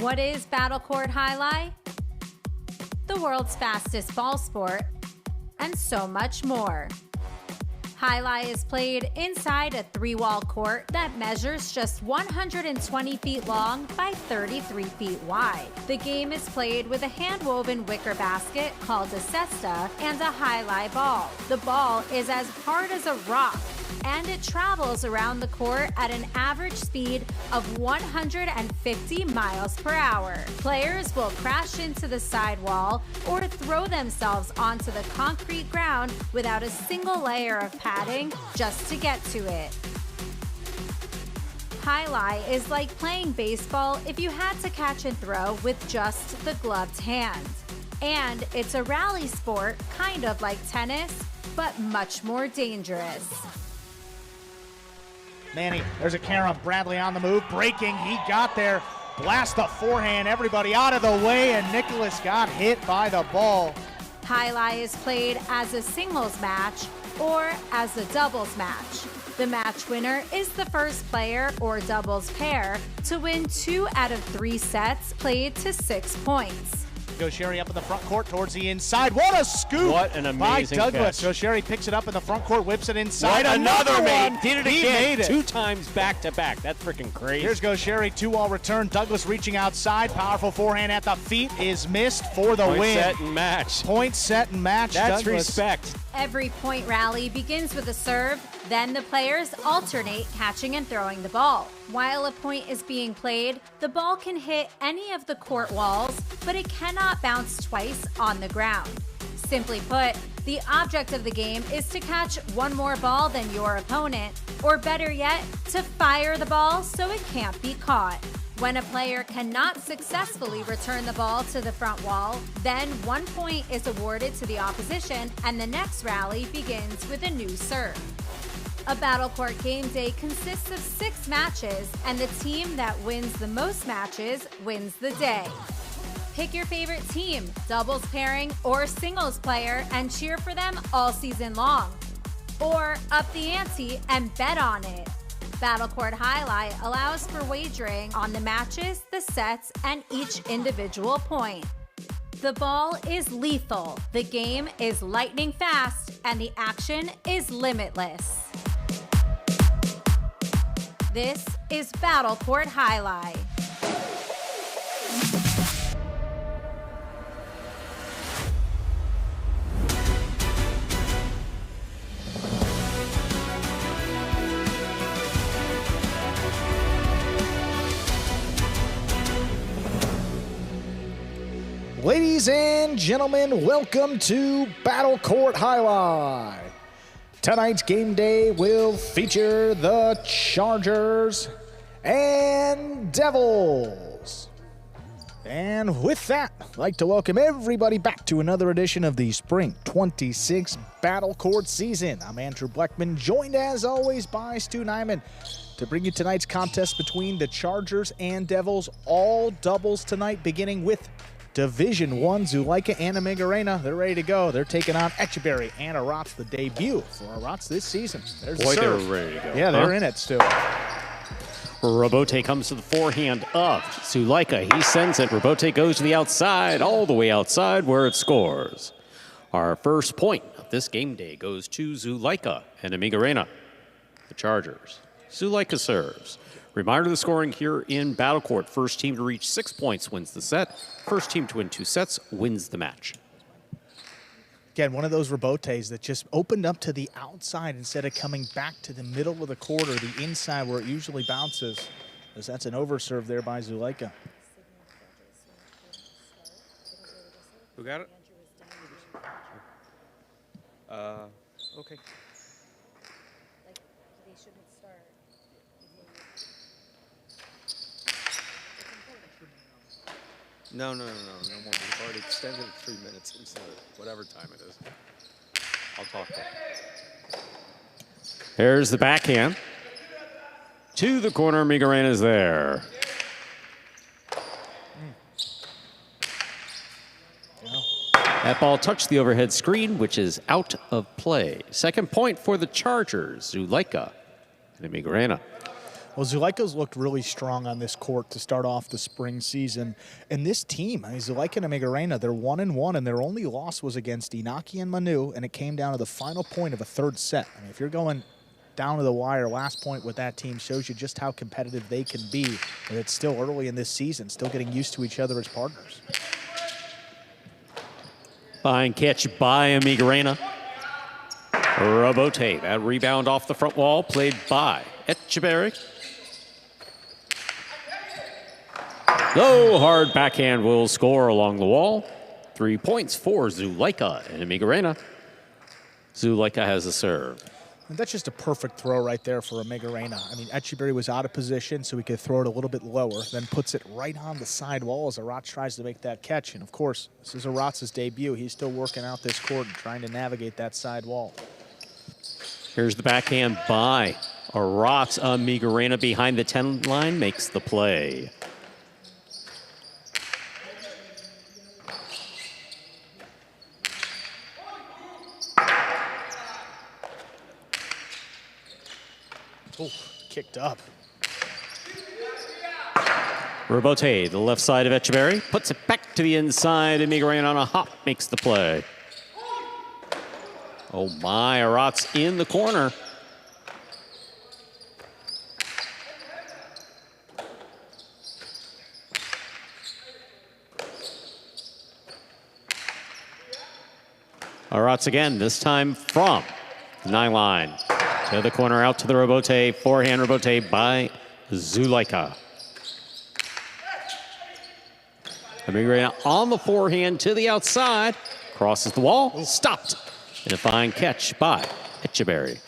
What is Battle Court Jai-Alai? The world's fastest ball sport, and so much more. Jai-Alai is played inside a 3-wall court that measures just 120 feet long by 33 feet wide. The game is played with a hand-woven wicker basket called a cesta and a Jai-Alai ball. The ball is as hard as a rock, and it travels around the court at an average speed of 150 miles per hour. Players will crash into the sidewall or throw themselves onto the concrete ground without a single layer of padding just to get to it. Jai-Alai is like playing baseball if you had to catch and throw with just the gloved hand. And it's a rally sport, kind of like tennis, but much more dangerous. Manny, there's a Karen Bradley on the move, breaking, he got there, blast the forehand, everybody out of the way, and Nicholas got hit by the ball. Jai-Alai is played as a singles match or as a doubles match. The match winner is the first player or doubles pair to win 2 out of 3 sets played to 6 points. Gaucheri up in the front court towards the inside. What a scoop! What an amazing by Douglas. catch. Gaucheri picks it up in the front court, whips it inside. Right, another one. one. Did it He again. made it. 2 times back to back. That's freaking crazy. Here's Gaucheri, 2-all return. Douglas reaching outside. Powerful forehand at the feet is missed for the Point, win. set, and match. Point, set, and match. That's Douglas. respect. Every point rally begins with a serve, then the players alternate catching and throwing the ball. While a point is being played, the ball can hit any of the court walls, but it cannot bounce twice on the ground. Simply put, the object of the game is to catch one more ball than your opponent, or better yet, to fire the ball so it can't be caught. When a player cannot successfully return the ball to the front wall, then 1 point is awarded to the opposition and the next rally begins with a new serve. A Battle Court game day consists of 6 matches, and the team that wins the most matches wins the day. Pick your favorite team, doubles pairing or singles player, and cheer for them all season long. Or up the ante and bet on it. Battle Court Jai-Alai allows for wagering on the matches, the sets, and each individual point. The ball is lethal, the game is lightning fast, and the action is limitless. This is Battle Court Jai-Alai. Ladies and gentlemen, welcome to Battle Court Jai-Alai. Tonight's game day will feature the Chargers and Devils. And with that, I'd like to welcome everybody back to another edition of the Spring 26 Battle Court season. I'm Andrew Bleckman, joined as always by Stu Nyman to bring you tonight's contest between the Chargers and Devils. All doubles tonight, beginning with Division 1, Zuleika and Amigarena. They're ready to go. They're taking on Echeverry and Arats, the debut for Arats this season. There's Boy, the they're serve. ready to go. Yeah, they're in it still. Robote comes to the forehand of Zuleika. He sends it. Robote goes to the outside, all the way outside where it scores. Our first point of this game day goes to Zuleika and Amigarena, the Chargers. Zuleika serves. Reminder of the scoring here in Battle Court. First team to reach 6 points wins the set. First team to win 2 sets wins the match. Again, one of those Robotes that just opened up to the outside instead of coming back to the middle of the court or the inside where it usually bounces. As that's an overserve there by Zuleika. Who got it? Okay. No more. We've already extended it 3 minutes instead of whatever time it is. I'll talk to him. Here's the backhand. To the corner, Amigarena's there. That ball touched the overhead screen, which is out of play. Second point for the Chargers, Zuleika and Amigarena. Well, Zuleika's looked really strong on this court to start off the spring season. And this team, Zuleika and Amigarena, they're 1-1, and their only loss was against Inaki and Manu, and it came down to the final point of a third set. I mean, if you're going down to the wire, last point with that team shows you just how competitive they can be. And it's still early in this season, still getting used to each other as partners. Fine catch by Amigarena. Robote, that rebound off the front wall, played by Etcheberry. Low, hard backhand will score along the wall. 3 points for Zuleika and Amigarena. Zuleika has a serve. And that's just a perfect throw right there for Amigarena. I mean, Etcheberry was out of position, so he could throw it a little bit lower, then puts it right on the side wall as Aratz tries to make that catch. And of course, this is Aratz's debut. He's still working out this court and trying to navigate that side wall. Here's the backhand by Aratz. Amigarena behind the 10 line makes the play. Oh, kicked up. Robote, the left side of Etcheberry, puts it back to the inside. Amigarena on a hop makes the play. Oh my, Aratz in the corner. Aratz again, this time from the 9 line. To the corner, out to the Robote. Forehand Robote by Zuleika. Amigarena on the forehand to the outside. Crosses the wall, stopped. And a fine catch by Etcheberry.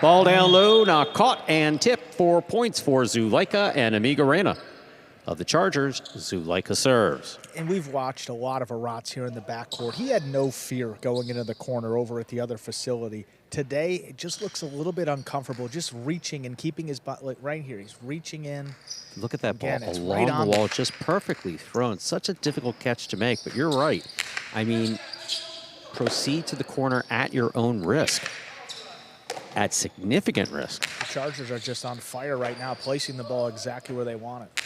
Ball down low, now caught and tipped. 4 points for Zuleika and Amigarena. Of the Chargers, Zuleika serves. And we've watched a lot of Aratz here in the backcourt. He had no fear going into the corner over at the other facility. Today, it just looks a little bit uncomfortable, just reaching and keeping his butt right here. He's reaching in. Look at that Again, ball it's along right on the wall, just perfectly thrown. Such a difficult catch to make, but you're right. I mean, proceed to the corner at your own risk. At significant risk. The Chargers are just on fire right now, placing the ball exactly where they want it.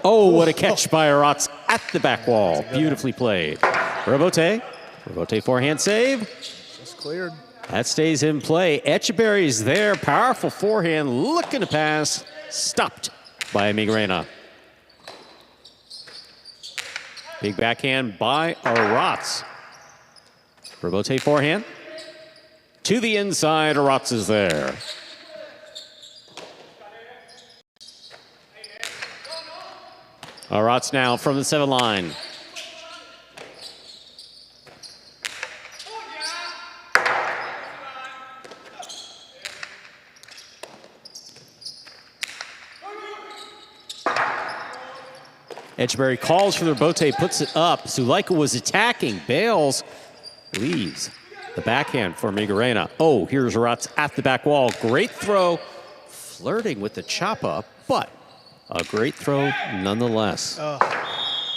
Oh, what a catch by Aratz at the back wall. Beautifully played. Robote forehand save. Just cleared. That stays in play. Etcheberry's there. Powerful forehand, looking to pass. Stopped by Amigarena. Big backhand by Aratz. Robote forehand. To the inside, Aratz is there. Aratz now from the 7 line. Etcheberry calls for the Robote, puts it up. Zuleika was attacking, bails, leaves. The backhand for Amigarena. Oh, here's Aratz at the back wall. Great throw, flirting with the chop up, but a great throw nonetheless.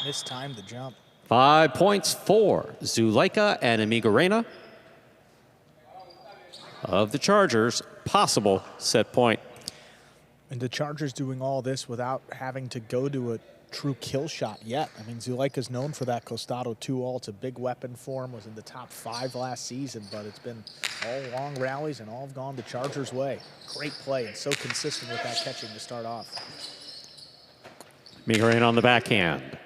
Mistimed the jump. 5 points for Zuleika and Amigarena. Of the Chargers, possible set point. And the Chargers doing all this without having to go to a true kill shot yet. I mean, Zuleika's known for that Costado 2-all. It's a big weapon for him. Was in the top 5 last season, but it's been all long rallies and all have gone the Chargers' way. Great play and so consistent with that catching to start off. Amigarena on the backhand.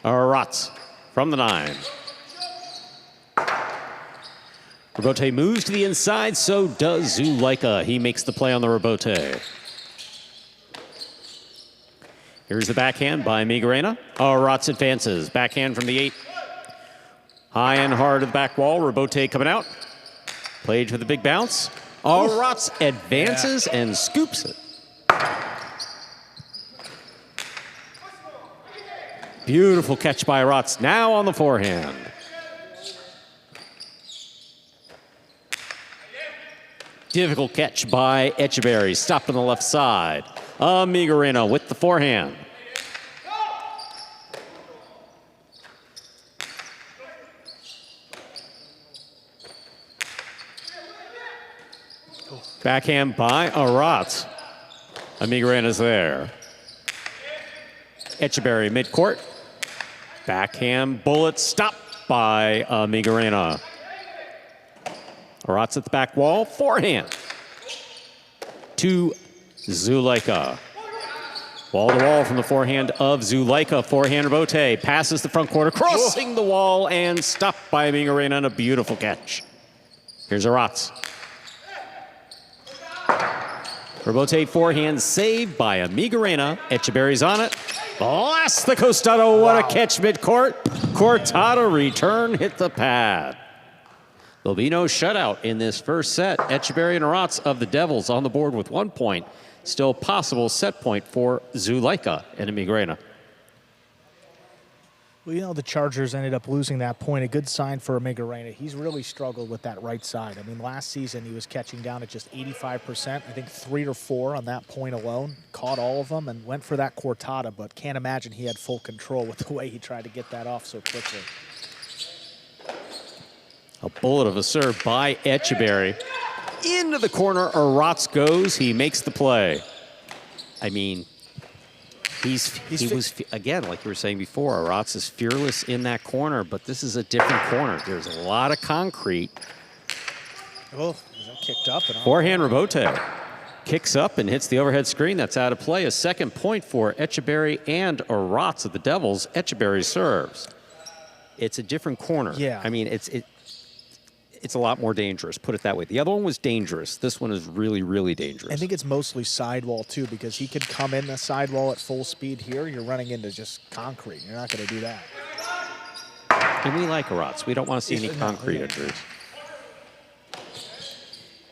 Aratz from the 9. Robote moves to the inside, so does Zuleika. He makes the play on the Robote. Here's the backhand by Amigarena. Aratz advances. Backhand from the 8. High and hard to the back wall. Robote coming out. Played for the big bounce. Aratz advances and scoops it. Beautiful catch by Aratz. Now on the forehand. Difficult catch by Etcheberry. Stopped on the left side. Amigarena with the forehand. Backhand by Aratz. Amigarena's there. Etcheberry midcourt. Backhand bullet stopped by Amigarena. Aratz at the back wall. Forehand to Zulaika. Wall to wall from the forehand of Zulaika. Forehand rebote. Passes the front corner, crossing the wall and stopped by Amigarena on a beautiful catch. Here's Aratz. Rebote forehand saved by Amigarena. Etcheberry's on it. Blast the Costado. What a catch midcourt. Cortado return hit the pad. There'll be no shutout in this first set. Etcheberry and Aratz of the Devils on the board with 1 point. Still possible set point for Zulaika and Amigarena. Well, you know, the Chargers ended up losing that point. A good sign for Amigarena. He's really struggled with that right side. I mean, last season he was catching down at just 85%. I think 3 or 4 on that point alone. Caught all of them and went for that cortada, but can't imagine he had full control with the way he tried to get that off so quickly. A bullet of a serve by Etcheberry. Into the corner, Aratz goes. He makes the play. I mean, he was, again, like you were saying before, Aratz is fearless in that corner, but this is a different corner. There's a lot of concrete. Oh, that kicked up. And Forehand rebote. Kicks up and hits the overhead screen. That's out of play. A second point for Etcheberry and Aratz of the Devils. Etcheberry serves. It's a different corner. Yeah. I mean, it's a lot more dangerous, put it that way. The other one was dangerous. This one is really, really dangerous. I think it's mostly sidewall, too, because he could come in the sidewall at full speed here. You're running into just concrete. You're not going to do that. And we like Aratz. We don't want to see any concrete injuries.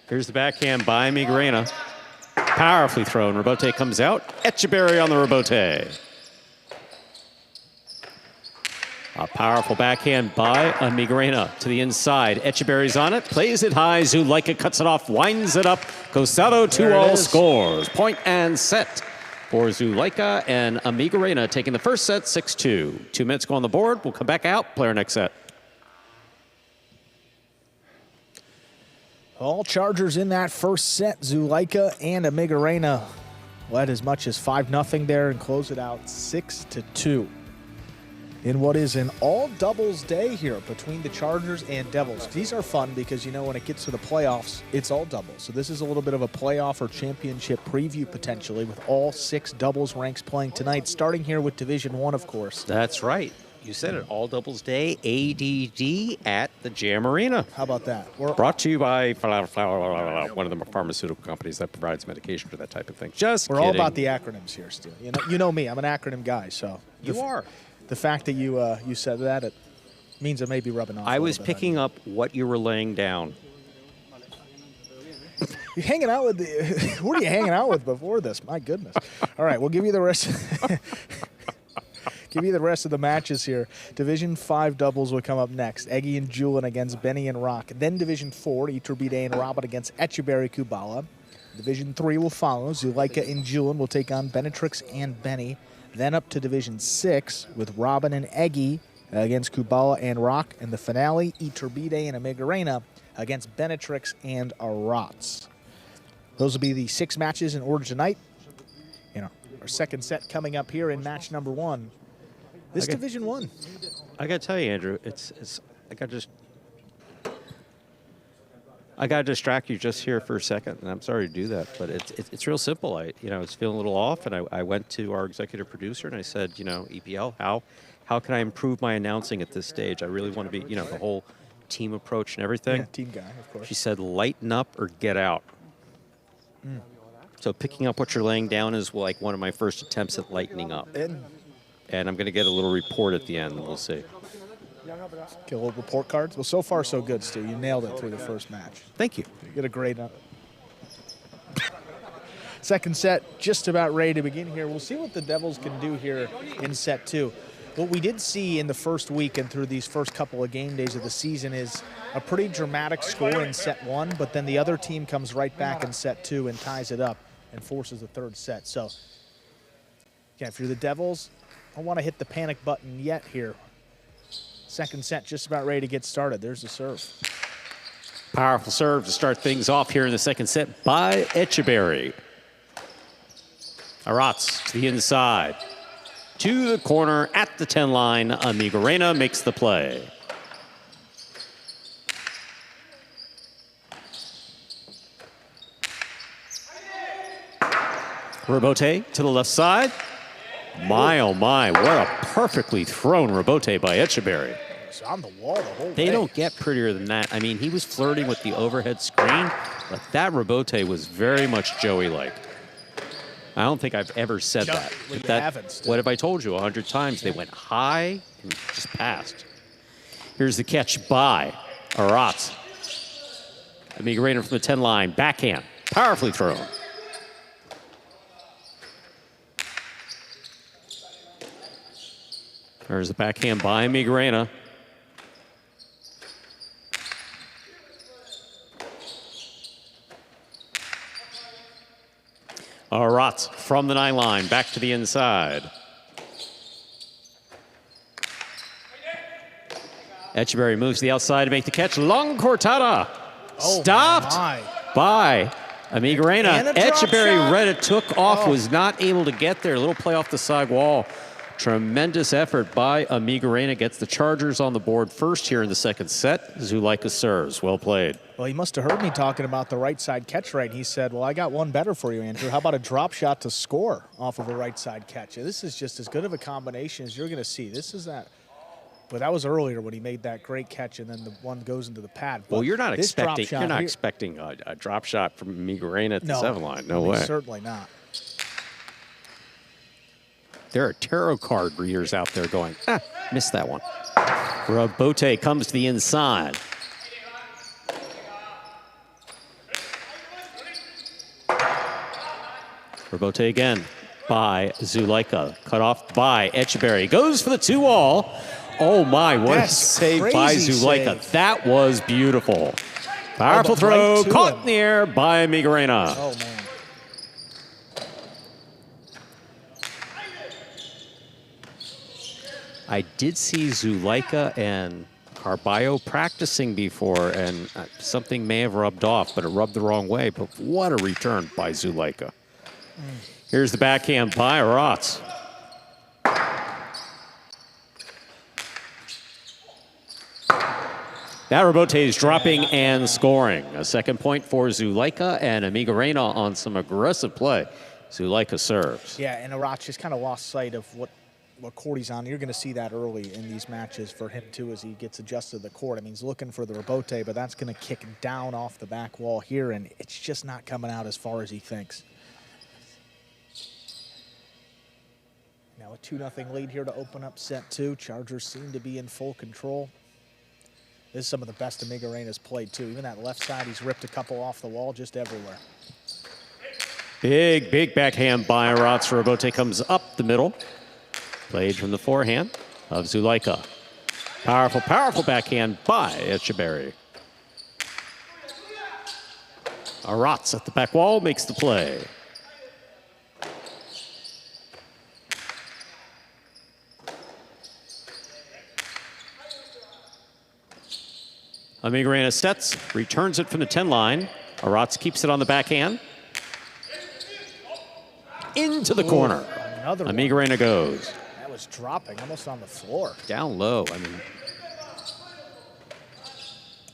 Here's the backhand by Amigarena. Powerfully thrown. Rebote comes out. Etcheberry on the rebote. A powerful backhand by Amigarena to the inside. Etcheberry's on it, plays it high. Zulaika cuts it off, winds it up. Costado 2-all scores. Point and set for Zulaika and Amigarena taking the first set 6-2. 2 minutes go on the board. We'll come back out. Player next set. All Chargers in that first set. Zulaika and Amigarena led as much as 5-0 there and close it out 6-2. In what is an all-doubles day here between the Chargers and Devils. These are fun because, you know, when it gets to the playoffs, it's all doubles. So this is a little bit of a playoff or championship preview potentially with all 6 doubles ranks playing tonight, starting here with Division I, of course. That's right. You said it. All doubles day, ADD at the Jam Arena. How about that? Brought to you by one of the pharmaceutical companies that provides medication for that type of thing. Just We're kidding. all about the acronyms here, Stu. You know me. I'm an acronym guy, so. You are. The fact that you said that, it means it may be rubbing off. I was picking up what you were laying down. You're hanging out with who were you hanging out with before this? My goodness. All right, we'll give you the rest. Give you the rest of the matches here. Division 5 doubles will come up next. Eggy and Julian against Benny and Rock. Then Division 4, Iturbide and Robin against Etcheberry Kubala. Division 3 will follow. Zulaika and Julian will take on Benetrix and Benny. Then up to Division 6 with Robin and Eggy against Kubala and Rock. And the finale, Iturbide and Amigarena against Benetrix and Aratz. Those will be the 6 matches in order tonight. You know, our second set coming up here in match number 1. This Division 1. I got to tell you, Andrew, I got to distract you just here for a second, and I'm sorry to do that, but it's real simple. I was feeling a little off, and I went to our executive producer, and I said, EPL, how can I improve my announcing at this stage? I really want to be, the whole team approach and everything. Yeah, team guy, of course. She said, lighten up or get out. So picking up what you're laying down is like one of my first attempts at lightening up. And I'm going to get a little report at the end, and we'll see. Okay, little report cards. Well, so far so good, Stu. You nailed it through the first match. Thank you. You get a grade up. Second set just about ready to begin here. We'll see what the Devils can do here in set 2. What we did see in the first week and through these first couple of game days of the season is a pretty dramatic score in set 1, but then the other team comes right back in set 2 and ties it up and forces the third set. So, yeah, if you're the Devils, I don't want to hit the panic button yet here. Second set just about ready to get started. There's the serve. Powerful serve to start things off here in the second set by Etcheberry. Arats to the inside. To the corner at the 10 line. Amigarena makes the play. Robote to the left side. My, oh my, what a perfectly thrown Robote by Etcheberry. It's on the wall the whole They way. don't get prettier than that. I mean, he was flirting with the overhead screen, but that Robote was very much Joey-like. I don't think I've ever said No, that. well, If you that- haven't still. What have I told you 100 times? They went high and just passed. Here's the catch by Arats. Amigarena from the 10 line, backhand, powerfully thrown. There's the backhand by Amigarena. Arats from the 9 line, back to the inside. Etcheberry moves to the outside to make the catch. Long cortada. Oh, Stopped my. by Amigarena. And a drop Etcheberry shot. read it, took off, Oh. was not able to get there. A little play off the side wall. Tremendous effort by Amigarena. Gets the Chargers on the board first here in the second set. Zulaika serves. Well played. Well, he must have heard me talking about the right side catch right. He said, well, I got one better for you, Andrew. How about a drop shot to score off of a right side catch? This is just as good of a combination as you're going to see. This is that. But that was earlier when he made that great catch, and then the one goes into the pad. But Well, you're not this drop expecting shot you're not here- expecting a drop shot from Amigarena at the No, 7 line. No I mean, way. certainly not. There are tarot card readers out there going, missed that one. Robote comes to the inside. Robote again by Zulaika. Cut off by Etcheberry. Goes for the 2-all. Oh my, what That's a save by crazy Zulaika. save. That was beautiful. Powerful but throw, right to caught him. in the air by Amigarena. Oh, man. I did see Zulaika and Carballo practicing before, and something may have rubbed off, but it rubbed the wrong way. But what a return by Zulaika. Here's the backhand by Arats. That Robote is dropping and scoring. A second point for Zulaika and Amigarena on some aggressive play. Zulaika serves. Yeah, and Arats just kind of lost sight of what court he's on. You're going to see that early in these matches for him, too, as he gets adjusted to the court. I mean, he's looking for the Robote, but that's going to kick down off the back wall here, and it's just not coming out as far as he thinks. Now a 2-0 lead here to open up set 2. Chargers seem to be in full control. This is some of the best Amigarena's played, too. Even that left side, he's ripped a couple off the wall just everywhere. Big backhand by Arats. Robote comes up the middle. Played from the forehand of Zulaika. Powerful backhand by Etcheberry. Arats at the back wall makes the play. Amigarena sets, returns it from the 10 line. Arats keeps it on the backhand. Into the corner. Another one. Amigarena goes. That was dropping almost on the floor. Down low, I mean.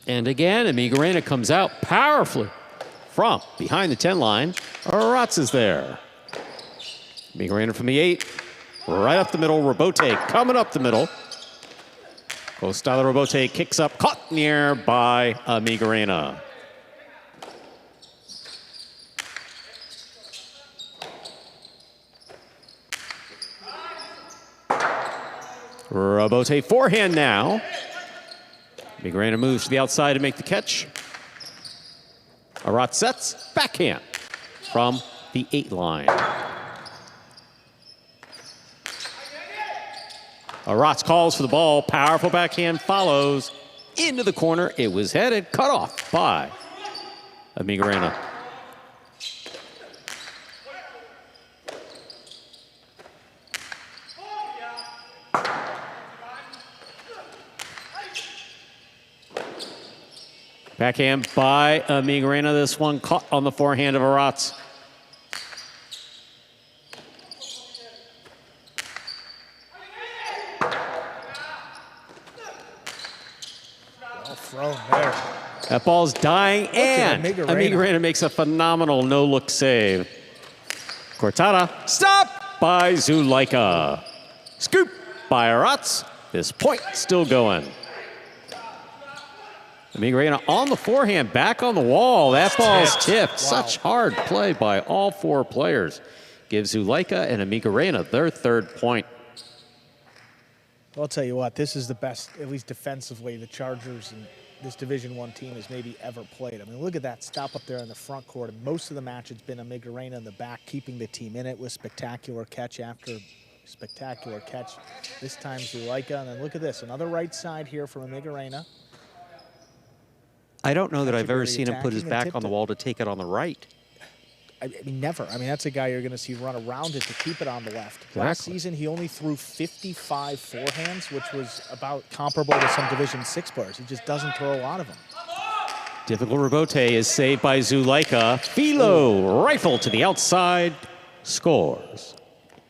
And again, Amigarena comes out powerfully from behind the 10 line. Arats is there. Amigarena from the 8. Right up the middle. Robote coming up the middle. Costala Robote kicks up, caught in the air by Amigarena. Robote forehand now. Amigarena moves to the outside to make the catch. Arats sets, backhand from the 8 line. Arats calls for the ball. Powerful backhand follows into the corner. It was headed, cut off by Amigarena. Backhand by Amigarena. This one caught on the forehand of Aratz. Well thrown there. That ball's dying, and Amigarena makes a phenomenal no-look save. Cortada, stop by Zuleika. Scoop by Aratz. This point still going. Amigarena on the forehand, back on the wall. That ball's tipped. Wow. Such hard play by all four players. Gives Zuleika and Amigarena their third point. Well, I'll tell you what, this is the best, at least defensively, the Chargers and this Division I team has maybe ever played. I mean, look at that stop up there in the front court. And most of the match, it's been Amigarena in the back, keeping the team in it with spectacular catch after spectacular catch. This time Zuleika, and then look at this, another right side here from Amigarena. I don't know that I've ever seen him put his back on the wall to take it on the right. I mean, never. I mean, that's a guy you're going to see run around it to keep it on the left. Exactly. Last season, he only threw 55 forehands, which was about comparable to some Division I players. He just doesn't throw a lot of them. Difficult rebote is saved by Zuleika. Philo, rifle to the outside, scores.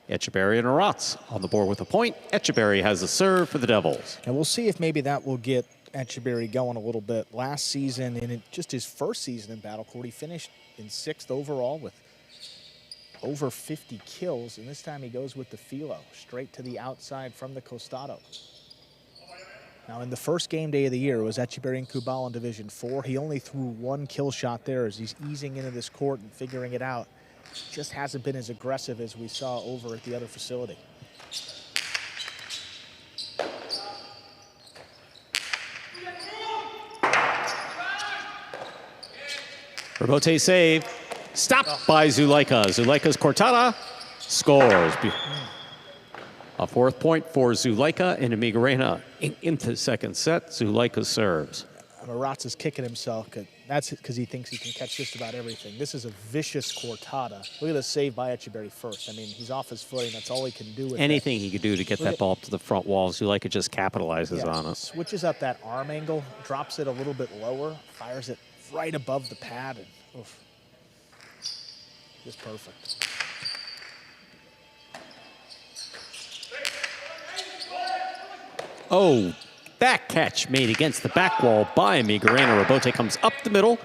Etcheberry and Aratz on the board with a point. Etcheberry has the serve for the Devils. And we'll see if maybe that will get Etcheberry going a little bit. Last season, in just his first season in Battle Court, he finished in 6th overall with over 50 kills, and this time he goes with the Philo, straight to the outside from the Costado. Now, in the first game day of the year, it was Etcheberry and Kubal in Division 4. He only threw 1 kill shot there as he's easing into this court and figuring it out. Just hasn't been as aggressive as we saw over at the other facility. Rebote save. Stopped by Zuleika. Zuleika's Cortada scores. A 4th point for Zuleika and Amigarena into the second set. Zuleika serves. Aratz is kicking himself. That's because he thinks he can catch just about everything. This is a vicious Cortada. Look at the save by Etcheberry first. I mean, he's off his footing. That's all he can do. With anything he could do to get that ball up to the front wall. Zuleika just capitalizes on it. Switches up that arm angle, drops it a little bit lower, fires it right above the pad, and oof, just perfect. Oh, back catch made against the back wall by Amigarena. Rebote comes up the middle.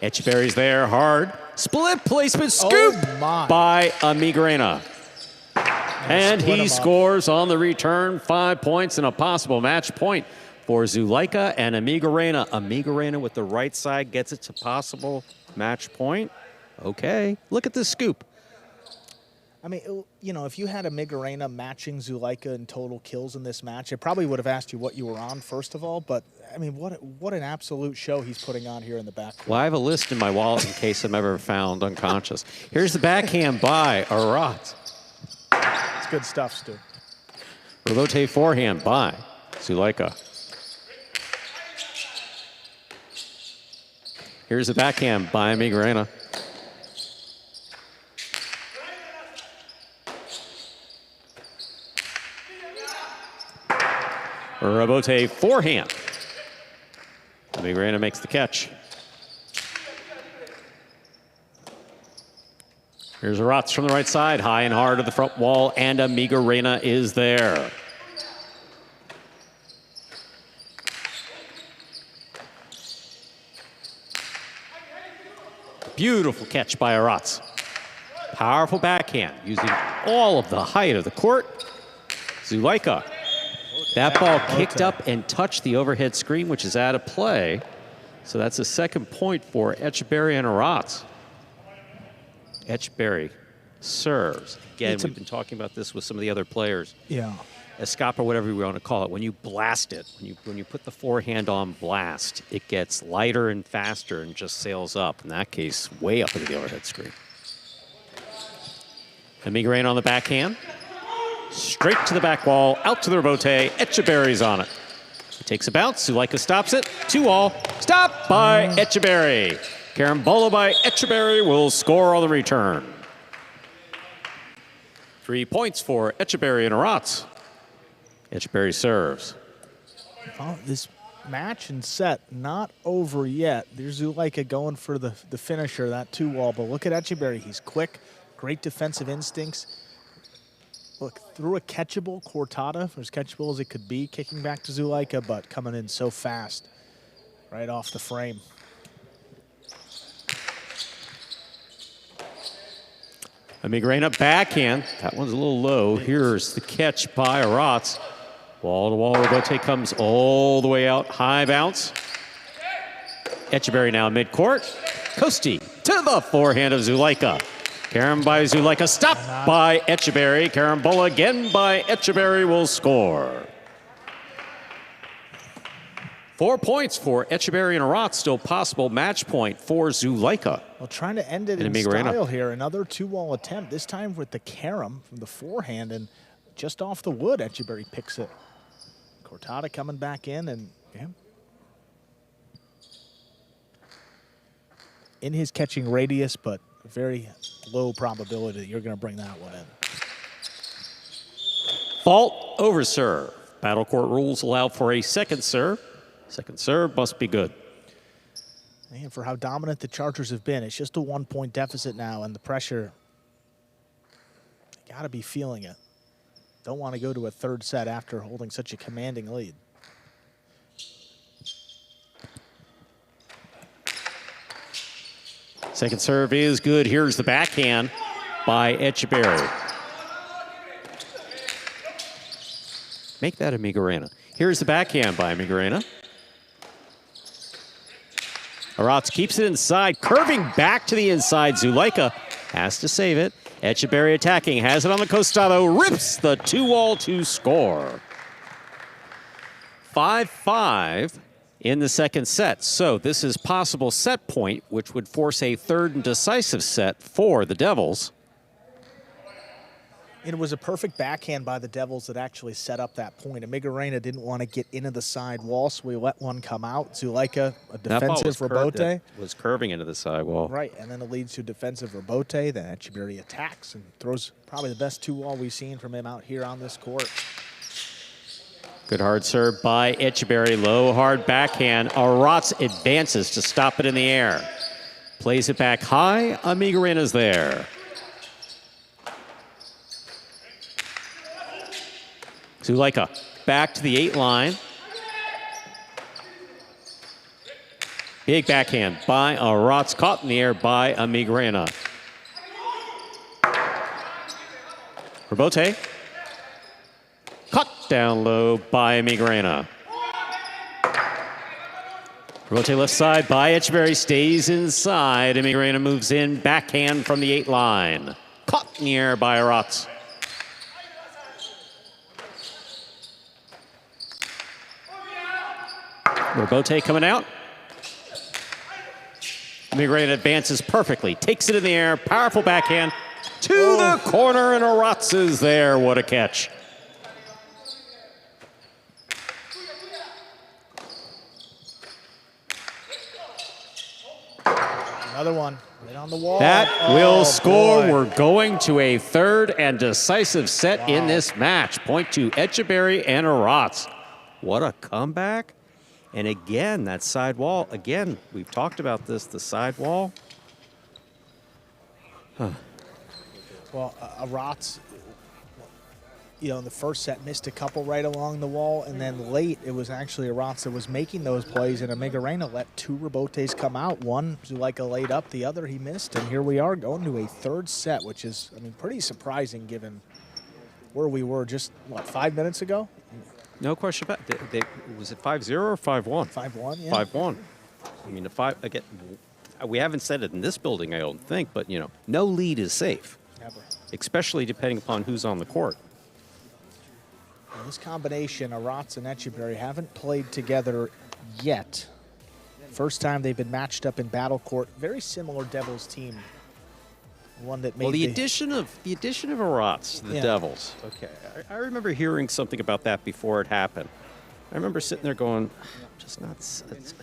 Etcheberry's there, hard. Split placement, scoop by Amigarena. And he scores on the return. 5 points and a possible match point for Zuleika and Amigarena. Amigarena with the right side gets it to possible match point. Okay, look at this scoop. I mean, you know, if you had Amigarena matching Zuleika in total kills in this match, I probably would have asked you what you were on first of all. But I mean, what an absolute show he's putting on here in the back. Well, I have a list in my wallet in case I'm ever found unconscious. Here's the backhand by Aratz. It's good stuff, Stu. Rebote forehand by Zuleika. Here's the backhand by Amigarena. Rebote forehand. Amigarena makes the catch. Here's Aratz from the right side, high and hard to the front wall, and Amigarena is there. Beautiful catch by Aratz. Powerful backhand, using all of the height of the court. Zuleika. That ball kicked up and touched the overhead screen, which is out of play. So that's a second point for Etcheberry and Aratz. Etcheberry serves. Again, we've been talking about this with some of the other players. Yeah. Escape or whatever we want to call it. When you blast it, when you put the forehand on blast, it gets lighter and faster and just sails up. In that case, way up into the overhead screen. Amigarena on the backhand. Straight to the back wall, out to the rebote. Etcheberry's on it. He takes a bounce. Zuleika stops it. 2-all. Stop by Etcheberry. Carambola by Etcheberry will score on the return. 3 points for Etcheberry and Aratz. Etcheberry serves. Oh, this match and set not over yet. There's Zuleika going for the finisher, that 2-wall. But look at Echeverry. He's quick, great defensive instincts. Look, through a catchable cortada, as catchable as it could be, kicking back to Zuleika, but coming in so fast right off the frame. Amigrena backhand. That one's a little low. Here's the catch by Aratz. Wall to wall, Robote comes all the way out. High bounce. Echeverry now mid-court. Kosti to the forehand of Zuleika. Carom by Zuleika, stopped by Echeverry. Carambola again by Echeverry will score. 4 points for Echeverry and Aratz, still possible match point for Zuleika. Well, trying to end it in style here. Another 2-wall attempt, this time with the carom from the forehand, and just off the wood, Echeverry picks it. Cortada coming back in, and yeah, in his catching radius, but very low probability that you're going to bring that one in. Fault over serve. Battle court rules allow for a second serve. Second serve must be good. And for how dominant the Chargers have been, it's just a 1-point deficit now, and the pressure, got to be feeling it. Don't want to go to a third set after holding such a commanding lead. Second serve is good. Here's the backhand by Echeverry. Make that Amigrena. Here's the backhand by Amigrena. Aratz keeps it inside, curving back to the inside. Zuleika has to save it. Echeverry attacking, has it on the costado, rips the 2-wall to score. 5-5 in the second set. So this is possible set point, which would force a third and decisive set for the Devils. It was a perfect backhand by the Devils that actually set up that point. Amigrena didn't want to get into the side wall, so we let one come out. Zuleika, a defensive Robote. Was curving into the side wall. Right, and then it leads to a defensive Robote. Then Echeverry attacks and throws probably the best 2-wall we've seen from him out here on this court. Good hard serve by Echeverry. Low, hard backhand. Aratz advances to stop it in the air. Plays it back high. Amigrena's there. Zuleika back to the 8 line. Big backhand by Aratz, caught in the air by Amigrena. Robote. Caught down low by Amigrena. Robote left side by Echeverry, stays inside. Amigrena moves in, backhand from the 8 line. Caught in the air by Aratz. Robote coming out. Amigrena advances perfectly, takes it in the air, powerful backhand to the corner, and Aratz is there. What a catch. Another one right on the wall. That will score. Boy. We're going to a third and decisive set in this match. Point to Echeverry and Aratz. What a comeback. And again, that side wall, again, we've talked about this, the side wall. Well, Aratz, you know, in the first set missed a couple right along the wall, and then late it was actually Aratz that was making those plays, and Amigrena let 2 Robotes come out. One Zuleika laid up, the other he missed, and here we are going to a third set, which is, I mean, pretty surprising given where we were just, what, 5 minutes ago? No question about it. Was it 5-0 or 5-1? 5-1, yeah. 5-1. I mean, again, we haven't said it in this building, I don't think, but, you know, no lead is safe. Never. Especially depending upon who's on the court. And this combination, Aratz and Echeverry, haven't played together yet. First time they've been matched up in battle court. Very similar Devils team. One that made well, the addition of Aratz to the Devils. Okay, I remember hearing something about that before it happened. I remember sitting there going, I'm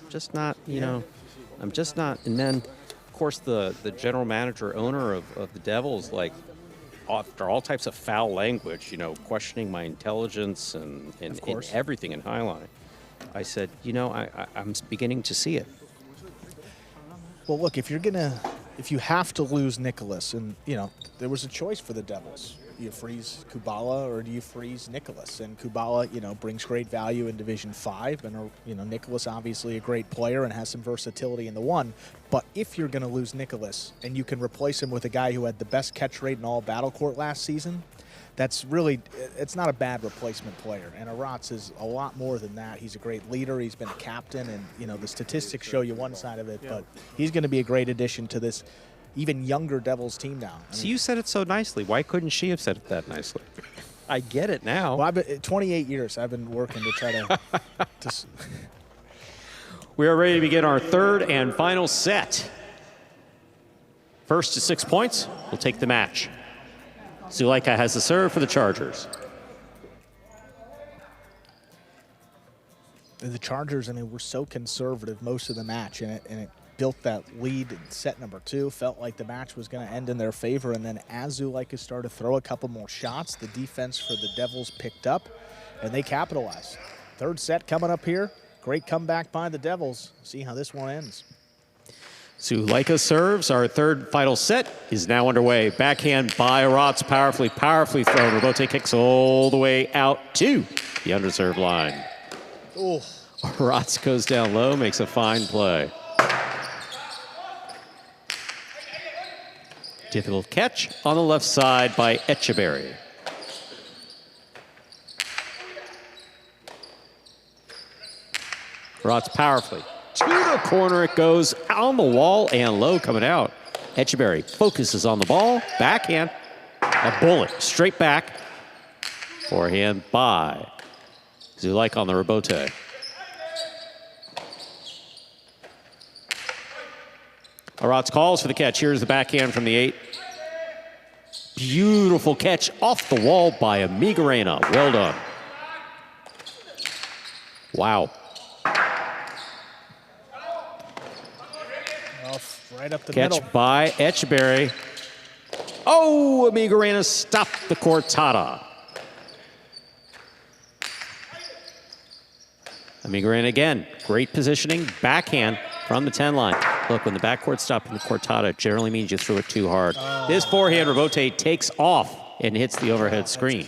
just not, you know, I'm just not. And then, of course, the general manager, owner of the Devils, like, after all types of foul language, you know, questioning my intelligence and everything in Highline. I said, you know, I'm beginning to see it. Well, look, if you have to lose Nicholas, and you know, there was a choice for the Devils. Do you freeze Kubala or do you freeze Nicholas? And Kubala, you know, brings great value in Division 5, and you know, Nicholas obviously a great player and has some versatility in the 1. But if you're going to lose Nicholas and you can replace him with a guy who had the best catch rate in all Battle Court last season, that's really, it's not a bad replacement player. And Aratz is a lot more than that. He's a great leader. He's been a captain, and you know, the statistics show you one side of it, but he's going to be a great addition to this even younger Devils team now. I mean, so you said it so nicely. Why couldn't she have said it that nicely? I get it now. Well, I've been 28 years. I've been working to try to. We are ready to begin our third and final set. First to 6 points, we'll take the match. Zulaika has the serve for the Chargers. The Chargers, I mean, were so conservative most of the match, and it built that lead in set number 2. Felt like the match was going to end in their favor, and then as Zulaika started to throw a couple more shots, the defense for the Devils picked up, and they capitalized. Third set coming up here. Great comeback by the Devils. See how this one ends. Zulaika serves. Our third final set is now underway. Backhand by Aratz, powerfully thrown. Robote kicks all the way out to the underserve line. Oh. Aratz goes down low, makes a fine play. Difficult catch on the left side by Echeverry. Aratz powerfully. To the corner it goes, on the wall and low coming out. Echeverry focuses on the ball, backhand, a bullet, straight back. Forehand by Zulaika on the rebote. Aratz calls for the catch. Here's the backhand from the 8. Beautiful catch off the wall by Amigarena. Well done. Wow. Right up the catch middle. By Echeverry. Oh, Amigarena stopped the cortada. Amigarena again. Great positioning. Backhand from the 10 line. Look, when the backcourt stopping the cortada, it generally means you threw it too hard. This forehand rebote takes off and hits the overhead screen.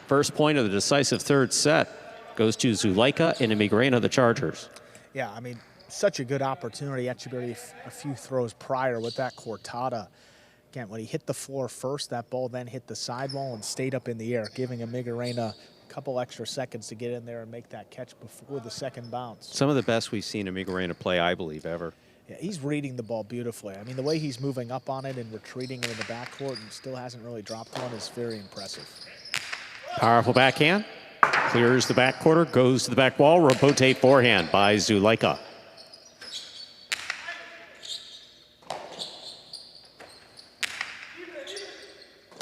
First point of the decisive third set goes to Zulaika and Amigarena, the Chargers. Yeah, I mean, such a good opportunity. Echeverry a few throws prior with that cortada. Again, when he hit the floor first, that ball then hit the sidewall and stayed up in the air, giving Amigarena a couple extra seconds to get in there and make that catch before the second bounce. Some of the best we've seen Amigarena play, I believe, ever. Yeah, he's reading the ball beautifully. I mean, the way he's moving up on it and retreating it in the backcourt and still hasn't really dropped one is very impressive. Powerful backhand. Clears the back quarter, goes to the back wall. Rebote forehand by Zulaika.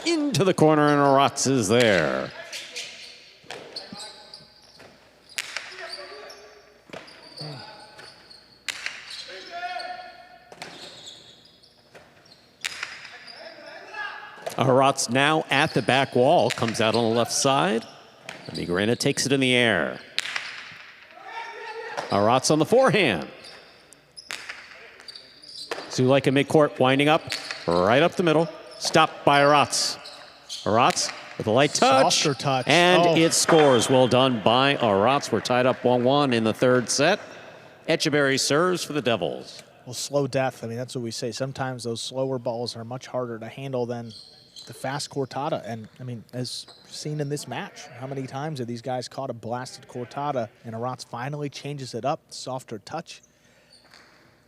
Into the corner, and Aratz is there. Aratz now at the back wall, comes out on the left side. Amigarena takes it in the air. Aratz on the forehand. Zulaika midcourt winding up, right up the middle. Stopped by Aratz. Aratz with a light touch. Softer touch. And it scores. Well done by Aratz. We're tied up 1-1 in the third set. Echeverry serves for the Devils. Well, slow death. I mean, that's what we say. Sometimes those slower balls are much harder to handle than the fast cortada. And, I mean, as seen in this match, how many times have these guys caught a blasted cortada and Aratz finally changes it up, softer touch.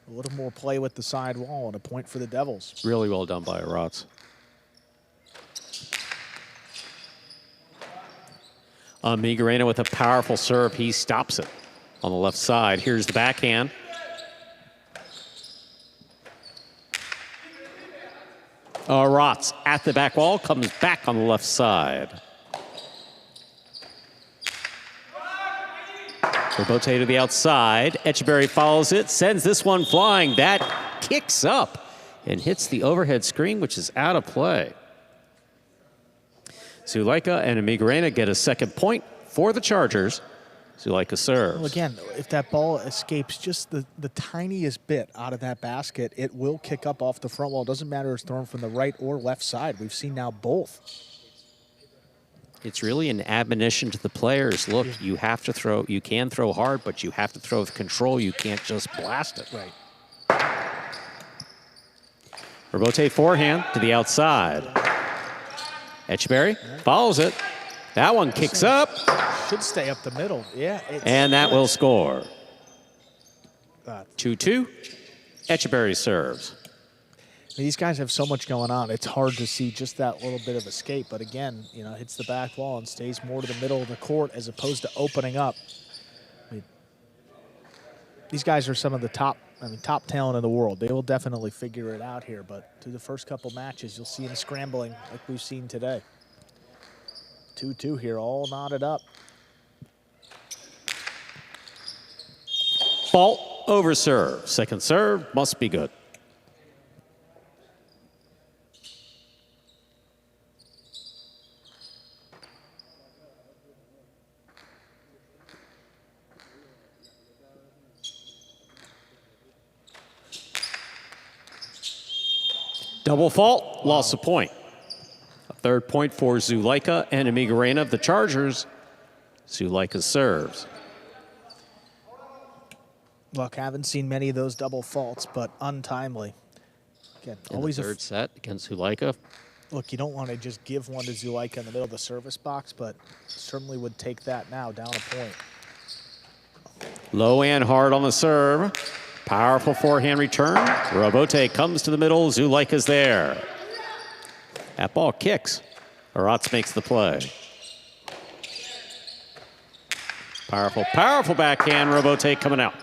A little more play with the side wall and a point for the Devils. Really well done by Aratz. Amigarena with a powerful serve. He stops it on the left side. Here's the backhand. Aratz at the back wall, comes back on the left side. Rebote to the outside. Echeverry follows it, sends this one flying. That kicks up and hits the overhead screen, which is out of play. Zulaika and Amigarena get a second point for the Chargers. Zuleika serves. Well, again, if that ball escapes just the tiniest bit out of that basket, it will kick up off the front wall. It doesn't matter if it's thrown from the right or left side. We've seen now both. It's really an admonition to the players. Look, you have to throw. You can throw hard, but you have to throw with control. You can't just blast it. Right. Robote forehand to the outside. Etcheberry follows it. That one kicks up. Should stay up the middle. Yeah. And that will score. 2-2. Etcheberry serves. These guys have so much going on. It's hard to see just that little bit of escape. But again, you know, hits the back wall and stays more to the middle of the court as opposed to opening up. I mean, these guys are some of the top talent in the world. They will definitely figure it out here. But through the first couple matches, you'll see them scrambling like we've seen today. 2-2 here, all knotted up. Fault over serve. Second serve must be good. Double fault, loss of point. A third point for Zuleika and Amigarena of the Chargers. Zuleika serves. Look, I haven't seen many of those double faults, but untimely. Again, always a third set against Zuleika. Look, you don't want to just give one to Zuleika in the middle of the service box, but certainly would take that now, down a point. Low and hard on the serve. Powerful forehand return. Robote comes to the middle. Zuleika's there. That ball kicks. Aratz makes the play. Powerful, powerful backhand. Robote coming out.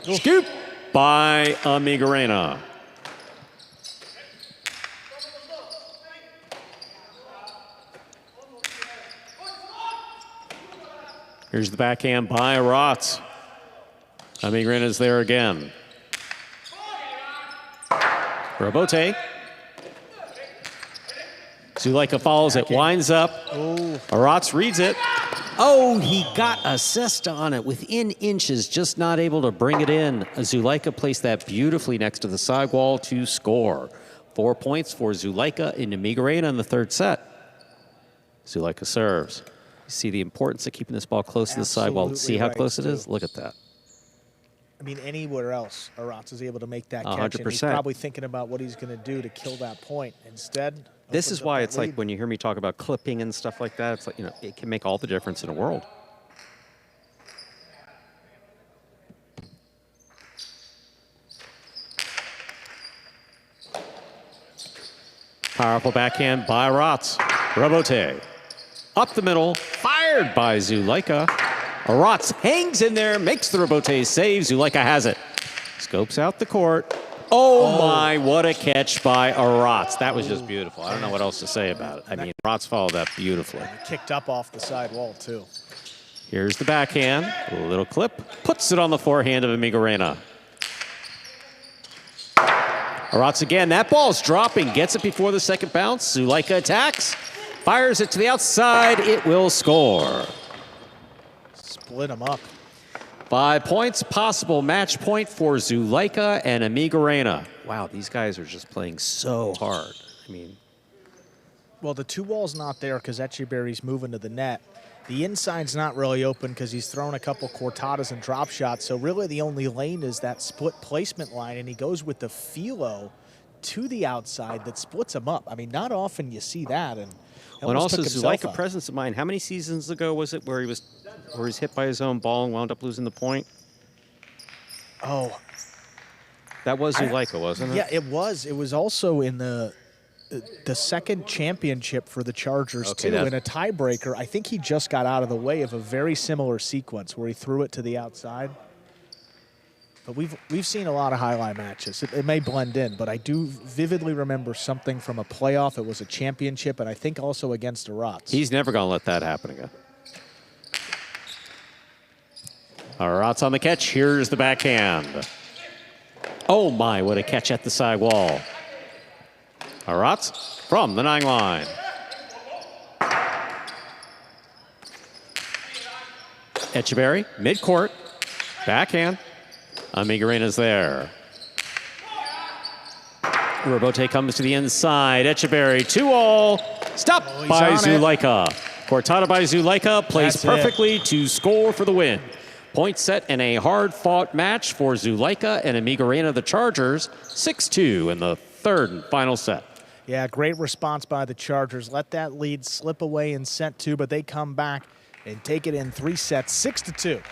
Scoop by Amigarena. Here's the backhand by Aratz. Amigarena's there again. Robote. Zuleika follows it, winds up. Aratz reads it. Oh, he got assist on it within inches, just not able to bring it in. Zuleika placed that beautifully next to the sidewall to score. 4 points for Zuleika and Amigarena in the third set. Zuleika serves. You see the importance of keeping this ball close to the sidewall. See how close it is? Look at that. I mean, anywhere else, Aratz is able to make that catch. 100%. And he's probably thinking about what he's going to do to kill that point. Instead, this is why it's like when you hear me talk about clipping and stuff like that, it's like, you know, it can make all the difference in the world. Powerful backhand by Aratz. Robote. Up the middle, fired by Zuleika. Aratz hangs in there, makes the Robote save. Zuleika has it. Scopes out the court. Oh my, what a catch by Aratz. That was just beautiful. I don't know what else to say about it. I mean, Aratz followed that beautifully. Kicked up off the side wall, too. Here's the backhand. A little clip. Puts it on the forehand of Amigarena. Aratz again. That ball's dropping. Gets it before the second bounce. Zuleika attacks. Fires it to the outside. It will score. Split them up. 5 points, possible match point for Zuleika and Amigarena. Wow, these guys are just playing so hard. I mean, well, the two wall's not there because Etcheberry's moving to the net. The inside's not really open because he's thrown a couple cortadas and drop shots. So really the only lane is that split placement line, and he goes with the philo to the outside that splits him up. I mean, not often you see that. And also Zuleika, presence of mind. How many seasons ago was it where he was hit by his own ball and wound up losing the point? Oh. That was Zuleika, wasn't it? Yeah, it was. It was also in the second championship for the Chargers, too, in a tiebreaker. I think he just got out of the way of a very similar sequence where he threw it to the outside. But we've seen a lot of highlight matches. It may blend in, but I do vividly remember something from a playoff. It was a championship, and I think also against Aratz. He's never going to let that happen again. Aratz on the catch. Here's the backhand. Oh, my, what a catch at the side wall. Aratz from the 9 line. Echeverry, mid-court, backhand. Amigarena's there. Robote comes to the inside. Echeverry, 2-all. Stop by Zulaika. Cortada by Zulaika plays perfectly to score for the win. Point set in a hard-fought match for Zulaika and Amigarena, the Chargers, 6-2 in the third and final set. Yeah, great response by the Chargers. Let that lead slip away in set 2, but they come back and take it in 3 sets, 6-2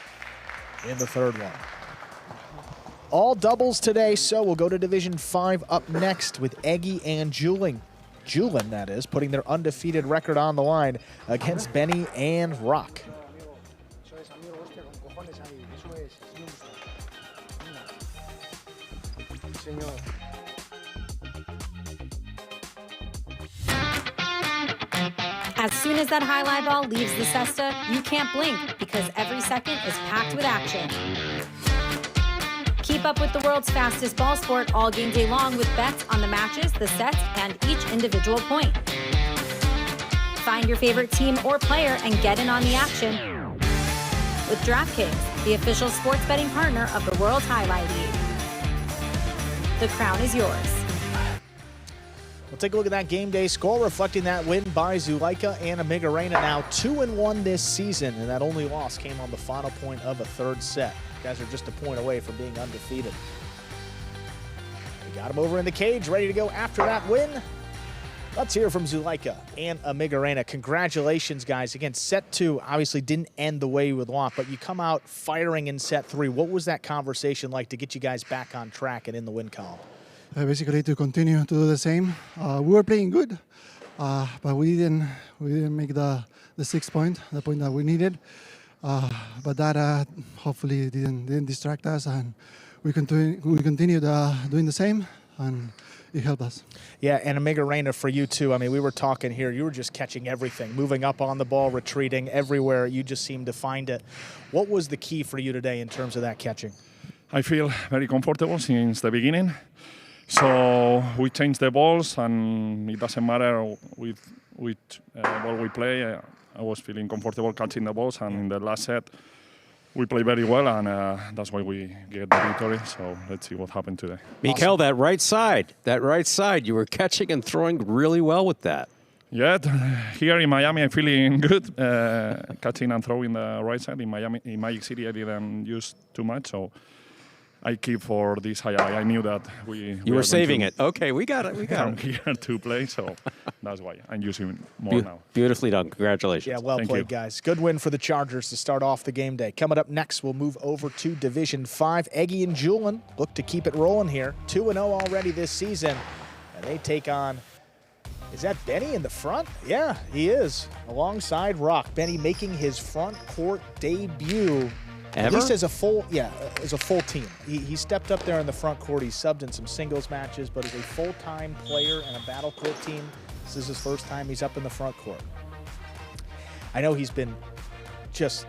in the third one. All doubles today, so we'll go to Division 5 up next with Eggy and Julin, that is, putting their undefeated record on the line against Benny and Rock. As soon as that high-lie ball leaves the cesta, you can't blink because every second is packed with action. Keep up with the world's fastest ball sport all game day long with bets on the matches, the sets, and each individual point. Find your favorite team or player and get in on the action with DraftKings, the official sports betting partner of the World Jai-Alai League. The crown is yours. We'll take a look at that game day score, reflecting that win by Zulaika and Amigarena, now 2-1 this season, and that only loss came on the final point of a third set. You guys are just a point away from being undefeated. We got them over in the cage, ready to go after that win. Let's hear from Zulaika and Amigarena. Congratulations, guys. Again, set 2 obviously didn't end the way you would want, but you come out firing in set 3. What was that conversation like to get you guys back on track and in the win column? Basically to continue to do the same. We were playing good, but we didn't make the 6 point, the point that we needed. But that hopefully didn't distract us, and we continued doing the same, and it helped us. Yeah, and Amigarena, for you too. I mean, we were talking here. You were just catching everything, moving up on the ball, retreating everywhere. You just seemed to find it. What was the key for you today in terms of that catching? I feel very comfortable since the beginning. So we changed the balls, and it doesn't matter with which ball we play. I was feeling comfortable catching the balls, and in the last set, we played very well, and that's why we get the victory. So let's see what happened today. Mikael, that right side, you were catching and throwing really well with that. Yeah, here in Miami, I'm feeling good, catching and throwing the right side. In Miami, in Magic City, I didn't use too much, so I keep for this high. I knew that you were saving it. Okay, we got it. Come here to play, so that's why I'm using more now. Beautifully done. Congratulations. Yeah, well played, guys. Good win for the Chargers to start off the game day. Coming up next, we'll move over to Division 5. Eggy and Julin look to keep it rolling here. 2-0 already this season, and they take on. Is that Benny in the front? Yeah, he is. Alongside Rock. Benny making his front court debut. Ever? At least as a full team. He stepped up there in the front court. He subbed in some singles matches, but as a full-time player in a battle court team, this is his first time he's up in the front court. I know he's been just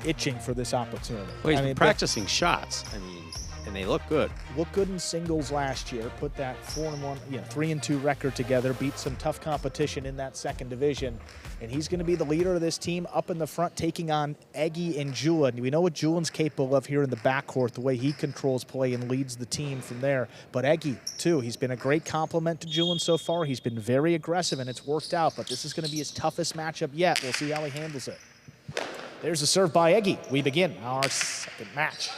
itching for this opportunity. Well, he's been practicing shots. I mean, and they look good. Looked good in singles last year. Put that 4-1, 3-2 record together. Beat some tough competition in that second division. And he's going to be the leader of this team up in the front, taking on Eggy and Julin. We know what Julin's capable of here in the backcourt, the way he controls play and leads the team from there. But Eggy, too, he's been a great compliment to Julin so far. He's been very aggressive, and it's worked out. But this is going to be his toughest matchup yet. We'll see how he handles it. There's a serve by Eggy. We begin our second match.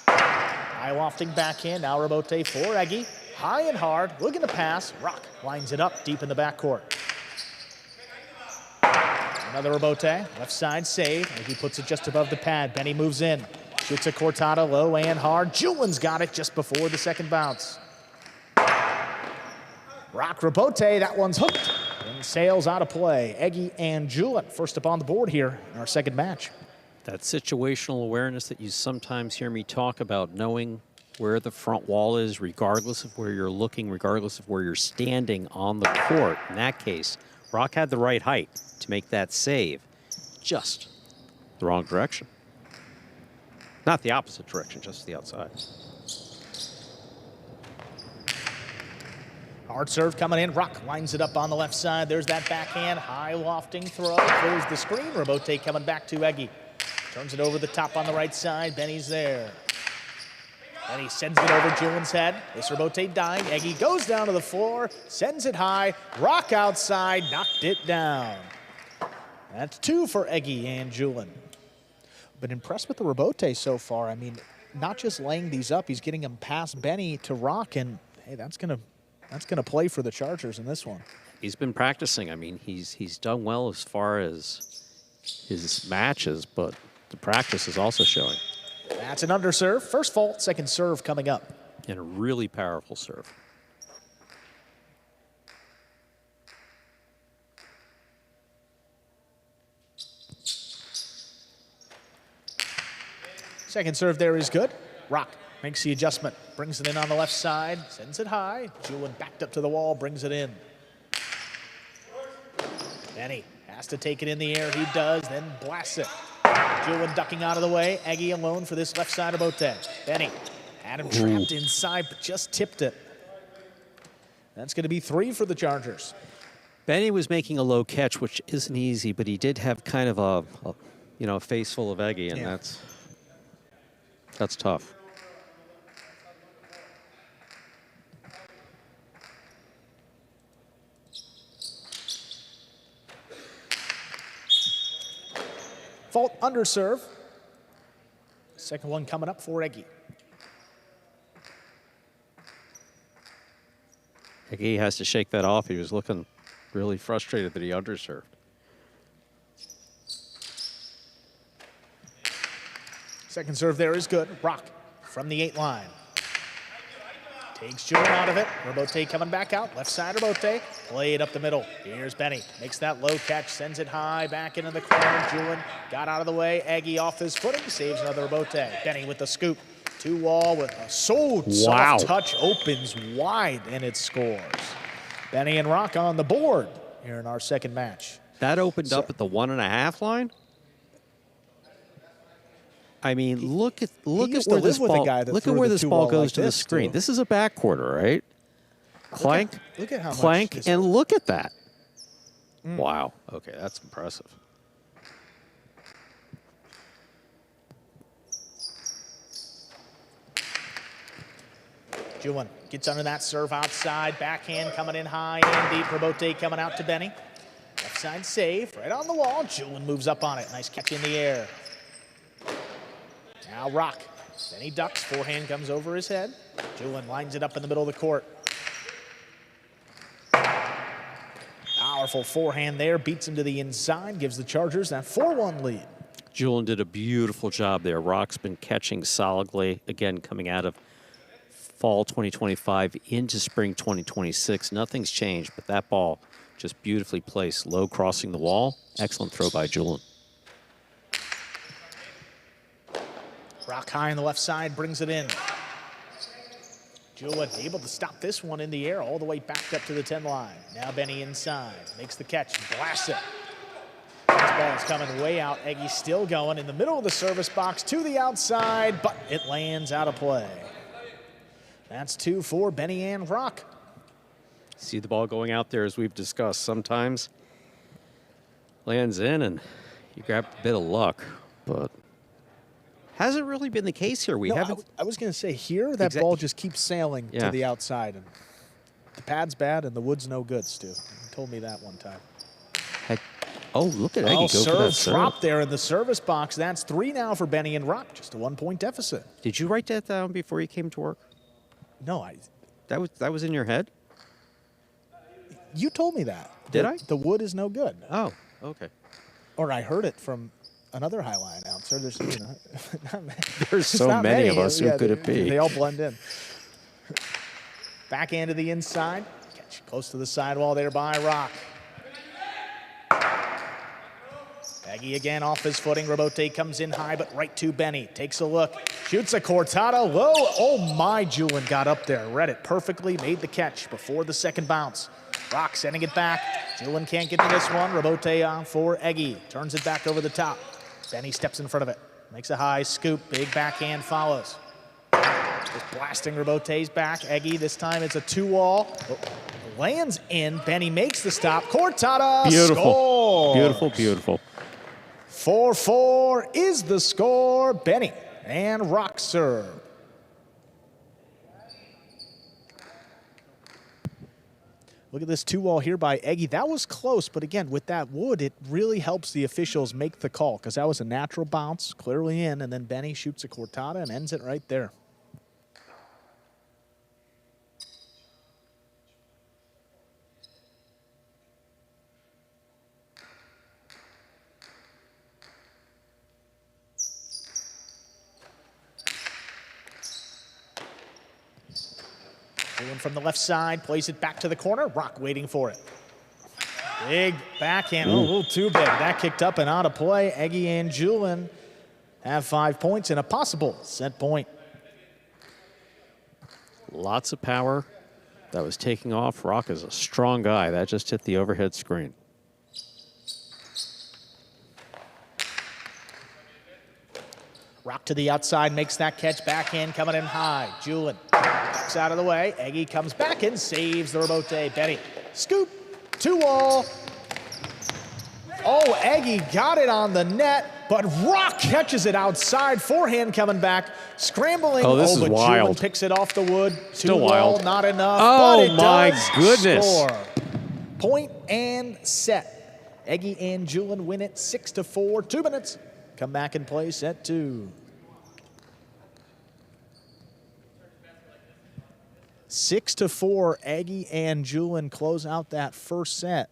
High lofting backhand. Now Robote for Eggy. High and hard. Looking to pass. Rock lines it up deep in the backcourt. Another Robote. Left side save. Eggy puts it just above the pad. Benny moves in. Shoots a Cortada low and hard. Julin's got it just before the second bounce. Rock Robote. That one's hooked and sails out of play. Eggy and Julin first up on the board here in our second match. That situational awareness that you sometimes hear me talk about, knowing where the front wall is, regardless of where you're looking, regardless of where you're standing on the court. In that case, Rock had the right height to make that save, just the wrong direction. Not the opposite direction, just the outside. Hard serve coming in. Rock lines it up on the left side. There's that backhand. High lofting throw. Clears the screen. Robote coming back to Eggy. Turns it over the top on the right side. Benny's there. Benny sends it over Julian's head. This Robote dying. Eggy goes down to the floor, sends it high. Rock outside, knocked it down. That's 2 for Eggy and Julian. Been impressed with the Robote so far. I mean, not just laying these up, he's getting them past Benny to Rock, and hey, that's gonna play for the Chargers in this one. He's been practicing. I mean, he's done well as far as his matches, but the practice is also showing. That's an underserve. First fault, second serve coming up. And a really powerful serve. Second serve there is good. Rock makes the adjustment, brings it in on the left side, sends it high. Julian backed up to the wall, brings it in. Benny has to take it in the air. He does, then blasts it. Julian ducking out of the way. Eggy alone for this left side of Robote. Benny had him trapped inside, but just tipped it. That's going to be 3 for the Chargers. Benny was making a low catch, which isn't easy, but he did have kind of a face full of Eggy, and that's tough. Fault underserve. Second one coming up for Eggy. Eggy has to shake that off. He was looking really frustrated that he underserved. Second serve there is good. Rock from the 8 line. Takes Julian out of it. Robote coming back out. Left side Robote. Played up the middle. Here's Benny. Makes that low catch. Sends it high. Back into the corner. Julian got out of the way. Eggy off his footing. Saves another Robote. Benny with the scoop. 2-wall with a soft touch. Opens wide and it scores. Benny and Rock on the board here in our second match. That opened up at the 1.5 line? I mean, look at where this ball goes to the screen. This is a back quarter, right? Clank, look at how clank, much and look at that. Wow. Okay, that's impressive. Julian gets under that serve outside. Backhand coming in high and deep. Robote coming out to Benny. Left side save. Right on the wall. Julian moves up on it. Nice catch in the air. Now Rock. Then he ducks. Forehand comes over his head. Julian lines it up in the middle of the court. Powerful forehand there. Beats him to the inside. Gives the Chargers that 4-1 lead. Julian did a beautiful job there. Rock's been catching solidly, again, coming out of fall 2025 into spring 2026. Nothing's changed, but that ball just beautifully placed. Low crossing the wall. Excellent throw by Julian. Rock high on the left side, brings it in. Julian able to stop this one in the air, all the way backed up to the 10 line. Now Benny inside, makes the catch, blasts it. This ball is coming way out. Eggy still going in the middle of the service box to the outside, but it lands out of play. That's 2 for Benny and Rock. See the ball going out there as we've discussed. Sometimes lands in and you grab a bit of luck, but hasn't really been the case here. I was going to say here, that ball just keeps sailing to the outside. And the pad's bad and the wood's no good, Stu. You told me that one time. Look at Eggy go for that serve. Drop there in the service box. That's 3 now for Benny and Rock. Just a 1-point deficit. Did you write that down before you came to work? No, That was in your head? You told me that. Did I? The wood is no good. Oh, okay. Or I heard it from another highline announcer. There's, There's so many of us. Who could it be? They all blend in. Backhand to the inside. Catch close to the sidewall there by Rock. Eggy again off his footing. Robote comes in high, but right to Benny. Takes a look. Shoots a cortada low. Oh my, Julian got up there. Read it perfectly. Made the catch before the second bounce. Rock sending it back. Julian can't get to this one. Robote on for Eggy. Turns it back over the top. Benny steps in front of it. Makes a high scoop. Big backhand follows. Just blasting Robote's back. Eggy, this time it's a 2-wall. Lands in. Benny makes the stop. Cortada. Beautiful. Scores. Beautiful, beautiful. 4-4 is the score. Benny and Rock serve. Look at this 2-wall here by Eggy. That was close, but again, with that wood, it really helps the officials make the call because that was a natural bounce, clearly in, and then Benny shoots a cortada and ends it right there. From the left side, plays it back to the corner. Rock waiting for it. Big backhand, oh, a little too big. That kicked up and out of play. Eggy and Julian have 5 points and a possible set point. Lots of power. That was taking off. Rock is a strong guy. That just hit the overhead screen. Rock to the outside, makes that catch, backhand coming in high. Julian backs out of the way. Eggy comes back and saves the rebote. Benny, scoop, 2-wall. Oh, Eggy got it on the net, but Rock catches it outside. Forehand coming back, scrambling. Oh, this is but wild. Julian picks it off the wood. Still 2-wall, wild. not enough, Oh, but it my does goodness. score. Point and set. Eggy and Julian win it 6-4. 2 minutes. Come back and play set 2. 6-4, Eggy and Julian close out that first set.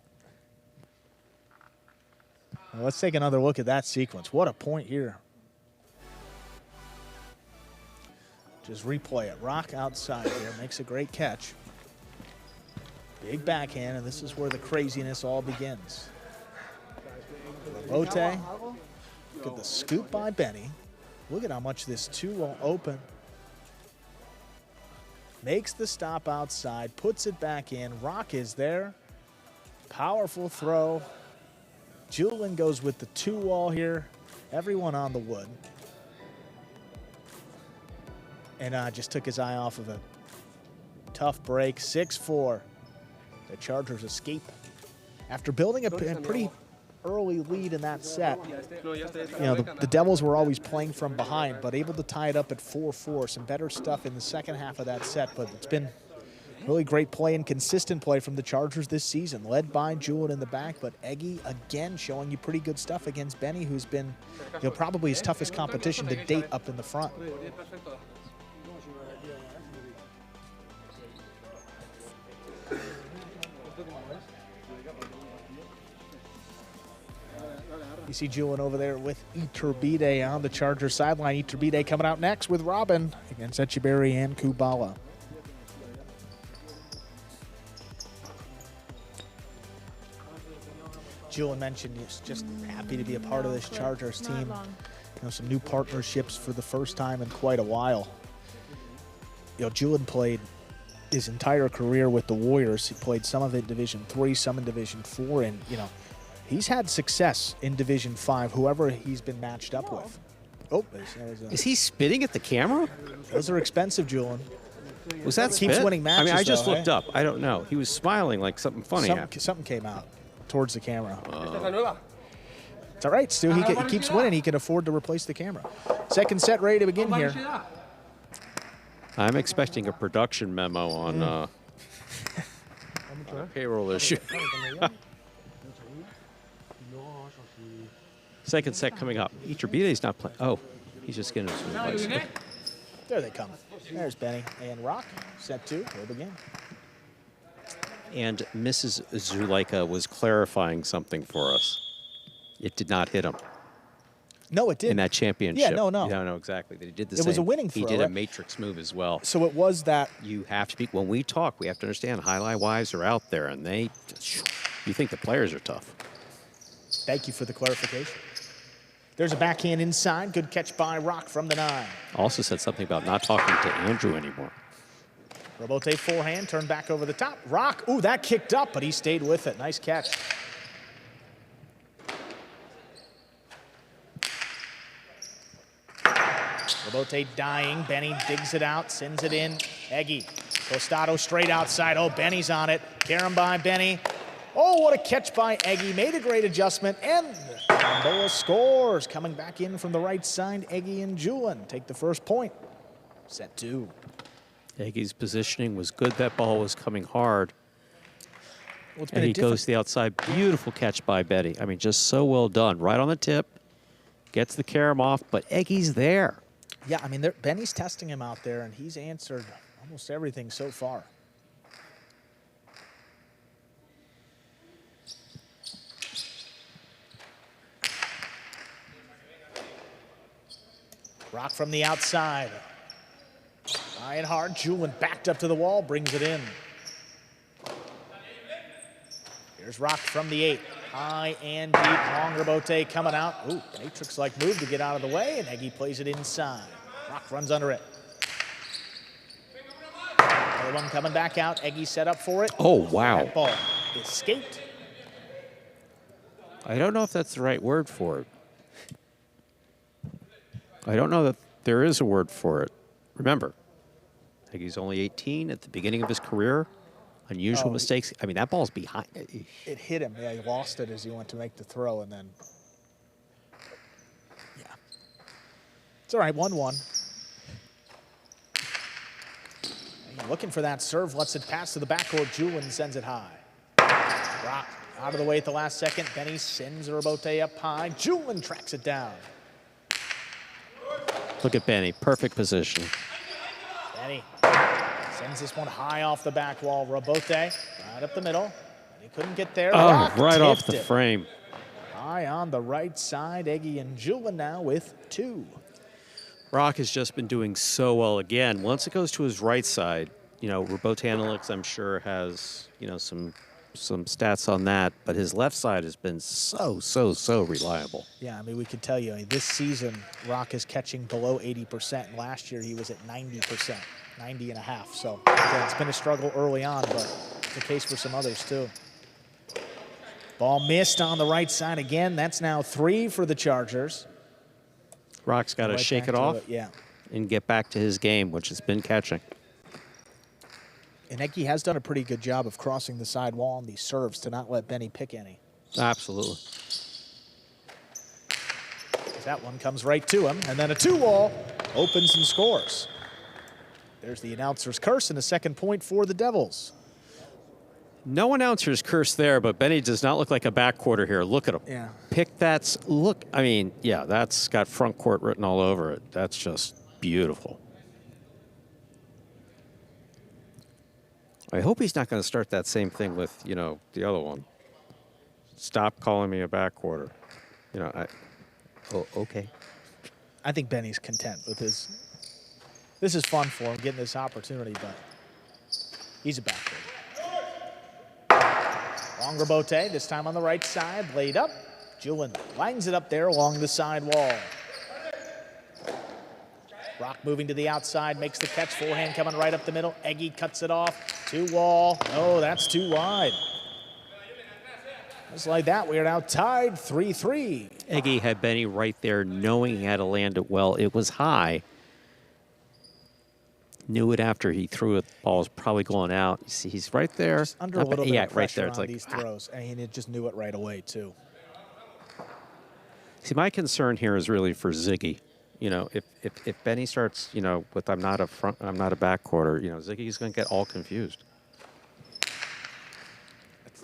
Well, let's take another look at that sequence. What a point here. Just replay it. Rock outside here, makes a great catch. Big backhand, and this is where the craziness all begins. Rebote. Look at the scoop by Benny. Look at how much this 2-wall open. Makes the stop outside, puts it back in. Rock is there. Powerful throw. Julian goes with the 2-wall here. Everyone on the wood. And just took his eye off of it. Tough break, 6-4. The Chargers escape. After building a pretty early lead in that set, you know, the Devils were always playing from behind, but able to tie it up at 4-4. Some better stuff in the second half of that set, but it's been really great play and consistent play from the Chargers this season, led by Julian in the back, but Eggy again showing you pretty good stuff against Benny, who's been, you know, probably his toughest competition to date up in the front. You see Julian over there with Iturbide on the Charger sideline. Iturbide coming out next with Robin against Echeverry and Kubala. Julian mentioned he's just happy to be a part of this Chargers team. You know, some new partnerships for the first time in quite a while. You know, Julian played his entire career with the Warriors. He played some of it in Division III, some in Division IV, and, you know, he's had success in Division V, whoever he's been matched up with. Oh, Is he spitting at the camera? Those are expensive, Julian. Was that Keeps spit? winning matches, I mean, I just though, looked up. I don't know. He was smiling like something funny happened. Something came out towards the camera. It's all right, Stu. He keeps winning. He can afford to replace the camera. Second set ready to begin here. I'm expecting a production memo on a payroll issue. Second set coming up. Iturbide's not playing. Oh, he's just getting some advice. There they come. There's Benny and Rock. Set 2 will begin. And Mrs. Zuleika was clarifying something for us. It did not hit him. No, it didn't. In that championship. Yeah, no. No, exactly. They did the same. It was a winning throw. He did a right? matrix move as well. So it was that. You have to be, when we talk, we have to understand highlight wives are out there, and they, you think the players are tough. Thank you for the clarification. There's a backhand inside. Good catch by Rock from the 9. Also said something about not talking to Andrew anymore. Rebote forehand, turned back over the top. Rock, ooh, that kicked up, but he stayed with it. Nice catch. Rebote dying. Benny digs it out, sends it in. Eggy. Tostado straight outside. Oh, Benny's on it. Carom by Benny. Oh, what a catch by Eggy. Made a great adjustment, and Boa scores. Coming back in from the right side, Eggy and Julin take the first point. Set 2. Eggy's positioning was good. That ball was coming hard. Well, And he goes to the outside. Beautiful catch by Betty. I mean, just so well done. Right on the tip. Gets the carom off, but Eggy's there. Yeah, I mean, Benny's testing him out there, and he's answered almost everything so far. Rock from the outside. High and hard. Julin backed up to the wall, brings it in. Here's Rock from the 8. High and deep. Long rebote coming out. Ooh, Matrix-like move to get out of the way, and Eggy plays it inside. Rock runs under it. Another one coming back out. Eggy set up for it. Oh, wow. That ball escaped. I don't know if that's the right word for it. I don't know that there is a word for it. Remember, Eggy's only 18 at the beginning of his career. Unusual mistakes. I mean, that ball's behind. It hit him. Yeah, he lost it as he went to make the throw, and then, yeah. It's all right, 1-1. Looking for that serve, lets it pass to the backcourt. Julin sends it high. Rock out of the way at the last second. Benny sends a rebote up high. Julin tracks it down. Look at Benny. Perfect position. Benny sends this one high off the back wall. Rebote right up the middle. He couldn't get there. Oh, Rock right off tipped the it. frame. High on the right side. Eggy and Julin now with 2. Rock has just been doing so well again. Once it goes to his right side, you know, Rebote Analytics, I'm sure, has, you know, some stats on that, but his left side has been so reliable. Yeah, I mean, we could tell you, I mean, this season, Rock is catching below 80%. And last year, he was at 90%, 90.5. So, again, it's been a struggle early on, but it's the case for some others, too. Ball missed on the right side again. That's now 3 for the Chargers. Rock's got to Right shake back it to off yeah. and get back to his game, which has been catching. And Eggy has done a pretty good job of crossing the side wall on these serves to not let Benny pick any. Absolutely. That one comes right to him, and then a 2-wall opens and scores. There's the announcer's curse and a second point for the Devils. No announcer's curse there, but Benny does not look like a backcourter here. Look at him. Yeah. Pick that. Look, I mean, yeah, that's got front court written all over it. That's just beautiful. I hope he's not going to start that same thing with, you know, the other one. Stop calling me a backcourter. You know, okay. I think Benny's content with his. This is fun for him, getting this opportunity, but he's a backcourt. Long rebote, this time on the right side, laid up. Julin lines it up there along the side wall. Rock moving to the outside, makes the catch, forehand coming right up the middle. Eggy cuts it off, 2-wall. Oh, that's too wide. Just like that, we are now tied 3-3. Eggy had Benny right there, knowing he had to land it well. It was high. Knew it after he threw it. The ball was probably going out. You see, he's right there. Just under a little bit of pressure right there. It's on like, these throws, and he just knew it right away, too. See, my concern here is really for Ziggy. You know, if Benny starts, you know, with I'm not a backcourter, you know, Ziggy's going to get all confused.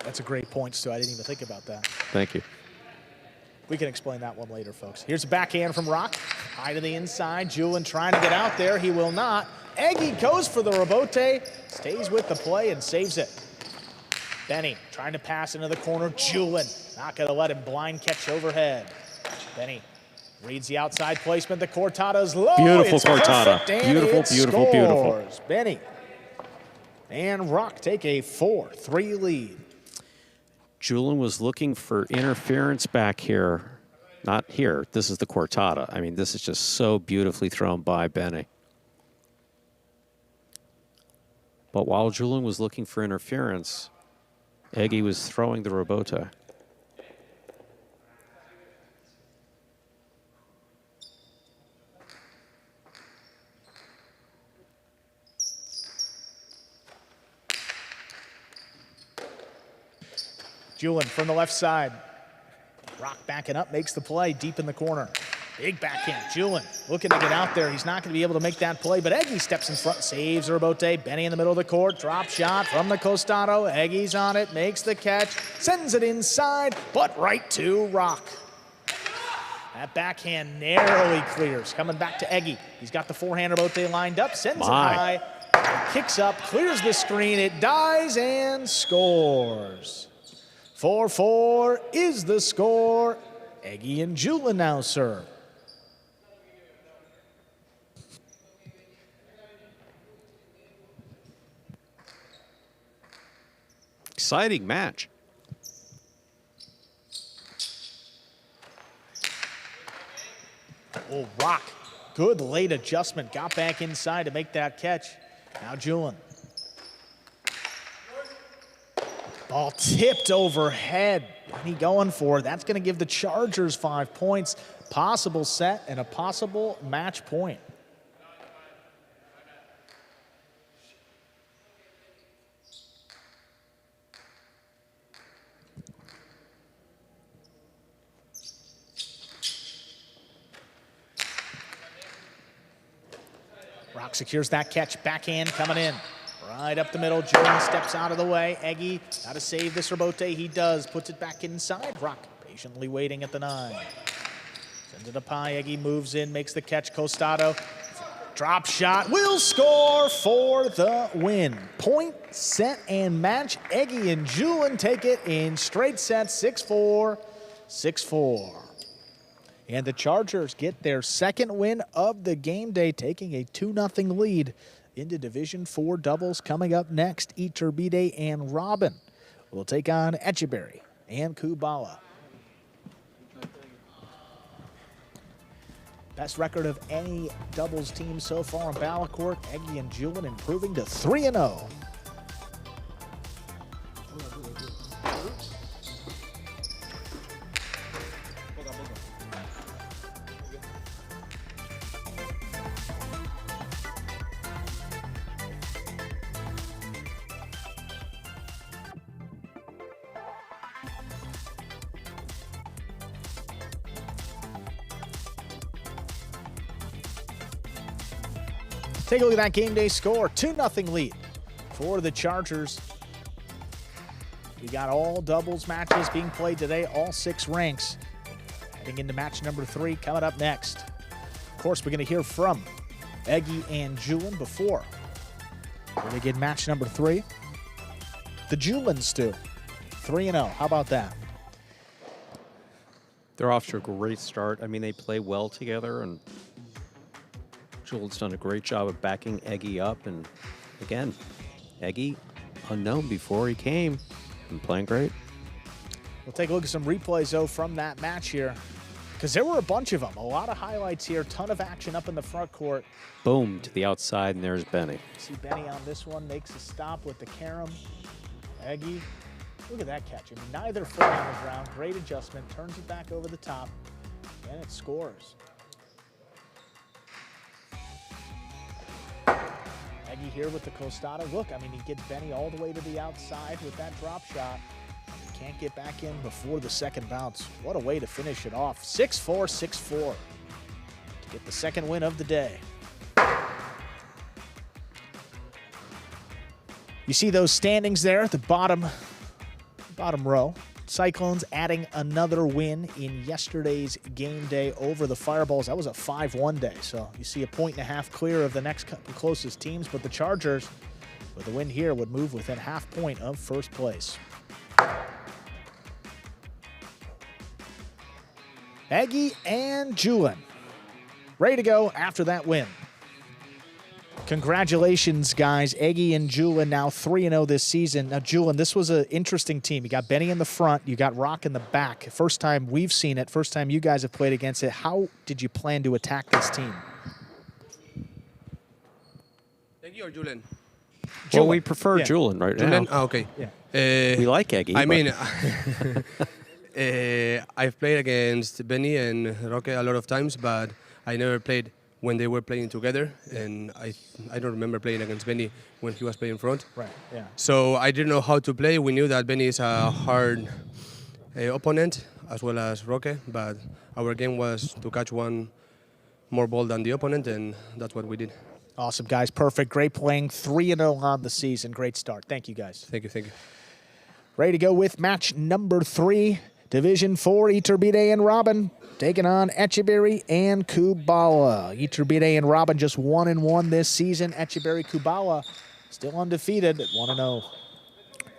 That's a great point, Stu. I didn't even think about that. Thank you. We can explain that one later, folks. Here's a backhand from Rock. High to the inside. Julin trying to get out there. He will not. Eggy goes for the rebote, stays with the play and saves it. Benny trying to pass into the corner. Julin not going to let him blind catch overhead. Benny reads the outside placement. The Cortada's low. Beautiful It's Cortada. perfect, and Beautiful, it beautiful, beautiful. scores. Benny and Rock take a 4-3 lead. Julin was looking for interference back here. Not here. This is the Cortada. I mean, this is just so beautifully thrown by Benny. But while Julin was looking for interference, Eggy was throwing the rebote. Julin from the left side. Rock backing up, makes the play deep in the corner. Big backhand. Julian looking to get out there. He's not going to be able to make that play, but Eggy steps in front, saves Robote. Benny in the middle of the court. Drop shot from the Costado. Eggy's on it, makes the catch, sends it inside, but right to Rock. That backhand narrowly clears. Coming back to Eggy. He's got the forehand Robote lined up, sends it high, kicks up, clears the screen. It dies and scores. 4-4 is the score. Eggy and Julian now serve. Exciting match. Oh, Rock, good late adjustment. Got back inside to make that catch. Now Julian. Ball tipped overhead. What are he going for? That's going to give the Chargers 5 points. Possible set and a possible match point. Rock secures that catch. Backhand coming in. Right up the middle. Julian steps out of the way. Eggy got to save this Robote. He does. Puts it back inside. Rock patiently waiting at the 9. Sends it up high. Eggy moves in, makes the catch. Costado. Drop shot. Will score for the win. Point, set, and match. Eggy and Julian take it in straight sets. 6-4, 6-4. And the Chargers get their second win of the game day, taking a 2-0 lead into Division 4 doubles. Coming up next, Iturbide and Robin will take on Echeverry and Kubala. Best record of any doubles team so far on Ballacourt. Eggy and Julian improving to 3-0. Take a look at that game day score. 2-0 lead for the Chargers. We got all doubles matches being played today, all 6 ranks. Heading into match number 3 coming up next. Of course, we're going to hear from Eggy and Julian before we begin match number 3. The Julians do 3-0. How about that? They're off to a great start. I mean, they play well together, and Julian's done a great job of backing Eggy up. And again, Eggy, unknown before he came, and playing great. We'll take a look at some replays, though, from that match here, because there were a bunch of them. A lot of highlights here. Ton of action up in the front court. Boom to the outside, and there's Benny. See Benny on this one, makes a stop with the carom. Eggy, look at that catch. I mean, neither foot on the ground. Great adjustment. Turns it back over the top, and it scores. Eggy here with the Costado. Look, I mean, he gets Benny all the way to the outside with that drop shot. Can't get back in before the second bounce. What a way to finish it off. 6-4, 6-4 to get the second win of the day. You see those standings there at the bottom row. Cyclones adding another win in yesterday's game day over the Fireballs. That was a 5-1 day, so you see a 1.5 clear of the next couple closest teams, but the Chargers, with a win here, would move within half point of first place. Eggy and Julian ready to go after that win. Congratulations, guys. Eggy and Julian now 3-0 this season. Now, Julian, this was an interesting team. You got Benny in the front. You got Rock in the back. First time we've seen it. First time you guys have played against it. How did you plan to attack this team? Eggy or Julian? Well, we prefer Julian right Julian? now. Oh, okay. Yeah. We like Eggy. I mean, I've played against Benny and Roque a lot of times, but I never played when they were playing together, and I don't remember playing against Benny when he was playing front. Right, yeah. So I didn't know how to play. We knew that Benny is a hard opponent. as well as Roque, but our game was to catch one more ball than the opponent, and that's what we did. Awesome, guys. Perfect. Great playing. 3-0 on the season. Great start. Thank you, guys. Thank you. Ready to go with match number 3. Division 4, Iturbide and Robin taking on Echeverry and Kubala. Iturbide and Robin just 1-1 this season. Echeverry, Kubala still undefeated at 1-0.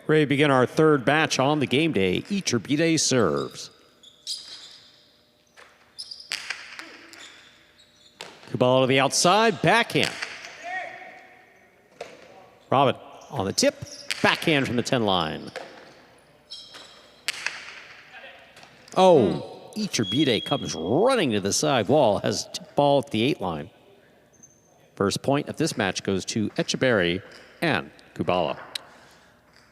Ready to begin our third match on the game day. Iturbide serves. Kubala to the outside, backhand. Robin on the tip, backhand from the 10 line. Oh, Iturbide comes running to the side wall, has tip ball at the 8 line. First point of this match goes to Echeverry and Kubala.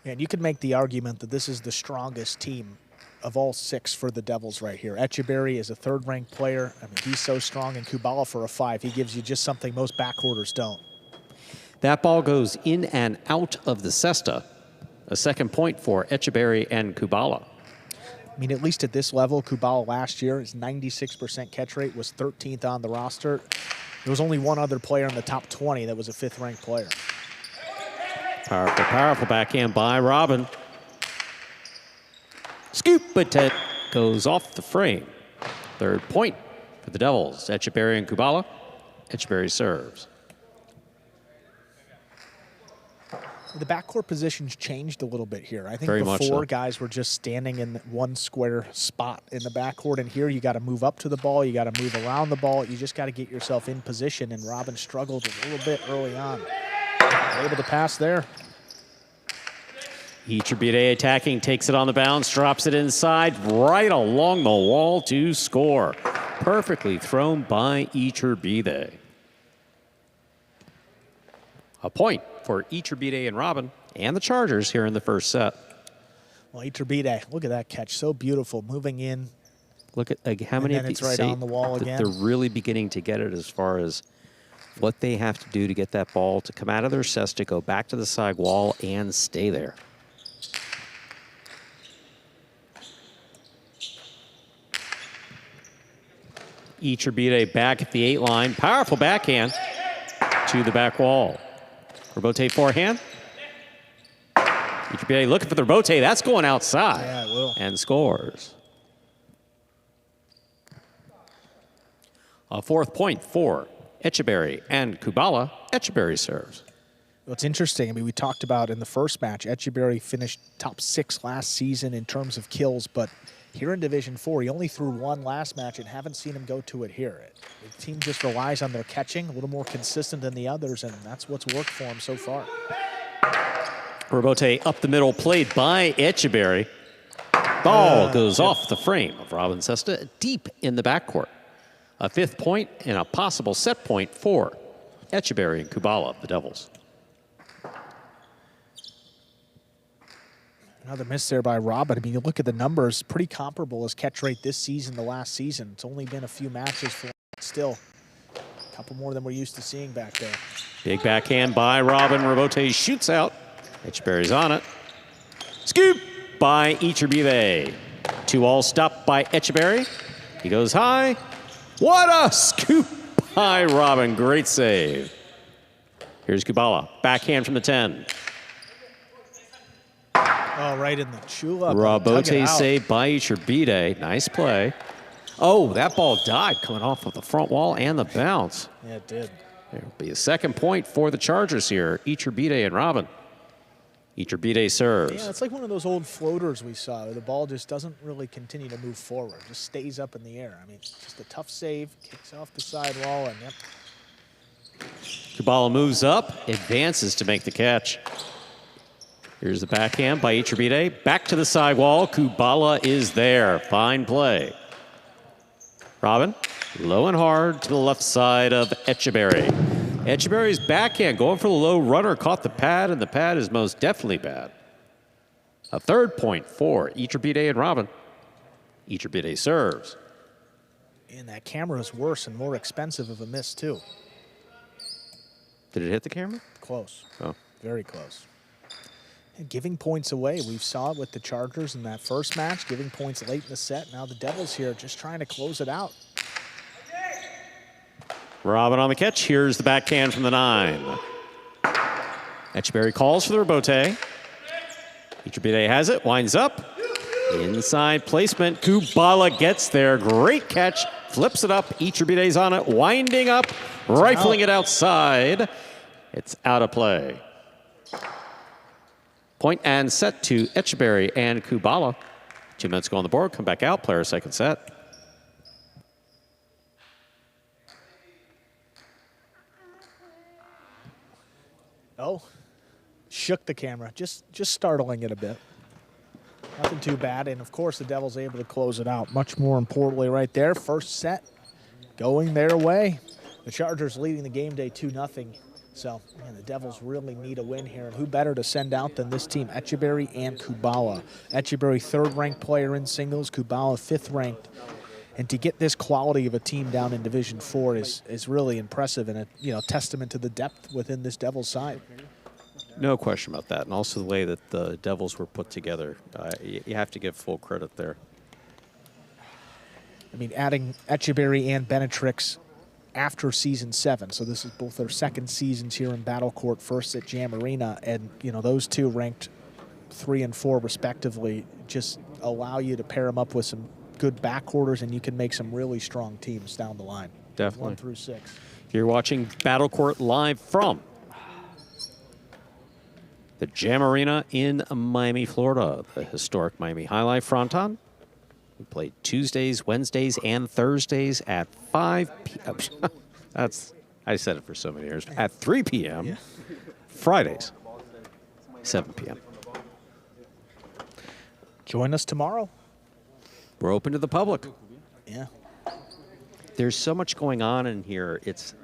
And you could make the argument that this is the strongest team of all 6 for the Devils right here. Echeverry is a 3rd-ranked player. I mean, he's so strong, and Kubala for a 5. He gives you just something most backwarders don't. That ball goes in and out of the cesta. A second point for Echeverry and Kubala. I mean, at least at this level, Kubala last year, his 96% catch rate was 13th on the roster. There was only one other player in the top 20 that was a 5th-ranked player. Powerful, powerful backhand by Robin. Scoop, but it goes off the frame. Third point for the Devils. Echeverry and Kubala. Echeverry serves. The backcourt positions changed a little bit here. I think Very much before so. guys were just standing in one square spot in the backcourt, and here you got to move up to the ball, you got to move around the ball, you just got to get yourself in position, and Robin struggled a little bit early on. Able to pass there. Iturbide attacking, takes it on the bounce, drops it inside, right along the wall to score. Perfectly thrown by Iturbide. A point for Iturbide and Robin and the Chargers here in the first set. Well, Iturbide, look at that catch, so beautiful, moving in. Look at how many And then of it's right on the wall again. They're really beginning to get it as far as what they have to do to get that ball to come out of their cesta, go back to the side wall, and stay there. Iturbide back at the 8 line. Powerful backhand to the back wall. Robote forehand. Iturbide looking for the Robote. That's going outside. Yeah, it will. And scores. A 4th point for Echeverry and Kubala. Echeverry serves. What's interesting, I mean, we talked about in the first match, Echeverry finished top 6 last season in terms of kills, but here in Division 4, he only threw 1 last match and haven't seen him go to it here. The team just relies on their catching, a little more consistent than the others, and that's what's worked for him so far. Robote up the middle, played by Echeverry. Ball goes off the frame of Robin Cesta, deep in the backcourt. A 5th point and a possible set point for Echeverry and Kubala, the Devils. Another miss there by Robin. I mean, you look at the numbers, pretty comparable as catch rate this season to last season. It's only been a few matches for him, but still a couple more than we're used to seeing back there. Big backhand by Robin. Robote shoots out. Echeverry's on it. Scoop by Iturbide. 2-all stop by Echeverry. He goes high. What a scoop by Robin. Great save. Here's Kubala. Backhand from the 10. Oh, right in the chula. Robote save by Iturbide. Nice play. Oh, that ball died coming off of the front wall and the bounce. Yeah, it did. There will be a second point for the Chargers here. Iturbide and Robin. Iturbide serves. Yeah, it's like one of those old floaters we saw where the ball just doesn't really continue to move forward. Just stays up in the air. I mean, it's just a tough save. Kicks off the side wall, and yep. Kubala moves up, advances to make the catch. Here's the backhand by Iturbide. Back to the side wall. Kubala is there. Fine play. Robin, low and hard to the left side of Echeverry. Echeverry's backhand going for the low runner. Caught the pad, and the pad is most definitely bad. A 3rd point for Iturbide and Robin. Iturbide serves. And that camera is worse and more expensive of a miss, too. Did it hit the camera? Close. Oh. Very close. giving points away. We saw it with the Chargers in that first match, giving points late in the set. Now the Devils here just trying to close it out. Robin on the catch. Here's the backhand from the 9. Etcheberry calls for the rebote. Iturbide has it, winds up. Inside placement. Kubala gets there. Great catch. Flips it up. Iturbide's on it. Winding up. Rifling it outside. It's out of play. Point and set to Etcheberry and Kubala. 2 minutes go on the board. Come back out. Player second set. Oh, shook the camera. Just startling it a bit. Nothing too bad. And, of course, the Devils able to close it out. Much more importantly right there, first set going their way. The Chargers leading the game day 2-0. So, man, the Devils really need a win here. And who better to send out than this team, Etcheberry and Kubala. Etcheberry, 3rd-ranked player in singles. Kubala, 5th-ranked. And to get this quality of a team down in Division 4 is really impressive and a testament to the depth within this Devils side. No question about that. And also the way that the Devils were put together. You have to give full credit there. I mean, adding Etcheberry and Benetrix after season 7. So this is both their second seasons here in Battle Court, first at Jam Arena. And, those two ranked 3 and 4 respectively just allow you to pair them up with some good backcourters, and you can make some really strong teams down the line. Definitely. 1 through 6. You're watching Battle Court live from the Jam Arena in Miami, Florida, the historic Miami Jai-Alai fronton. We played Tuesdays, Wednesdays, and Thursdays at 5 p.m. I said it for so many years. At 3 p.m. Yeah. Fridays, 7 p.m. Join us tomorrow. We're open to the public. Yeah. There's so much going on in here. It's.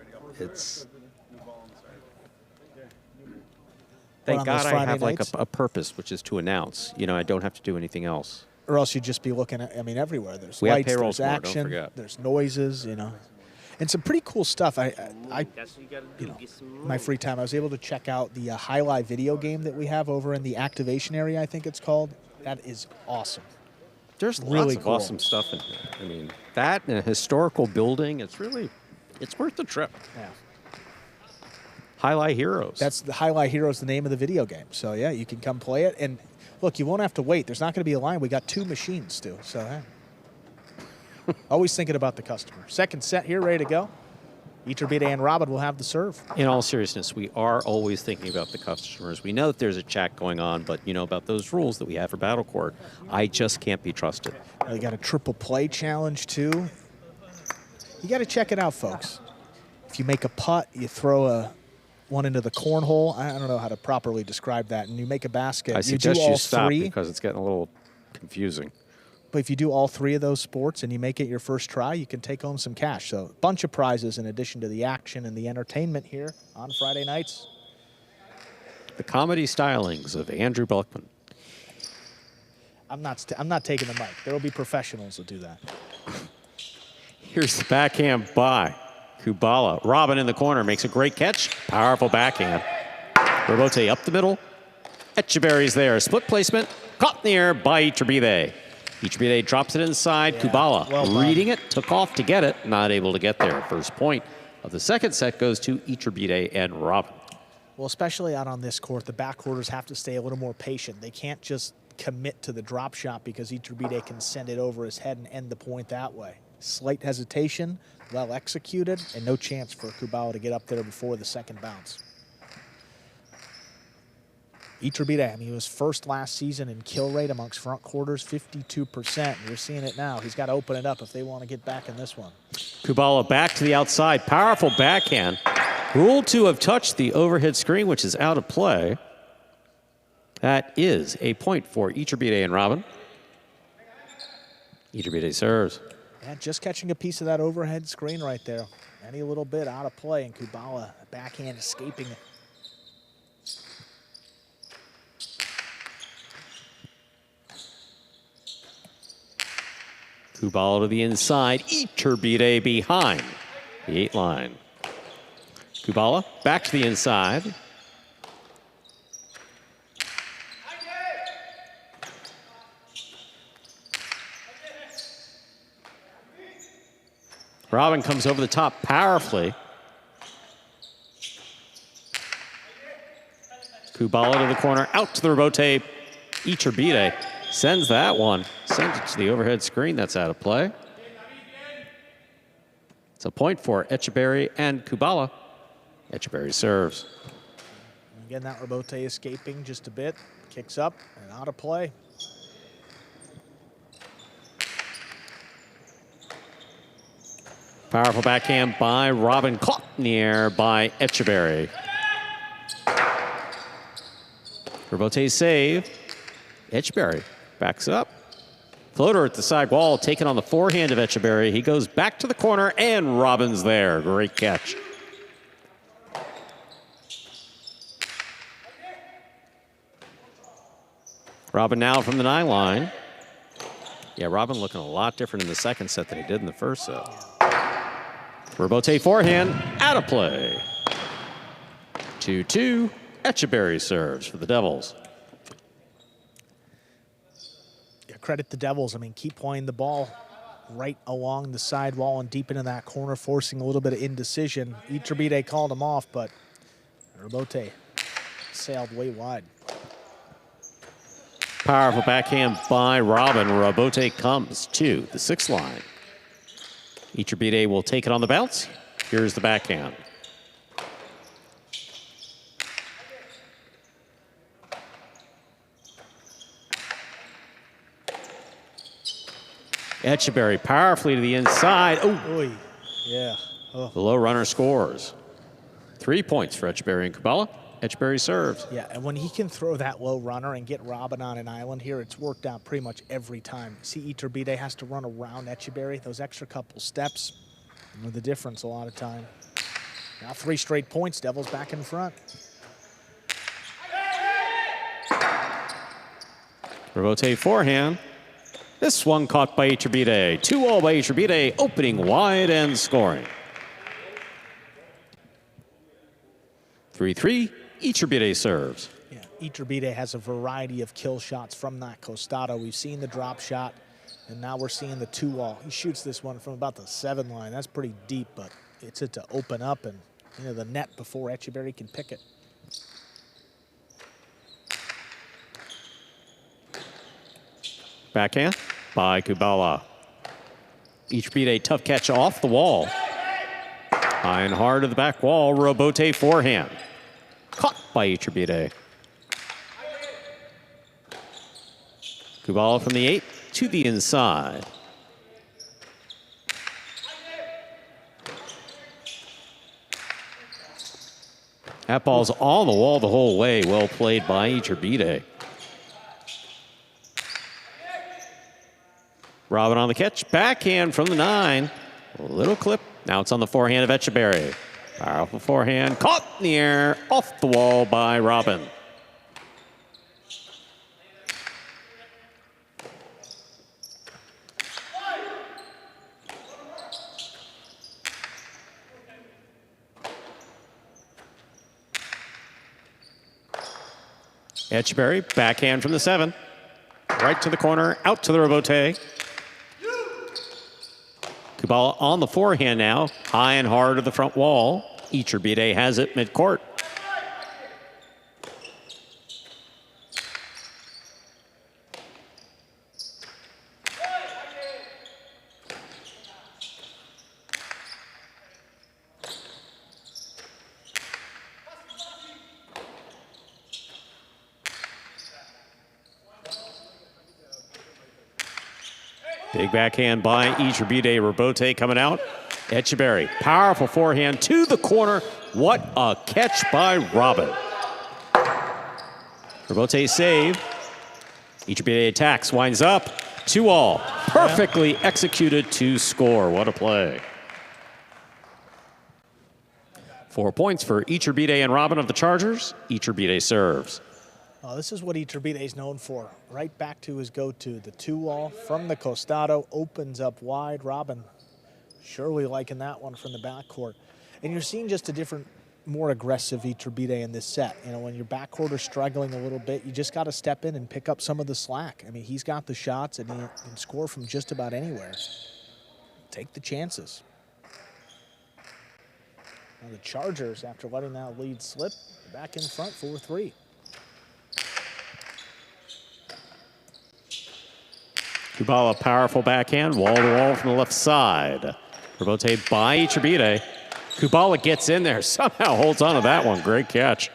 Thank God I have like a purpose, which is to announce. I don't have to do anything else. Or else you'd just be looking at, everywhere. There's we lights, have there's action, there's noises, And some pretty cool stuff. My free time, I was able to check out the Jai-Alai video game that we have over in the activation area, I think it's called. That is awesome. There's really lots of awesome stuff in here. I mean, that and a historical building, it's worth the trip. Yeah. Jai-Alai Heroes. That's the Jai-Alai Heroes, the name of the video game. So, yeah, you can come play it. And, look, you won't have to wait. There's not going to be a line. We got 2 machines, too. So, hey. Always thinking about the customer. Second set here, ready to go. Iturbide and Robin will have the serve. In all seriousness, we are always thinking about the customers. We know that there's a chat going on, but about those rules that we have for Battle Court, I just can't be trusted. You got a triple play challenge, too. You got to check it out, folks. If you make a putt, you throw one into the cornhole. I don't know how to properly describe that. And you make a basket. I suggest you do all stop 3. because it's getting a little confusing. But if you do all 3 of those sports and you make it your first try, you can take home some cash. So a bunch of prizes in addition to the action and the entertainment here on Friday nights. The comedy stylings of Andrew Buckman. I'm not taking the mic. There will be professionals that do that. Here's the backhand by Kubala. Robin in the corner makes a great catch. Powerful backhand. Rebote up the middle. Etcheberry's there. Split placement. Caught in the air by Iturbide. Iturbide drops it inside. Yeah, Kubala well reading it, took off to get it, not able to get there. First point of the second set goes to Iturbide and Robin. Well, especially out on this court, the backcourters have to stay a little more patient. They can't just commit to the drop shot because Iturbide can send it over his head and end the point that way. Slight hesitation, well executed, and no chance for Kubala to get up there before the second bounce. Iturbide, he was first last season in kill rate amongst front quarters, 52%. You're seeing it now. He's got to open it up if they want to get back in this one. Kubala back to the outside. Powerful backhand. Ruled to have touched the overhead screen, which is out of play. That is a point for Iturbide and Robin. Iturbide serves. Yeah, just catching a piece of that overhead screen right there. Any little bit out of play, and Kubala, backhand escaping it. Kubala to the inside. Iturbide behind the 8 line. Kubala back to the inside. Robin comes over the top powerfully. Kubala to the corner, out to the rebote. Iturbide sends that one. Sends it to the overhead screen. That's out of play. It's a point for Echeverry and Kubala. Echeverry serves. Again, that rebote escaping just a bit. Kicks up and out of play. Powerful backhand by Robin, caught in the air by Echeverry. Rebote save. Echeverry backs up. Floater at the side wall, taken on the forehand of Echeverry. He goes back to the corner, and Robin's there. Great catch. Robin now from the 9 line. Yeah, Robin looking a lot different in the second set than he did in the first set. Rebote forehand, out of play. 2-2. Echeverry serves for the Devils. Yeah, credit the Devils. I mean, keep playing the ball right along the side wall and deep into that corner, forcing a little bit of indecision. Iturbide called him off, but Rebote sailed way wide. Powerful backhand by Robin. Rebote comes to the 6th line. Iturbide will take it on the bounce. Here's the backhand. Echeverry powerfully to the inside. Oh, Oy. Yeah. Oh. The low runner scores. 3 points for Echeverry and Kubala. Echeverry serves. Yeah, and when he can throw that low runner and get Robin on an island here, it's worked out pretty much every time. See, Iturbide has to run around Echeverry. Those extra couple steps are the difference a lot of time. Now 3 straight points. Devils back in front. Rebote forehand. This one caught by Iturbide. 2-all by Iturbide, opening wide and scoring. 3-3, Iturbide serves. Yeah, Iturbide has a variety of kill shots from that costado. We've seen the drop shot, and now we're seeing the 2-all. He shoots this one from about the 7 line. That's pretty deep, but it's it to open up and into the net before Echeverry can pick it. Backhand by Kubala. Iturbide, tough catch off the wall. High and hard to the back wall. Rebote forehand. Caught by Iturbide. Kubala from the 8 to the inside. That ball's on the wall the whole way. Well played by Iturbide. Robin on the catch. Backhand from the 9. A little clip. Now it's on the forehand of Echeverry. Powerful forehand. Caught in the air. Off the wall by Robin. Echeverry, backhand from the 7. Right to the corner, out to the rebote. Kubala on the forehand now, high and hard to the front wall. Iturbide has it midcourt. Big backhand by Iturbide. Rebote coming out. Echeverry, powerful forehand to the corner. What a catch by Robin. Rebote save. Iturbide attacks, winds up. 2-all. Perfectly executed to score. What a play. 4 points for Iturbide and Robin of the Chargers. Iturbide serves. This is what Iturbide is known for. Right back to his go-to. The 2-all from the costado opens up wide. Robin surely liking that one from the backcourt. And you're seeing just a different, more aggressive Iturbide in this set. You know, when your backcourt are struggling a little bit, you just got to step in and pick up some of the slack. I mean, he's got the shots and he can score from just about anywhere. Take the chances. Now the Chargers, after letting that lead slip, back in front 4-3. Kubala, powerful backhand, wall-to-wall from the left side. Rebote by Iturbide. Kubala gets in there, somehow holds on to that one. Great catch.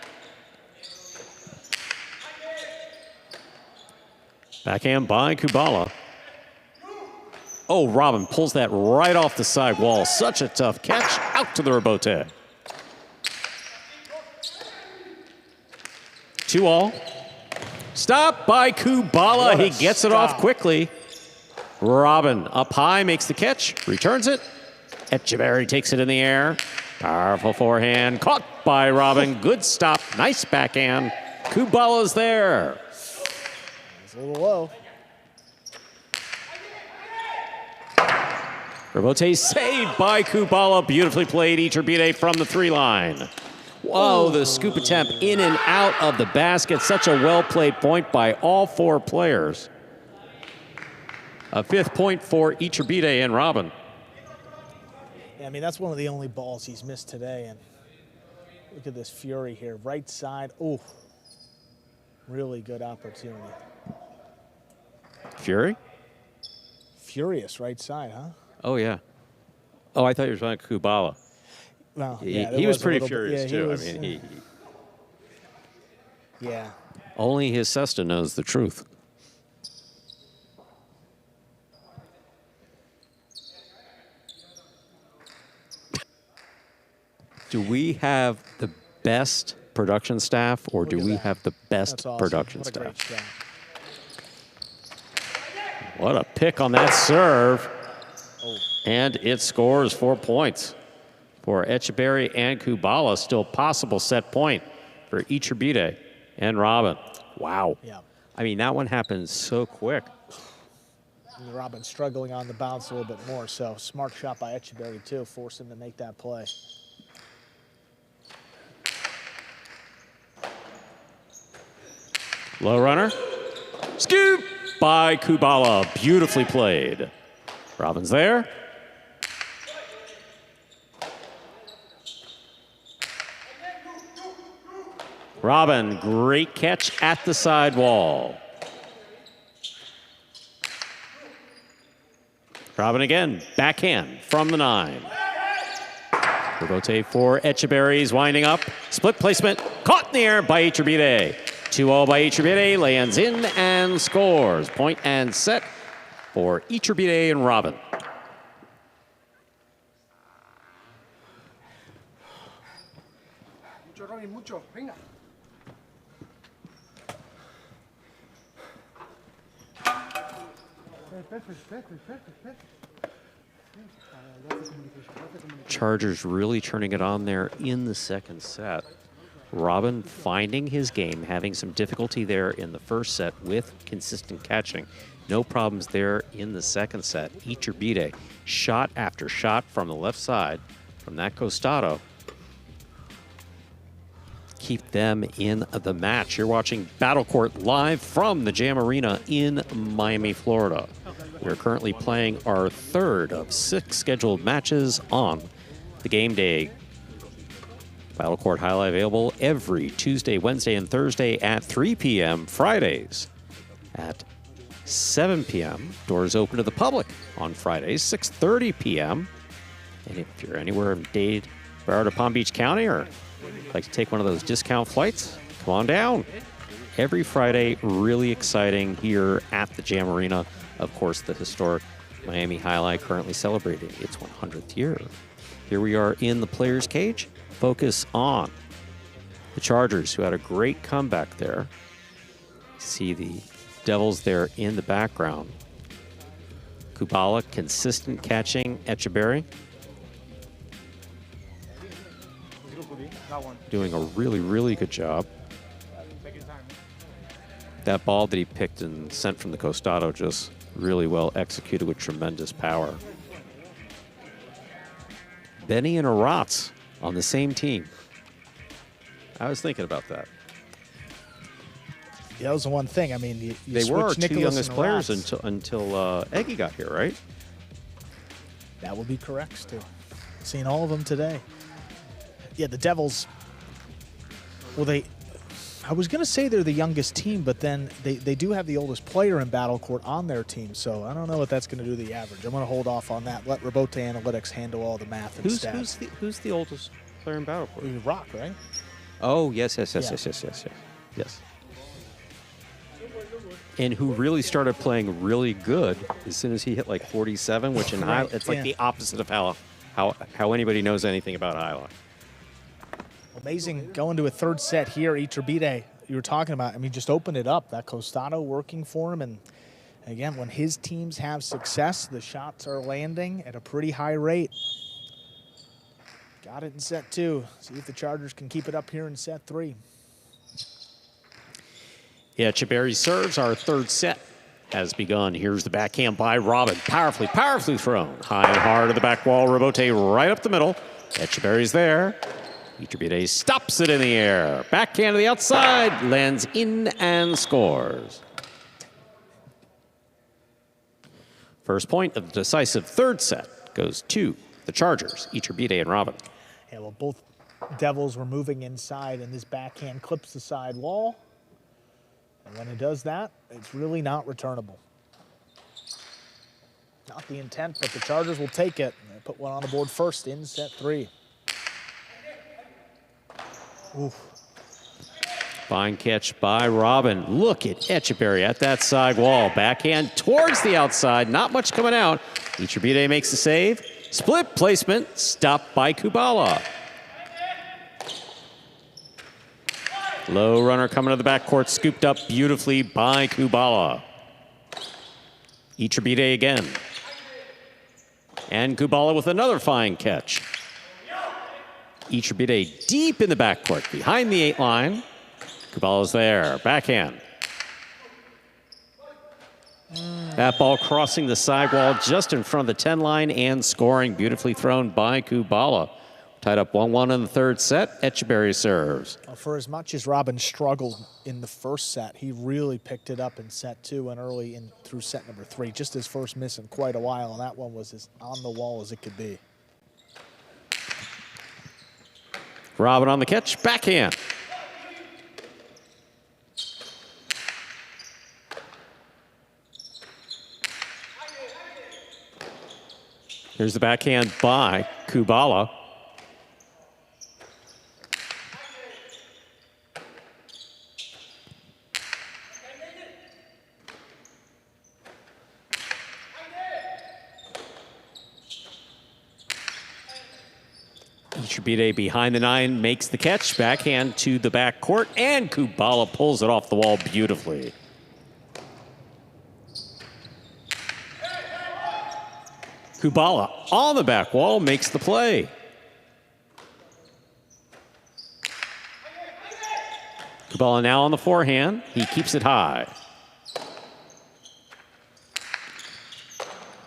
Backhand by Kubala. Oh, Robin pulls that right off the side wall. Such a tough catch. Out to the rebote. 2-all. Stop by Kubala. He gets it off quickly. Robin up high, makes the catch, returns it. Etcheverry takes it in the air. Powerful forehand. Caught by Robin. Good stop. Nice backhand. Kubala's there. It's a little low. Rebote saved by Kubala. Beautifully played. Iturbide from the 3-line. Whoa, the scoop attempt in and out of the basket. Such a well-played point by all 4 players. A 5th point for Iturbide and Robin. Yeah, I mean, that's one of the only balls he's missed today. And look at this fury here. Right side. Oh, really good opportunity. Fury? Furious right side, huh? Oh, yeah. Oh, I thought you were talking Kubala. Well, He was pretty furious, too. Was, I mean, yeah. Only his Cesta knows the truth. Do we have the best production staff, or do we have the best production staff? What a pick on that serve. And it scores 4 points for Etcheverry and Kubala. Still possible set point for Iturbide and Robin. Wow. Yeah. I mean, that one happened so quick. And Robin struggling on the bounce a little bit more, so smart shot by Etcheverry, too, forced him to make that play. Low runner. Scoop by Kubala. Beautifully played. Robin's there. Robin, great catch at the sidewall. Robin again, backhand from the 9. Rebote for Etcheverry. He's winding up. Split placement, caught in the air by Iturbide. 2-0 by Iturbide, lands in and scores. Point and set for Iturbide and Robin. Chargers really turning it on there in the second set. Robin finding his game, having some difficulty there in the first set with consistent catching. No problems there in the second set. Iturbide, shot after shot from the left side from that costado. Keep them in the match. You're watching Battle Court live from the Jam Arena in Miami, Florida. We're currently playing our 3rd of 6 scheduled matches on the game day. Battle Court Jai-Alai available every Tuesday, Wednesday, and Thursday at 3 p.m. Fridays at 7 p.m. Doors open to the public on Fridays, 6:30 p.m. And if you're anywhere in Dade, Broward, or Palm Beach County, or like to take one of those discount flights, come on down. Every Friday, really exciting here at the Jam Arena. Of course, the historic Miami Jai-Alai currently celebrating its 100th year. Here we are in the players' cage. Focus on the Chargers, who had a great comeback there. See the Devils there in the background. Kubala, consistent catching. Etcheverry doing a really, really good job. That ball that he picked and sent from the costado just really well executed with tremendous power. Benny and Aratz on the same team. I was thinking about that. Yeah, that was the one thing. I mean, you they were our 2 Nicholas youngest players Aratz. until Eggy got here, right? That would be correct, Stu. Seen all of them today. Yeah, the Devils, well, I was going to say they're the youngest team, but then they do have the oldest player in Battle Court on their team, so I don't know what that's going to do to the average. I'm going to hold off on that. Let Robote Analytics handle all the math and stats. Who's the oldest player in Battle Court? Rock, right? Oh, yes. And who really started playing really good as soon as he hit like 47, which in Right, it's like the opposite of how anybody knows anything about Jai-Alai. Amazing going to a third set here. Iturbide, you were talking about, I mean, just opened it up. That Costado working for him. And again, when his teams have success, the shots are landing at a pretty high rate. Got it in set 2. See if the Chargers can keep it up here in set 3. Yeah, Echeverry serves. Our third set has begun. Here's the backhand by Robin. Powerfully thrown. High and hard to the back wall. Robote right up the middle. Echeverry's there. Iturbide stops it in the air. Backhand to the outside. Lands in and scores. First point of the decisive third set goes to the Chargers, Iturbide and Robin. Yeah, well, both Devils were moving inside, and this backhand clips the side wall. And when it does that, it's really not returnable. Not the intent, but the Chargers will take it. They put one on the board first in set 3. Oof. Fine catch by Robin. Look at Echeverry at that side wall. Backhand towards the outside. Not much coming out. Iturbide makes the save. Split placement. Stopped by Kubala. Low runner coming to the backcourt. Scooped up beautifully by Kubala. Iturbide again. And Kubala with another fine catch. Iturbide deep in the backcourt, behind the 8 line. Kubala's there, backhand. That ball crossing the sidewall just in front of the 10 line and scoring. Beautifully thrown by Kubala. Tied up 1-1 in the third set. Echeverry serves. Well, for as much as Robin struggled in the first set, he really picked it up in set 2 and early in through set number 3. Just his first miss in quite a while, and that one was as on the wall as it could be. Robin on the catch, backhand. Here's the backhand by Kubala. Iturbide behind the 9 makes the catch. Backhand to the backcourt, and Kubala pulls it off the wall beautifully. Kubala on the back wall makes the play. Kubala now on the forehand. He keeps it high.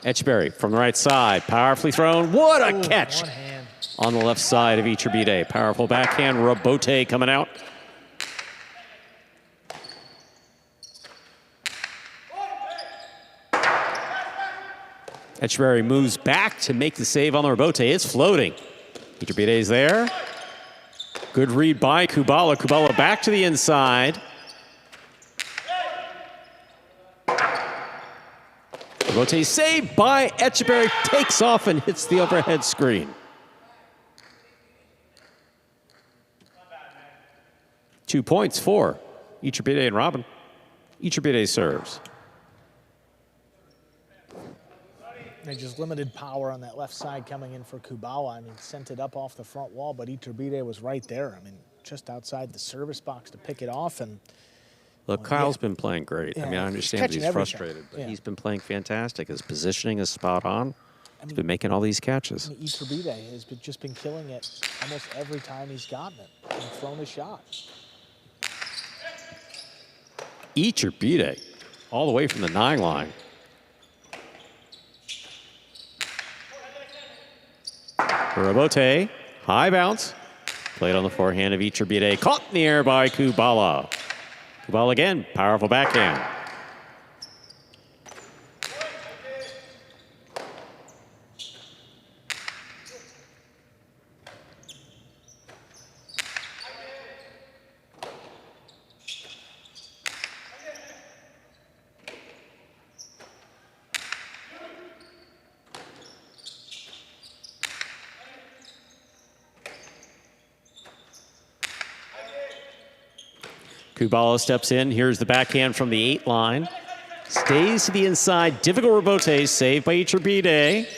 Echeverry from the right side. Powerfully thrown. What a catch! One hand. On the left side of Iturbide. Powerful backhand. Robote coming out. Echeverry moves back to make the save on the Robote. It's floating. Iturbide there. Good read by Kubala. Kubala back to the inside. Robote saved by Echeverry. Takes off and hits the overhead screen. 2 points for Iturbide and Robin. Iturbide serves. They just limited power on that left side coming in for Kubala. I mean, sent it up off the front wall, but Iturbide was right there. I mean, just outside the service box to pick it off. And look, Kyle's been playing great. Yeah, I mean, I understand that he's frustrated, but he's been playing fantastic. His positioning is spot on. He's been making all these catches. I mean, Iturbide has just been killing it almost every time he's gotten it and thrown a shot. Iturbide all the way from the 9 line. Robote, high bounce. Played on the forehand of Iturbide. Caught in the air by Kubala. Kubala again, powerful backhand. Kubala steps in. Here's the backhand from the 8 line. Stays to the inside. Difficult rebote. Saved by Iturbide.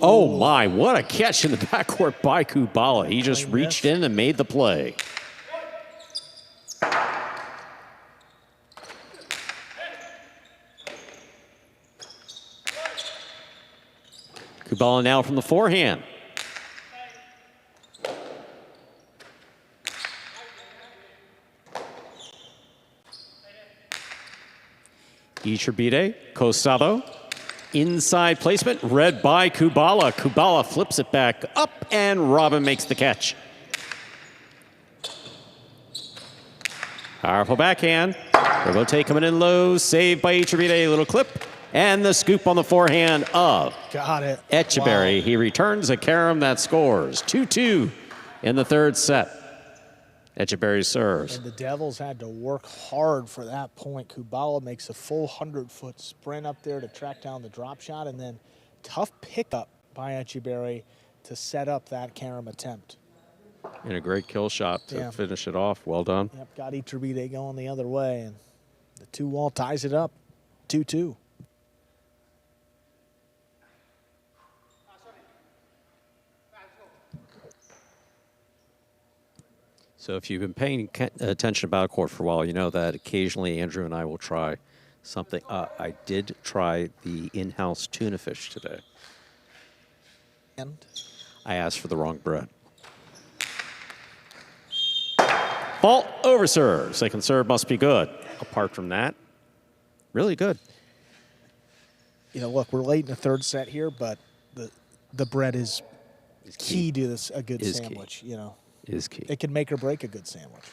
Oh my, what a catch in the backcourt by Kubala. He just reached in and made the play. Kubala now from the forehand. Iturbide, Costado, inside placement, read by Kubala. Kubala flips it back up, and Robin makes the catch. Powerful backhand. Rebote coming in low, saved by Iturbide, little clip, and the scoop on the forehand of Etcheberry. Wow. He returns a carom that scores. 2-2 in the third set. Etcheberry serves. And the Devils had to work hard for that point. Kubala makes a full 100-foot sprint up there to track down the drop shot, and then tough pickup by Etcheberry to set up that carom attempt. And a great kill shot to finish it off. Well done. Yep, got Iturbide going the other way, and the 2-wall ties it up, 2-2. So if you've been paying attention to Battle Court for a while, you know that occasionally Andrew and I will try something. I did try the in-house tuna fish today. And? I asked for the wrong bread. Fault over serve. Second serve must be good. Apart from that, really good. You know, look, we're late in the third set here, but the bread is key to this, a good sandwich, you know. Is key. It can make or break a good sandwich.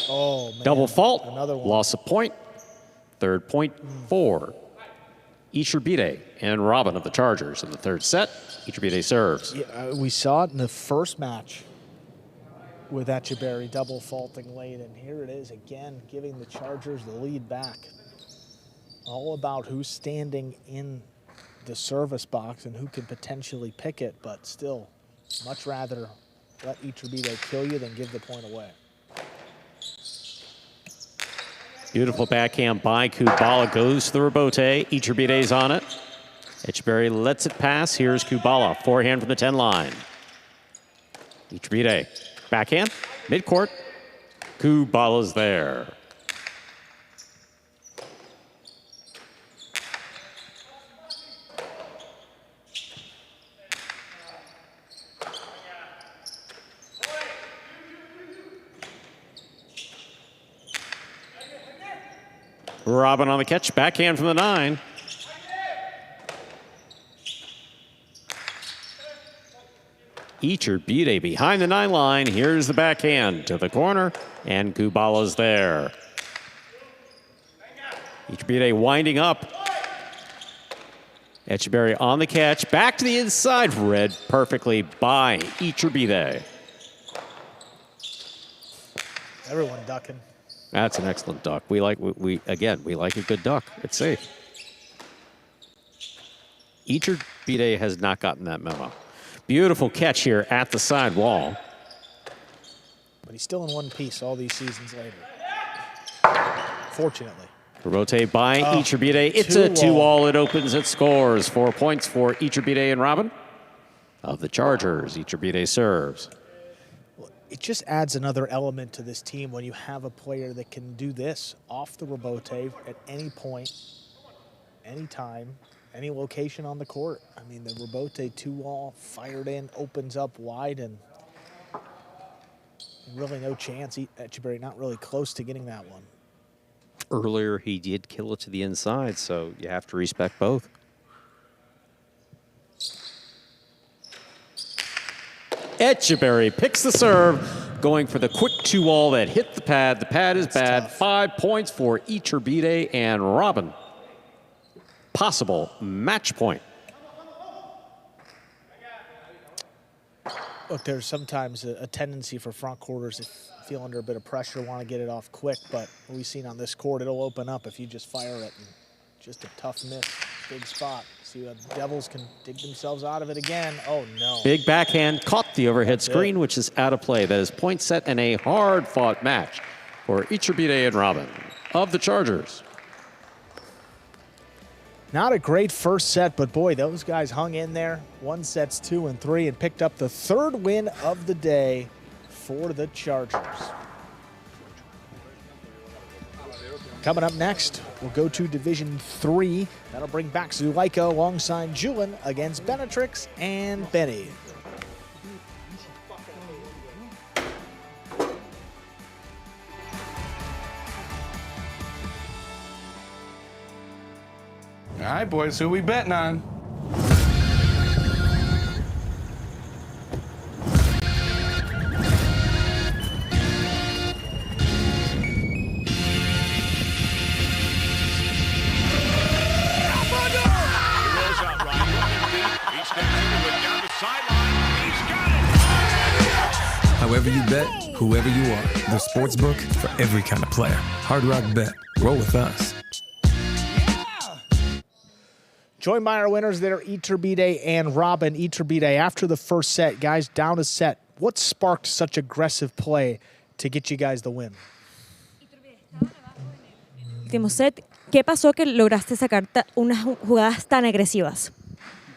Oh, man. Double fault. Another one. Loss of point. Third point for Iturbide and Robin of the Chargers in the third set. Iturbide serves. Yeah, we saw it in the first match with Etcheberry double faulting late, and here it is again, giving the Chargers the lead back. All about who's standing in the service box and who can potentially pick it, but still, much rather let Iturbide kill you than give the point away. Beautiful backhand by Kubala, goes to the rebote. Iturbide's on it. Etcheberry lets it pass. Here's Kubala, forehand from the 10 line. Iturbide, backhand, midcourt. Kubala's there. Robin on the catch, backhand from the 9. Iturbide behind the 9 line. Here's the backhand to the corner, and Kubala's there. Iturbide winding up. Etcheberry on the catch, back to the inside, read perfectly by Iturbide. Everyone ducking. That's an excellent duck. We like a good duck. It's safe. Iturbide has not gotten that memo. Beautiful catch here at the side wall. But he's still in one piece all these seasons later. Fortunately. Rebote by Iturbide. It's a 2-all. It opens, it scores. 4 points for Iturbide and Robin of the Chargers. Iturbide serves. It just adds another element to this team when you have a player that can do this off the rebote at any point, any time, any location on the court. I mean, the rebote 2-wall fired in, opens up wide, and really no chance. Etcheberry not really close to getting that one. Earlier, he did kill it to the inside, so you have to respect both. Etcheberry picks the serve, going for the quick 2-all that hit the pad. The pad is bad. Tough. 5 points for Iturbide and Robin. Possible match point. Look, there's sometimes a tendency for front quarters to feel under a bit of pressure, want to get it off quick, but we've seen on this court, it'll open up if you just fire it. And just a tough miss, big spot. See what the Devils can dig themselves out of it again. Oh, no. Big backhand caught the overhead screen, which is out of play. That is point set and a hard-fought match for Iturbide and Robin of the Chargers. Not a great first set, but boy, those guys hung in there. Won sets 2 and 3 and picked up the 3rd win of the day for the Chargers. Coming up next, we'll go to Division 3. That'll bring back Zuleika alongside Julin against Benetrix and Benny. All right, boys, who we betting on? However you bet, whoever you are, the sportsbook for every kind of player. Hard Rock Bet. Roll with us. Joined by our winners there, Iturbide and Robin. Iturbide, after the first set, guys down a set. What sparked such aggressive play to get you guys the win? Último set, ¿qué pasó que lograste sacar unas jugadas tan agresivas?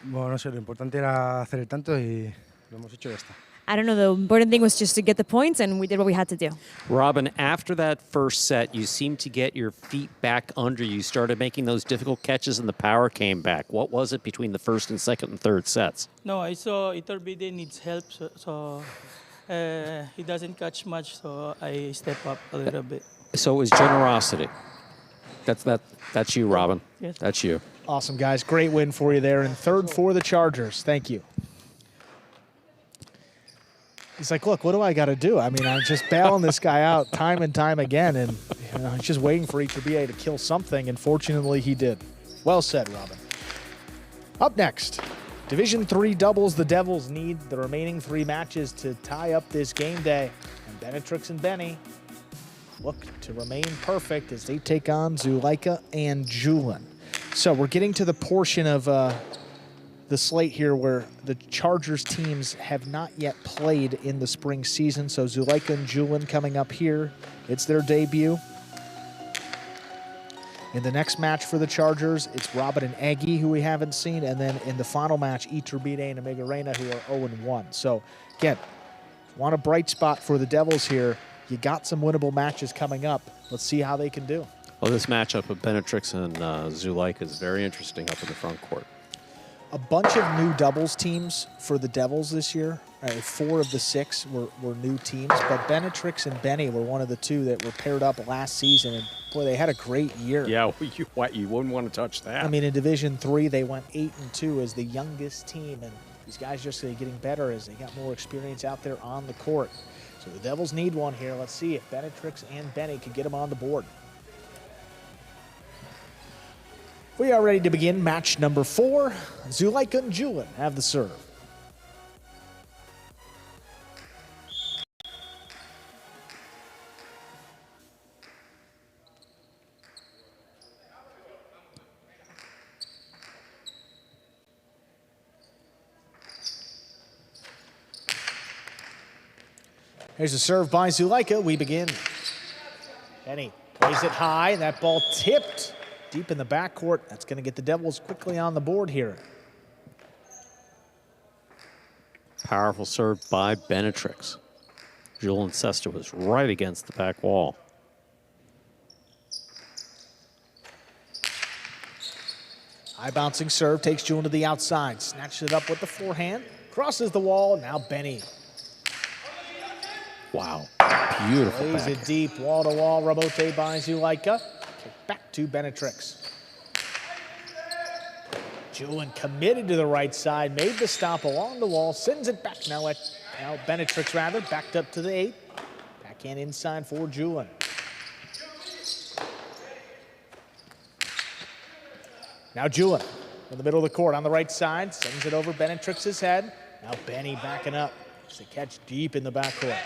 Bueno, no sé, lo importante era hacer el tanto y lo hemos hecho y ya está. I don't know, the important thing was just to get the points, and we did what we had to do. Robin, after that first set, you seemed to get your feet back under you. You started making those difficult catches, and the power came back. What was it between the first and second and third sets? No, I saw Iturbide needs help, so he doesn't catch much, so I step up a little bit. So it was generosity. That's you, Robin. Yes. That's you. Awesome, guys. Great win for you there. And 3rd for the Chargers. Thank you. He's like, look, what do I got to do? I mean, I'm just bailing this guy out time and time again, and he's just waiting for Iturbide to kill something, and fortunately he did. Well said, Robin. Up next, Division 3 doubles. The Devils need the remaining 3 matches to tie up this game day, and Benetrix and Benny look to remain perfect as they take on Zuleika and Julin. So we're getting to the portion of the slate here where the Chargers teams have not yet played in the spring season. So Zuleika and Julin coming up here. It's their debut. In the next match for the Chargers, it's Robin and Aggie, who we haven't seen. And then in the final match, Iturbide and Omega Reina, who are 0-1. So again, want a bright spot for the Devils here. You got some winnable matches coming up. Let's see how they can do. Well, this matchup of Benetrix and Zuleika is very interesting up in the front court. A bunch of new doubles teams for the Devils this year. 4 of the 6 were new teams, but Benetrix and Benny were one of the 2 that were paired up last season, and boy, they had a great year. Yeah, you wouldn't want to touch that. I mean, in Division 3, they went 8-2 as the youngest team, and these guys just getting better as they got more experience out there on the court. So the Devils need one here. Let's see if Benetrix and Benny can get them on the board. We are ready to begin match number 4. Zuleika and Julin have the serve. Here's a serve by Zuleika. We begin. Benny plays it high. That ball tipped deep in the backcourt. That's going to get the Devils quickly on the board here. Powerful serve by Benetrix. Julin Sesta was right against the back wall. High bouncing serve takes Julin to the outside. Snatches it up with the forehand. Crosses the wall. Now Benny. Wow. Beautiful Plays back. it deep. Wall to wall. Rebote by Zuleika. Back to Benetrix. Julin committed to the right side, made the stop along the wall, sends it back now Benetrix backed up to the 8. Backhand inside for Julin. Now Julin in the middle of the court on the right side, sends it over Benetrix's head. Now Benny backing up. It's a catch deep in the backcourt.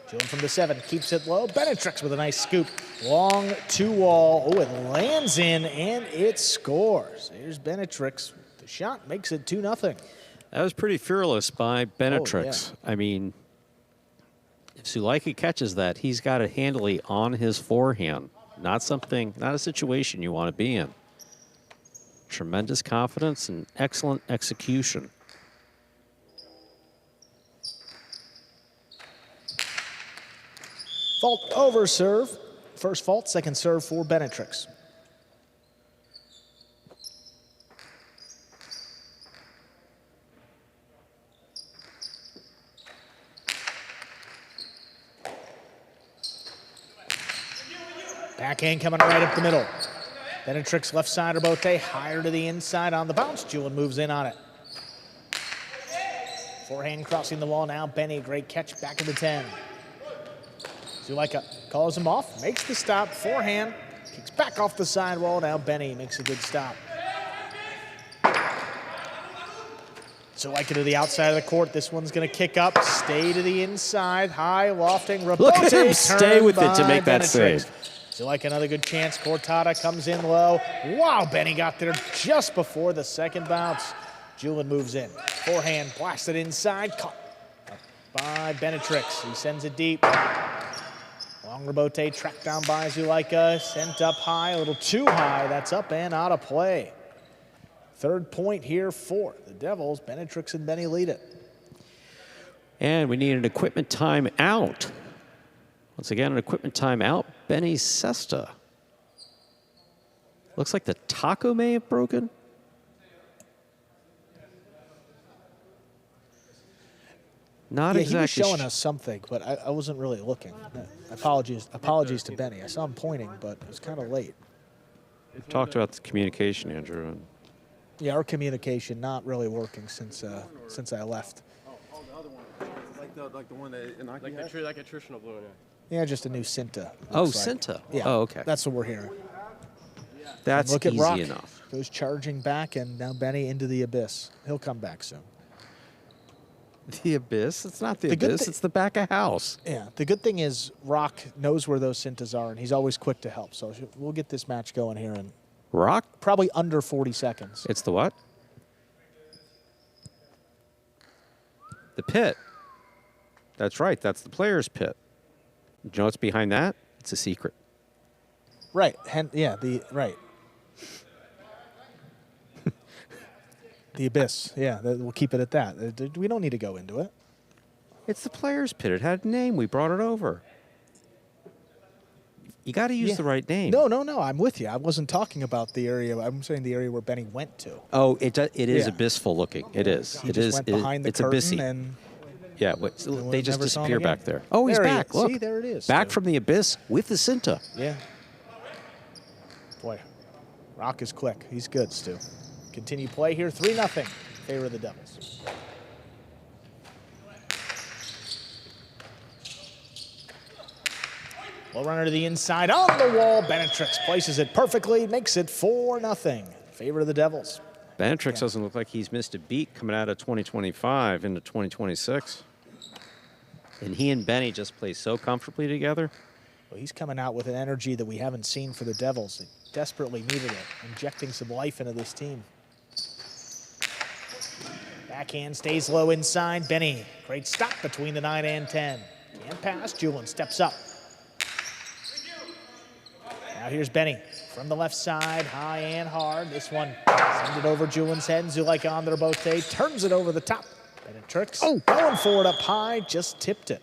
Julin from the 7 keeps it low. Benetrix with a nice scoop. Long two-wall. Oh, it lands in, and it scores. Here's Benetrix. The shot makes it 2-0. That was pretty fearless by Benetrix. Oh, yeah. I mean, if Suleika catches that, he's got it handily on his forehand. Not a situation you want to be in. Tremendous confidence and excellent execution. Fault over serve. First fault, second serve for Benetrix. Backhand coming right up the middle. Benetrix left side rebote, higher to the inside on the bounce. Julian moves in on it. Forehand crossing the wall now. Benny, great catch back of the 10. Suleika calls him off, makes the stop. Forehand, kicks back off the sidewall. Now Benny makes a good stop. Suleika to the outside of the court. This one's going to kick up, stay to the inside. High, lofting, rebote. Look at him stay with it to make that save. Suleika another good chance. Cortada comes in low. Wow, Benny got there just before the second bounce. Julian moves in. Forehand blasted inside. Caught by Benetrix. He sends it deep. Long rebote tracked down by Suleika. Sent up high, a little too high. That's up and out of play. Third point here for the Devils. Benetrix and Benny lead it. And we need an equipment time out. Once again, an equipment timeout. Benny Sesta. Looks like the taco may have broken. Not exactly. He was showing us something, but I wasn't really looking. Apologies to Benny. I saw him pointing, but it was kind of late. We've talked about the communication, Andrew. And yeah, our communication not really working since I left. Oh, the other one, like the one that like a traditional blue one. Yeah, just a new Cinta. Oh, Cinta. Yeah. Oh, okay. That's what we're hearing. That's look at easy Rock. enough. Goes charging back, and now Benny into the abyss. He'll come back soon. The abyss? It's not the abyss. It's the back of house. Yeah. The good thing is Rock knows where those Cintas are, and he's always quick to help. So we'll get this match going here in Rock? Probably under 40 seconds. It's the what? The pit. That's right. That's the player's pit. You know what's behind that? It's a secret. Right. Right. The abyss. Yeah, we'll keep it at that. We don't need to go into it. It's the player's pit. It had a name. We brought it over. You got to use the right name. No. I'm with you. I wasn't talking about the area. I'm saying the area where Benny went to. Oh, it is abyssful looking. It is. He just went behind the curtain abyssy. And yeah, they just never saw him disappear again. back there. Oh, he's back. Look. See, there it is. Back from the abyss with the Cinta. Yeah. Boy, Rock is quick. He's good, Stu. Continue play here. 3-0. Favor of the Devils. Low runner to the inside on the wall. Benetrix places it perfectly, makes it 4-0. Favor of the Devils. Benetrix doesn't look like he's missed a beat coming out of 2025 into 2026. And he and Benny just play so comfortably together. Well, he's coming out with an energy that we haven't seen for the Devils. They desperately needed it, injecting some life into this team. Backhand stays low inside. Benny, great stop between the 9 and 10. Can't pass. Julian steps up. Now here's Benny from the left side, high and hard. This one sends it over Julian's head. Suleika on the rebote, turns it over the top. Benetrix going for it up high, just tipped it.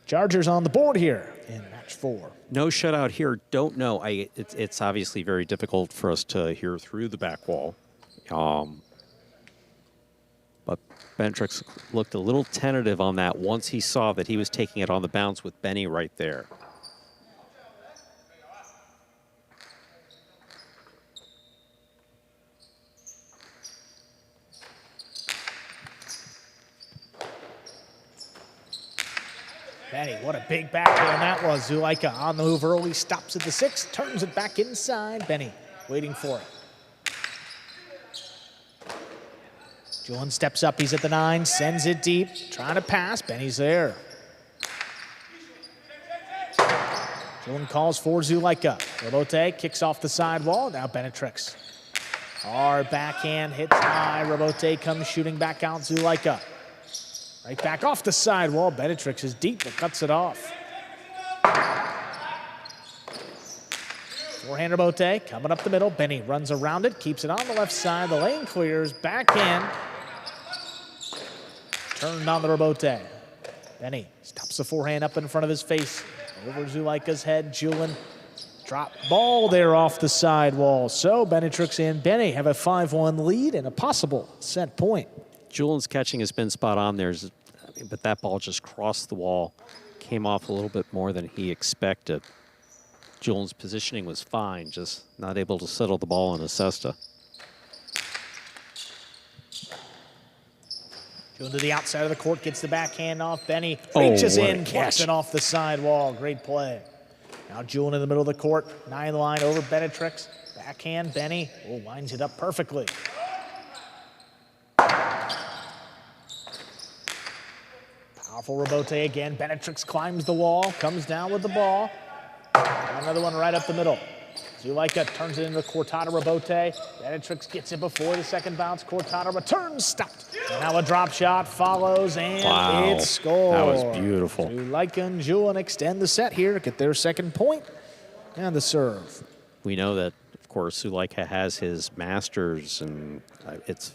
Chargers on the board here in match 4. No shutout here. Don't know. It's obviously very difficult for us to hear through the back wall. But Benetrix looked a little tentative on that once he saw that he was taking it on the bounce with Benny right there. Benny, what a big backhand that was. Suleika on the move early, stops at the 6, turns it back inside. Benny waiting for it. Julian steps up, he's at the 9, sends it deep, trying to pass. Benny's there. Julian calls for Zulaika. Robote kicks off the sidewall. Now Benetrix. Hard backhand hits high. Robote comes shooting back out. Zulaika. Right back off the sidewall. Benetrix is deep but cuts it off. Forehand Robote coming up the middle. Benny runs around it, keeps it on the left side. The lane clears. Backhand. Turned on the Robote. Benny stops the forehand up in front of his face. Over Zulaika's head. Julian drop ball there off the sidewall. So Benetrix and Benny have a 5-1 lead and a possible set point. Julian's catching has been spot on there, but that ball just crossed the wall, came off a little bit more than he expected. Julian's positioning was fine, just not able to settle the ball in a cesta. Julian to the outside of the court, gets the backhand off. Benny reaches in, kicks it off the sidewall. Great play. Now Julian in the middle of the court, 9 line over Benetrix. Backhand, Benny lines it up perfectly. Powerful Robote again. Benetrix climbs the wall, comes down with the ball. Another one right up the middle. Zulaika turns it into Cortada Robote. Benetrix gets it before the second bounce. Cortada returns, stopped. And now a drop shot follows, and it's scored. That was beautiful. Zulaika and Julian extend the set here, get their second point, and the serve. We know that, of course, Zulaika has his master's, and it's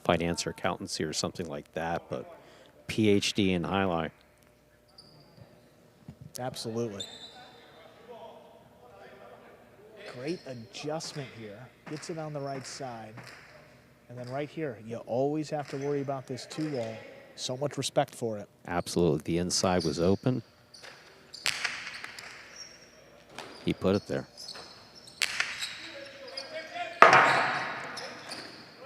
finance or accountancy or something like that, but PhD in Jai-Alai. Absolutely. Great adjustment here. Gets it on the right side. And then right here, you always have to worry about this 2-wall. So much respect for it. Absolutely. The inside was open. He put it there.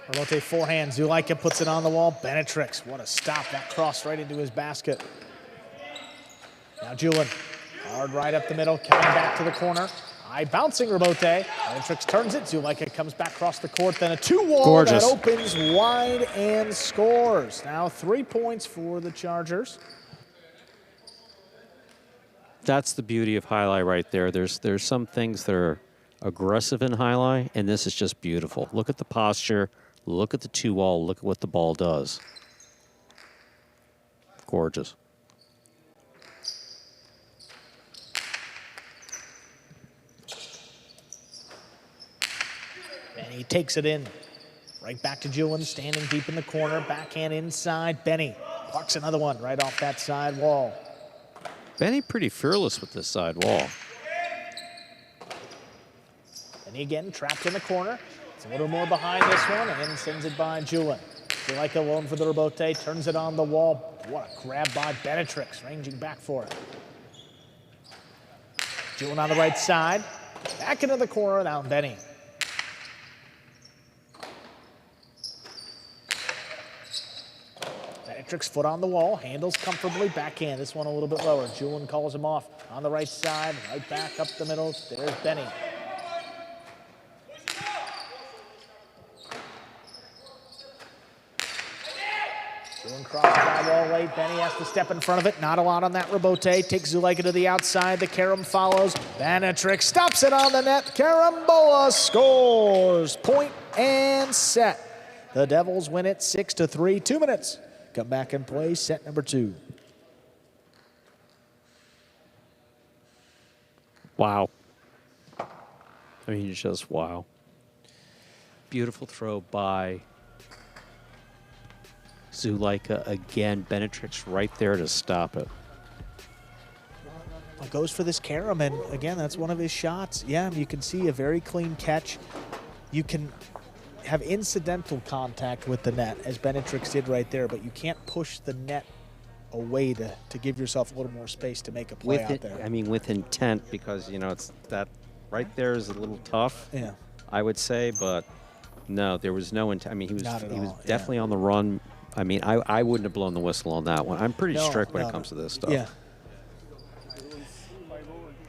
Robote forehand. Zulaika puts it on the wall. Benetrix, what a stop. That crossed right into his basket. Now Julian, hard right up the middle, coming back to the corner. High bouncing Robote. Benetrix turns it. Zulaika comes back across the court. Then a 2-wall that opens wide and scores. Now 3 points for the Chargers. That's the beauty of Jai-Alai right there. There's some things that are aggressive in Jai-Alai, and this is just beautiful. Look at the posture. Look at the 2-wall. Look at what the ball does. Gorgeous. And he takes it in. Right back to Julian, standing deep in the corner. Backhand inside. Benny plucks another one right off that side wall. Benny pretty fearless with this side wall. Benny again trapped in the corner. It's a little more behind this one and sends it by Julian. Zulaika alone for the Robote, turns it on the wall. What a grab by Benetrix, ranging back for it. Julian on the right side. Back into the corner, now Benny. Benetrix foot on the wall, handles comfortably, backhand. This one a little bit lower. Julian calls him off on the right side, right back up the middle. There's Benny. Julian crosses that wall late. Benny has to step in front of it. Not a lot on that Robote. Takes Zulaika to the outside. The Karam follows. Benetrix stops it on the net. Carambola scores. Point and set. The Devils win it 6-3. 2 minutes. Come back and play set number 2. Wow. I mean, just wow. Beautiful throw by Zulaika again. Benetrix right there to stop it. Well, goes for this Karam, and again, that's one of his shots. Yeah, you can see a very clean catch. You can have incidental contact with the net, as Benetrix did right there, but you can't push the net away to give yourself a little more space to make a play out there. I mean, with intent, because, you know, it's that right there is a little tough, yeah, I would say, but no, there was no intent. I mean, he was definitely yeah. on the run. I mean, I wouldn't have blown the whistle on that one. I'm pretty strict when it comes to this stuff. Yeah.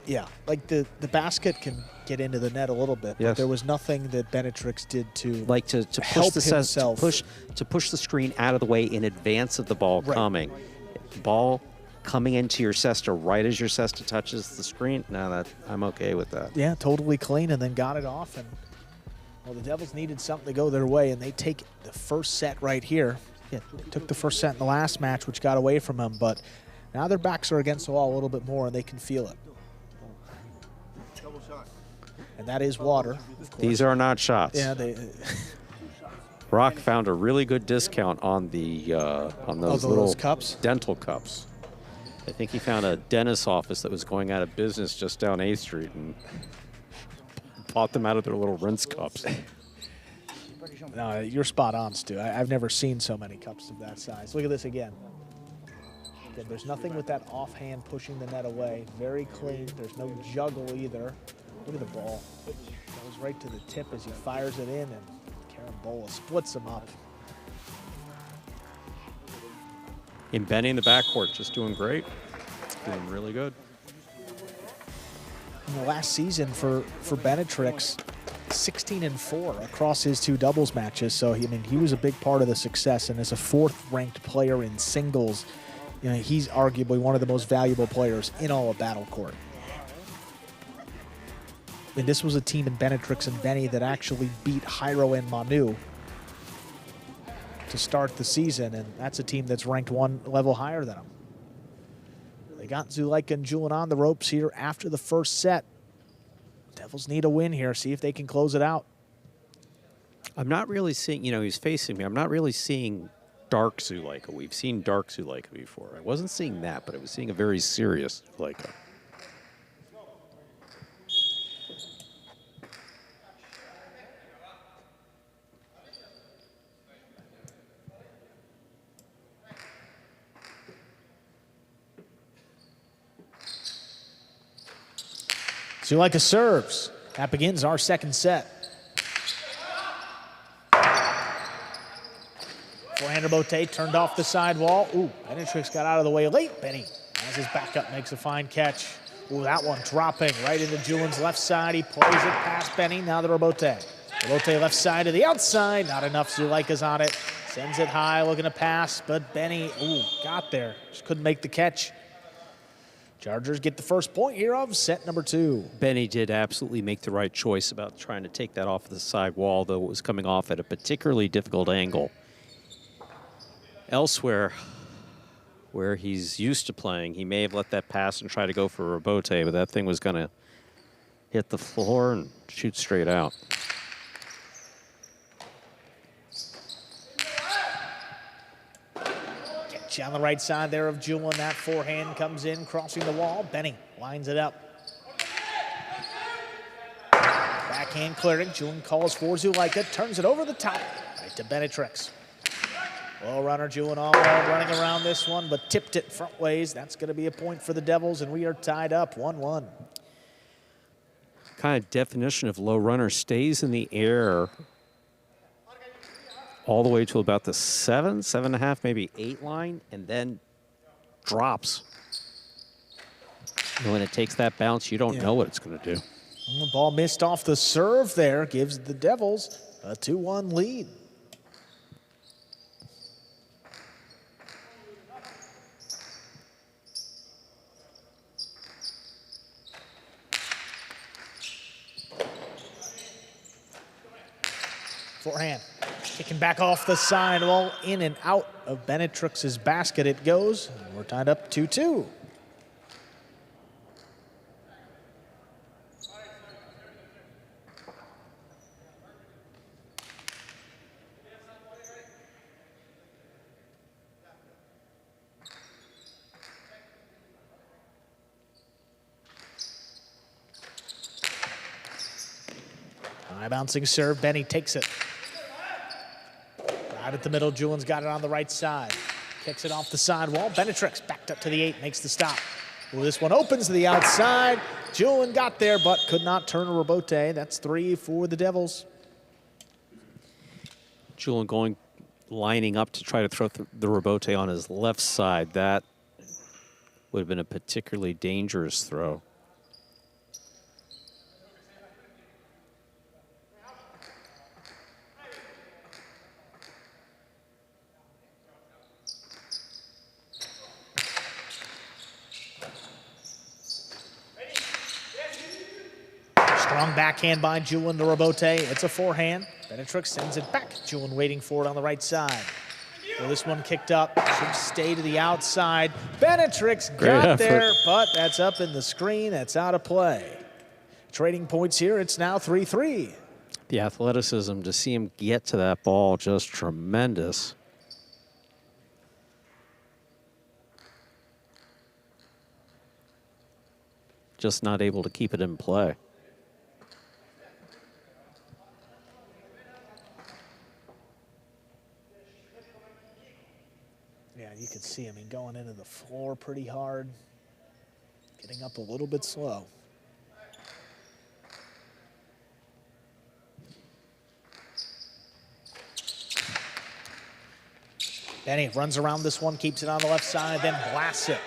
Yeah, like the basket can get into the net a little bit, but there was nothing that Benetrix did to push himself. to push the screen out of the way in advance of the ball coming. Ball coming into your cesta right as your cesta touches the screen, no, I'm okay with that. Yeah, totally clean, and then got it off. And well, the Devils needed something to go their way, and they take the first set right here. Yeah, they took the first set in the last match, which got away from them, but now their backs are against the wall a little bit more, and they can feel it. And that is water. These are not shots. Yeah, they. Brock found a really good discount on the on those little cups, dental cups. I think he found a dentist's office that was going out of business just down 8th Street and bought them out of their little rinse cups. No, you're spot on, Stu. I've never seen so many cups of that size. Look at this again. Again, there's nothing with that offhand pushing the net away. Very clean. There's no juggle either. Look at the ball. It goes right to the tip as he fires it in, and Carambola splits them up. And Benny in the backcourt just doing great. Doing really good. In the last season for Benetrix, 16-4 across his 2 doubles matches. So, he was a big part of the success. And as a 4th-ranked player in singles, he's arguably one of the most valuable players in all of Battle Court. And this was a team in Benetrix and Benny that actually beat Jairo and Manu to start the season, and that's a team that's ranked 1 level higher than them. They got Zulaika and Julian on the ropes here after the first set. Devils need a win here, see if they can close it out. I'm not really seeing, he's facing me. I'm not really seeing dark Zulaika. We've seen dark Zulaika before. I wasn't seeing that, but I was seeing a very serious Zulaika. Zulaika serves. That begins our second set. Forehander Bote turned off the sidewall. Ooh, Benetrix got out of the way late. Benny, as his backup, makes a fine catch. Ooh, that one dropping right into Julian's left side. He plays it past Benny. Now the Robote. Robote left side to the outside. Not enough. Zulaika's on it. Sends it high, looking to pass, but Benny, got there. Just couldn't make the catch. Chargers get the first point here of set number 2. Benny did absolutely make the right choice about trying to take that off the side wall, though it was coming off at a particularly difficult angle. Elsewhere, where he's used to playing, he may have let that pass and try to go for Robote, but that thing was going to hit the floor and shoot straight out. On the right side there of Julian, that forehand comes in, crossing the wall. Benny lines it up. Backhand clearing. Julian calls for Zulaika, turns it over the top, right to Benetrix. Well, runner Julian all alone running around this one, but tipped it front ways. That's going to be a point for the Devils, and we are tied up 1-1. Kind of definition of low runner, stays in the air all the way to about the 7.5, maybe 8 line, and then drops. And when it takes that bounce, you don't know what it's going to do. The ball missed off the serve there, gives the Devils a 2-1 lead. Forehand. Kicking back off the side, all in and out of Benetrix's basket it goes. And we're tied up 2-2. High bouncing serve, Benny takes it. Right at the middle, Julian's got it on the right side. Kicks it off the sidewall. Benetrix backed up to the 8, makes the stop. Well, this one opens to the outside. Julian got there, but could not turn a Robote. That's 3 for the Devils. Julian lining up to try to throw the Robote on his left side. That would have been a particularly dangerous throw. Strong backhand by Julian to Robote. It's a forehand. Benetrix sends it back. Julian waiting for it on the right side. Well, this one kicked up. Should stay to the outside. Benetrix got there, but that's up in the screen. That's out of play. Trading points here. It's now 3-3. The athleticism to see him get to that ball, just tremendous. Just not able to keep it in play. Yeah, you could see, I mean, going into the floor pretty hard. Getting up a little bit slow. Benny runs around this one, keeps it on the left side, then blasts it.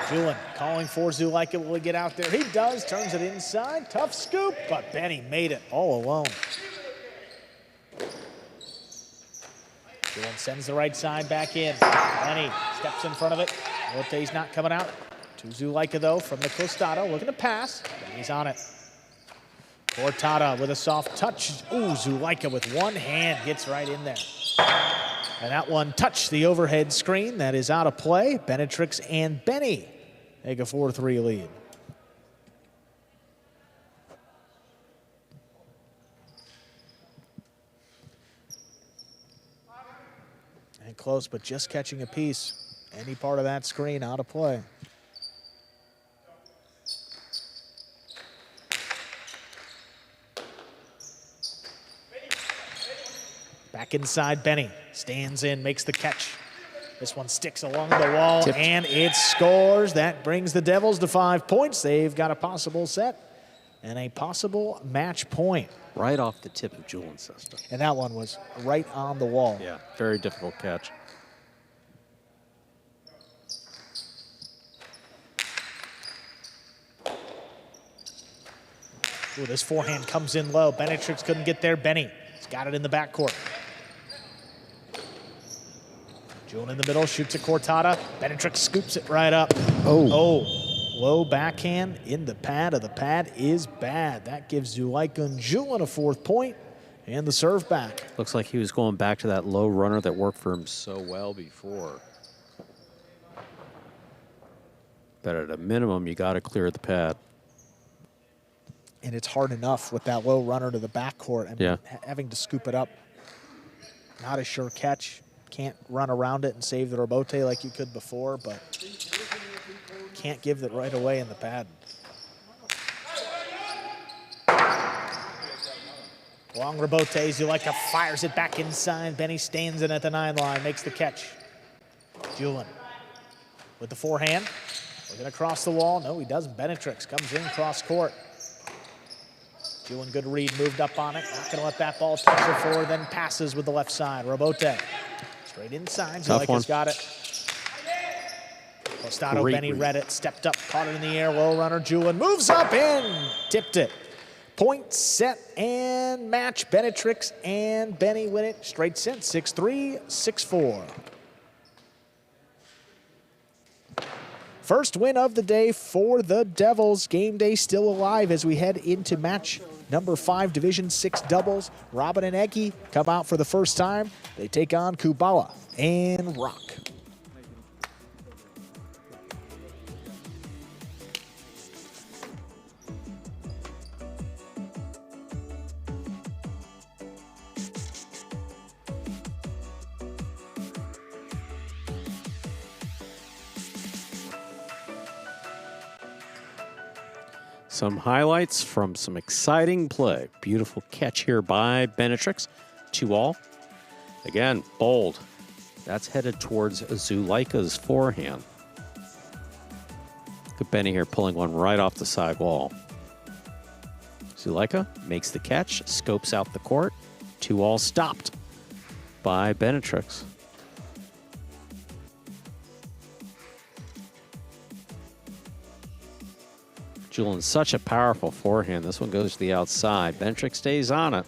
Julian calling for Zulaika. Will he get out there? He does, turns it inside. Tough scoop, but Benny made it all alone. Julian sends the right side back in. Benny steps in front of it. Rote's not coming out. To Zulaika, though, from the costado. Looking to pass. Benny's on it. Cortada with a soft touch. Ooh, Zulaika with one hand gets right in there. And that one touched the overhead screen. That is out of play. Benetrix and Benny take a 4-3 lead. And close, but just catching a piece. Any part of that screen out of play. Back inside, Benny stands in, makes the catch. This one sticks along the wall, and it scores. That brings the Devils to 5 points. They've got a possible set and a possible match point. Right off the tip of Julian's system. And that one was right on the wall. Yeah, very difficult catch. Ooh, this forehand comes in low. Benetrix couldn't get there. Benny has got it in the backcourt. Julian in the middle, shoots at Cortada. Benetrix scoops it right up. Oh, low backhand in the pad of the pad is bad. That gives Zulaika and Julian a 4th point and the serve back. Looks like he was going back to that low runner that worked for him so well before. But at a minimum, you got to clear the pad. And it's hard enough with that low runner to the backcourt. I mean, having to scoop it up, not a sure catch. Can't run around it and save the Robote like you could before, but can't give it right away in the pad. Long Robote, Zulaika fires it back inside. Benny stands in at the 9 line, makes the catch. Julian with the forehand. Looking across the wall. No, he doesn't. Benetrix comes in cross court. Julian, good read, moved up on it. Not gonna let that ball touch the floor, then passes with the left side. Robote. Straight inside, Zulaika's got it. Costado, Benny read it, stepped up, caught it in the air, low runner, Julian moves up in, tipped it. Point, set, and match. Benetrix and Benny win it. Straight set, 6-3, 6-4. First win of the day for the Devils. Game day still alive as we head into match number 5, Division 6 doubles. Robin and Eki come out for the first time. They take on Kubala and Rock. Some highlights from some exciting play. Beautiful catch here by Benetrix. 2-all. Again, bold. That's headed towards Zulaika's forehand. Look at Benny here pulling one right off the side wall. Zulaika makes the catch, scopes out the court. 2-all stopped by Benetrix. Julian, such a powerful forehand. This one goes to the outside. Benetrix stays on it.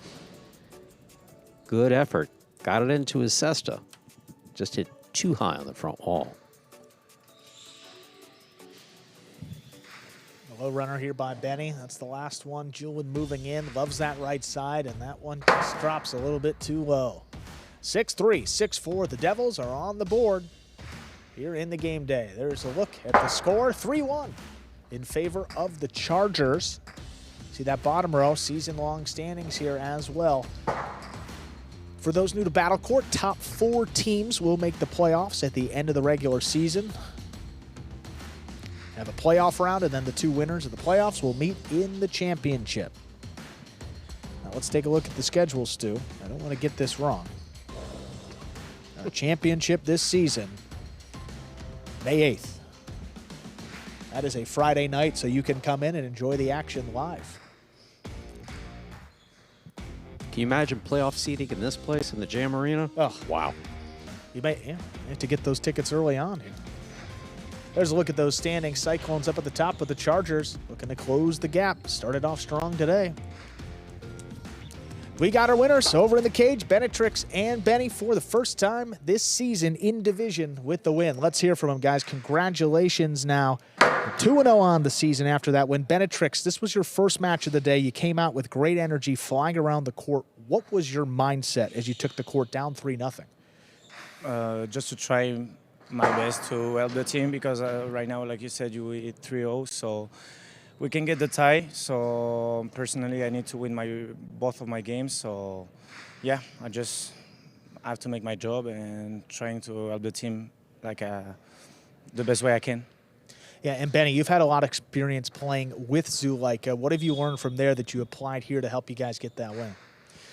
Good effort. Got it into his cesta. Just hit too high on the front wall. A Low runner here by Benny. That's the last one. Julian moving in, loves that right side, and that one just drops a little bit too low. 6-3, 6-4. The Devils are on the board here in the game day. There's a look at the score, 3-1 in favor of the Chargers. See that bottom row, season-long standings here as well. For those new to Battle Court, top 4 teams will make the playoffs at the end of the regular season. Have a playoff round, and then the 2 winners of the playoffs will meet in the championship. Now let's take a look at the schedule, Stu. I don't want to get this wrong. Our championship this season, May 8th. That is a Friday night, so you can come in and enjoy the action live. Can you imagine playoff seating in this place, in the Jam Arena? Oh, wow. You have to get those tickets early on here. There's a look at those standings. Cyclones up at the top with the Chargers looking to close the gap. Started off strong today. We got our winners over in the cage, Benetrix and Benny, for the first time this season in division with the win. Let's hear from them, guys. Congratulations now. 2-0 on the season after that win. Benetrix, this was your first match of the day. You came out with great energy, flying around the court. What was your mindset as you took the court down 3-0? Just to try my best to help the team, because right now, like you said, you hit 3-0, so we can get the tie. So personally, I need to win both of my games. So yeah, I just have to make my job and trying to help the team like the best way I can. Yeah, and Benny, you've had a lot of experience playing with Zuleika. What have you learned from there that you applied here to help you guys get that win?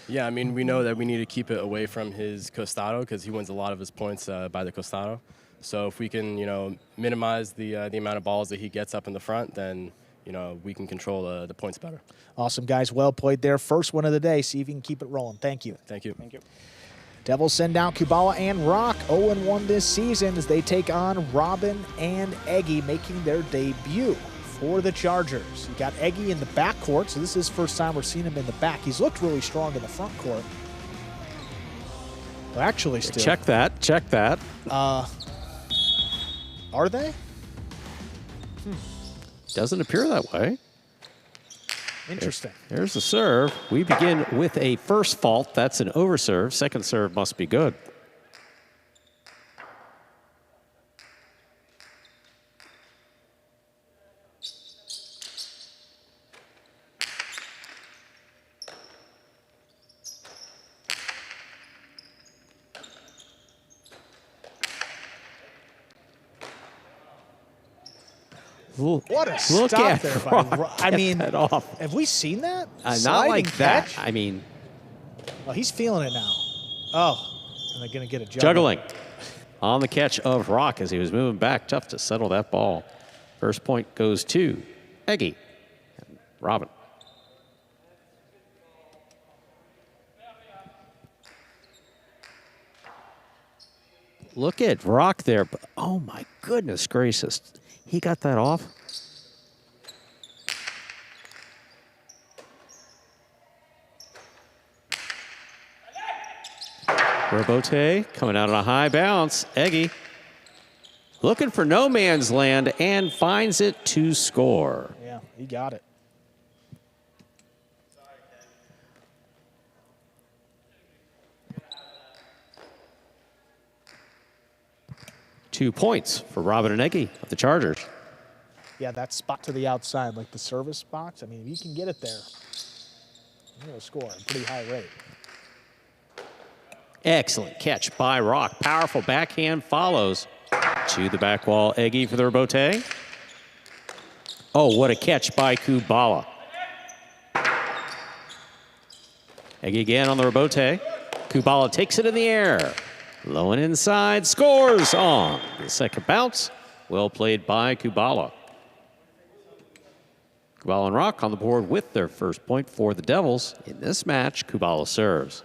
Yeah, I mean, we know that we need to keep it away from his costado because he wins a lot of his points by the costado. So if we can, minimize the amount of balls that he gets up in the front, then, we can control the points better. Awesome, guys. Well played there. First one of the day. See if you can keep it rolling. Thank you. Thank you. Thank you. Devils send out Kubala and Rock 0-1 this season as they take on Robin and Eggy, making their debut for the Chargers. You got Eggy in the backcourt, so this is the first time we're seeing him in the back. He's looked really strong in the front court. Well, actually, still. Check that. Check that. Are they? Doesn't appear that way. Interesting. There's the serve. We begin with a first fault. That's an overserve. Second serve must be good. What a Look stop at there by Rock. I mean, Get that off. have we seen that? Not Sliding like that. catch? I mean, Oh, he's feeling it now. Oh, and they're going to get a juggling on the catch of Rock as he was moving back. Tough to settle that ball. First point goes to Eggy and Robin. Look at Rock there. Oh, my goodness gracious. He got that off. Robote coming out on a high bounce. Eggy looking for no man's land and finds it to score. Yeah, he got it. Two points for Robin and Eggy of the Chargers. Yeah, that spot to the outside, like the service box. I mean, if you can get it there, you're going to score at a pretty high rate. Excellent catch by Rock. Powerful backhand follows to the back wall. Eggy for the rebote. Oh, what a catch by Kubala. Eggy again on the rebote. Kubala takes it in the air. Low and inside, scores on the second bounce. Well played by Kubala. Kubala and Rock on the board with their first point for the Devils. In this match, Kubala serves.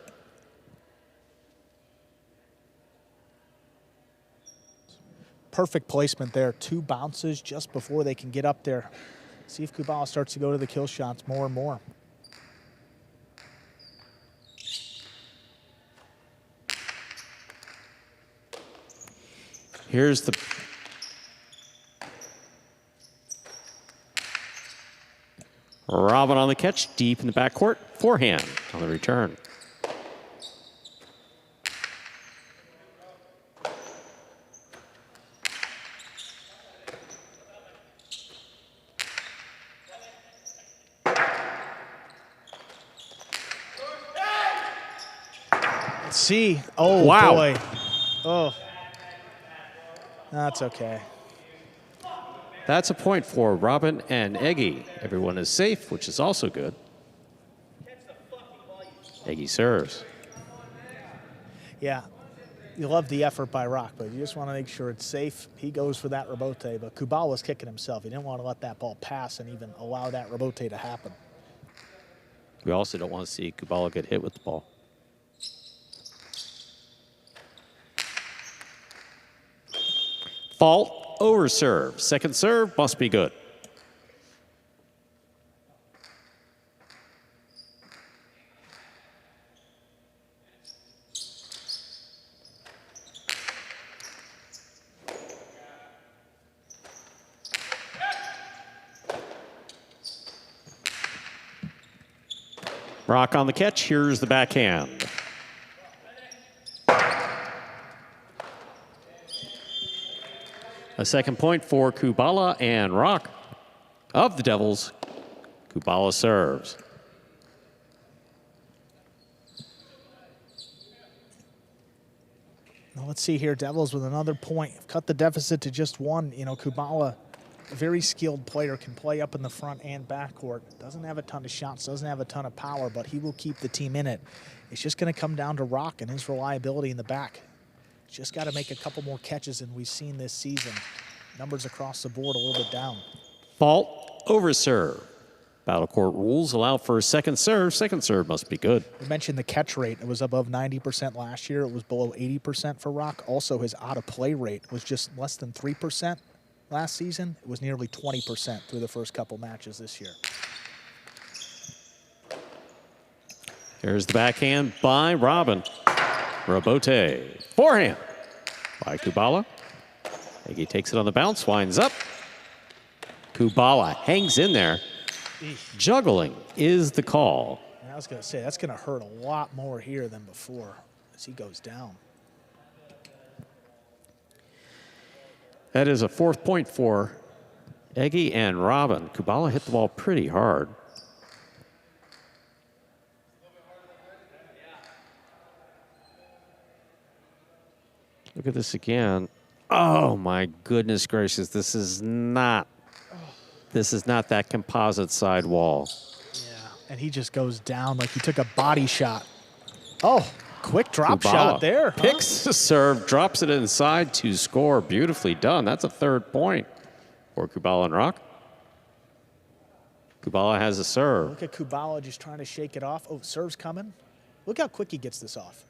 Perfect placement there. Two bounces just before they can get up there. See if Kubala starts to go to the kill shots more and more. Here's the Robin on the catch, deep in the backcourt. Forehand on the return. Let's see. Oh, wow. Boy. Oh. That's okay. That's a point for Robin and Eggy. Everyone is safe, which is also good. Eggy serves. Yeah, you love the effort by Rock, but you just want to make sure it's safe. He goes for that rebote, but Kubala was kicking himself. He didn't want to let that ball pass and even allow that rebote to happen. We also don't want to see Kubala get hit with the ball. Fault over serve. Second serve must be good. Rock on the catch. Here's the backhand. A second point for Kubala and Rock of the Devils. Kubala serves. Now let's see here. Devils with another point. Cut the deficit to just one. You know, Kubala, a very skilled player, can play up in the front and backcourt. Doesn't have a ton of shots, doesn't have a ton of power, but he will keep the team in it. It's just going to come down to Rock and his reliability in the back. Just got to make a couple more catches than we've seen this season. Numbers across the board a little bit down. Fault over serve. Battle court rules allow for a second serve. Second serve must be good. We mentioned the catch rate. It was above 90% last year. It was below 80% for Rock. Also, his out-of-play rate was just less than 3% last season. It was nearly 20% through the first couple matches this year. Here's the backhand by Robin. Rebote. Forehand by Kubala. Eggy takes it on the bounce, winds up. Kubala hangs in there. Juggling is the call. And I was going to say, that's going to hurt a lot more here than before as he goes down. That is a fourth point for Eggy and Robin. Kubala hit the ball pretty hard. Look at this again. Oh my goodness gracious, this is not that composite side wall. Yeah, and he just goes down like he took a body shot. Oh, quick drop Kubala shot there. Huh? Picks the serve, drops it inside to score. Beautifully done. That's a third point for Kubala and Rock. Kubala has a serve. Look at Kubala just trying to shake it off. Oh, serve's coming. Look how quick he gets this off.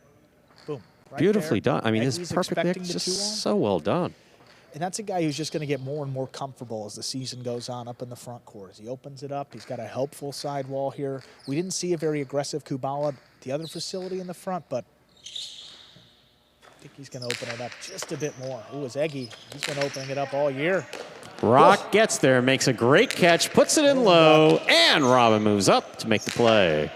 Boom. Right Beautifully there. done. I mean, Eggy's it's perfect. It's just so well done. And that's a guy who's just going to get more and more comfortable as the season goes on up in the front court. As he opens it up, he's got a helpful side wall here. We didn't see a very aggressive Kubala at the other facility in the front, but I think he's going to open it up just a bit more. Ooh, it's Eggy. He's been opening it up all year. Rock gets there, makes a great catch, puts it in low, and Robin moves up to make the play.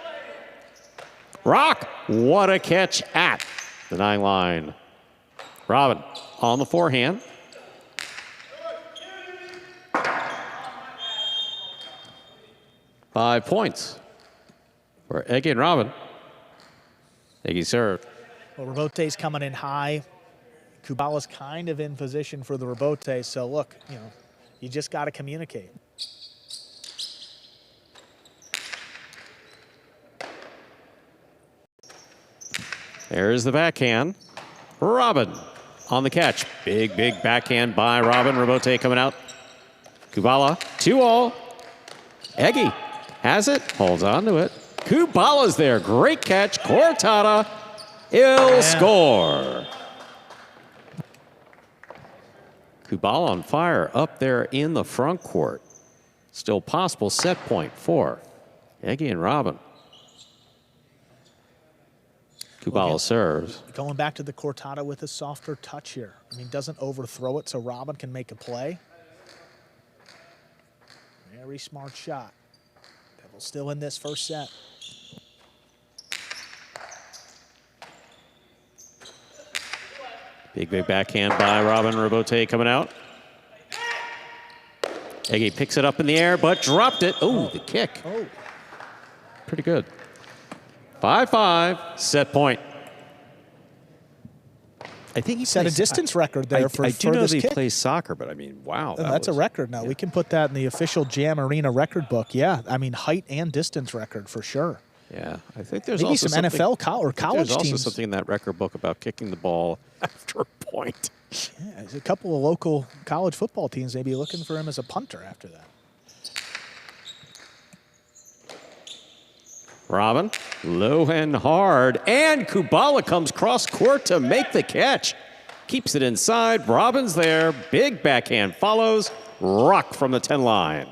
Rock, what a catch at the 9 line. Robin on the forehand. Five points for Eggy and Robin. Eggy served. Well, Rebote's coming in high. Kubala's kind of in position for the rebote, so look, you know, you just got to communicate. There's the backhand. Robin on the catch. Big, big backhand by Robin. Rebote coming out. Kubala, 2-all. Eggy has it, holds on to it. Kubala's there, great catch. Cortada, he'll score. Kubala on fire up there in the front court. Still possible set point for Eggy and Robin. Kubala serves. Going back to the Cortada with a softer touch here. I mean, doesn't overthrow it so Robin can make a play. Very smart shot. Devils still in this first set. Big backhand by Robin Robote coming out. Ege picks it up in the air, but dropped it. Oh, the kick. Oh. Pretty good. 5-5, set point. I think he set a distance record there for I do know this that he kick. plays soccer, but I mean, wow. That's a record now. We can put that in the official Jam Arena record book. Yeah, I mean, height and distance record for sure. Yeah, I think there's maybe also some NFL or college there's teams. also something in that record book about kicking the ball after a point. Yeah, there's a couple of local college football teams maybe looking for him as a punter after that. Robin, low and hard, and Kubala comes cross court to make the catch. Keeps it inside. Robin's there. Big backhand follows. Rock from the 10 line.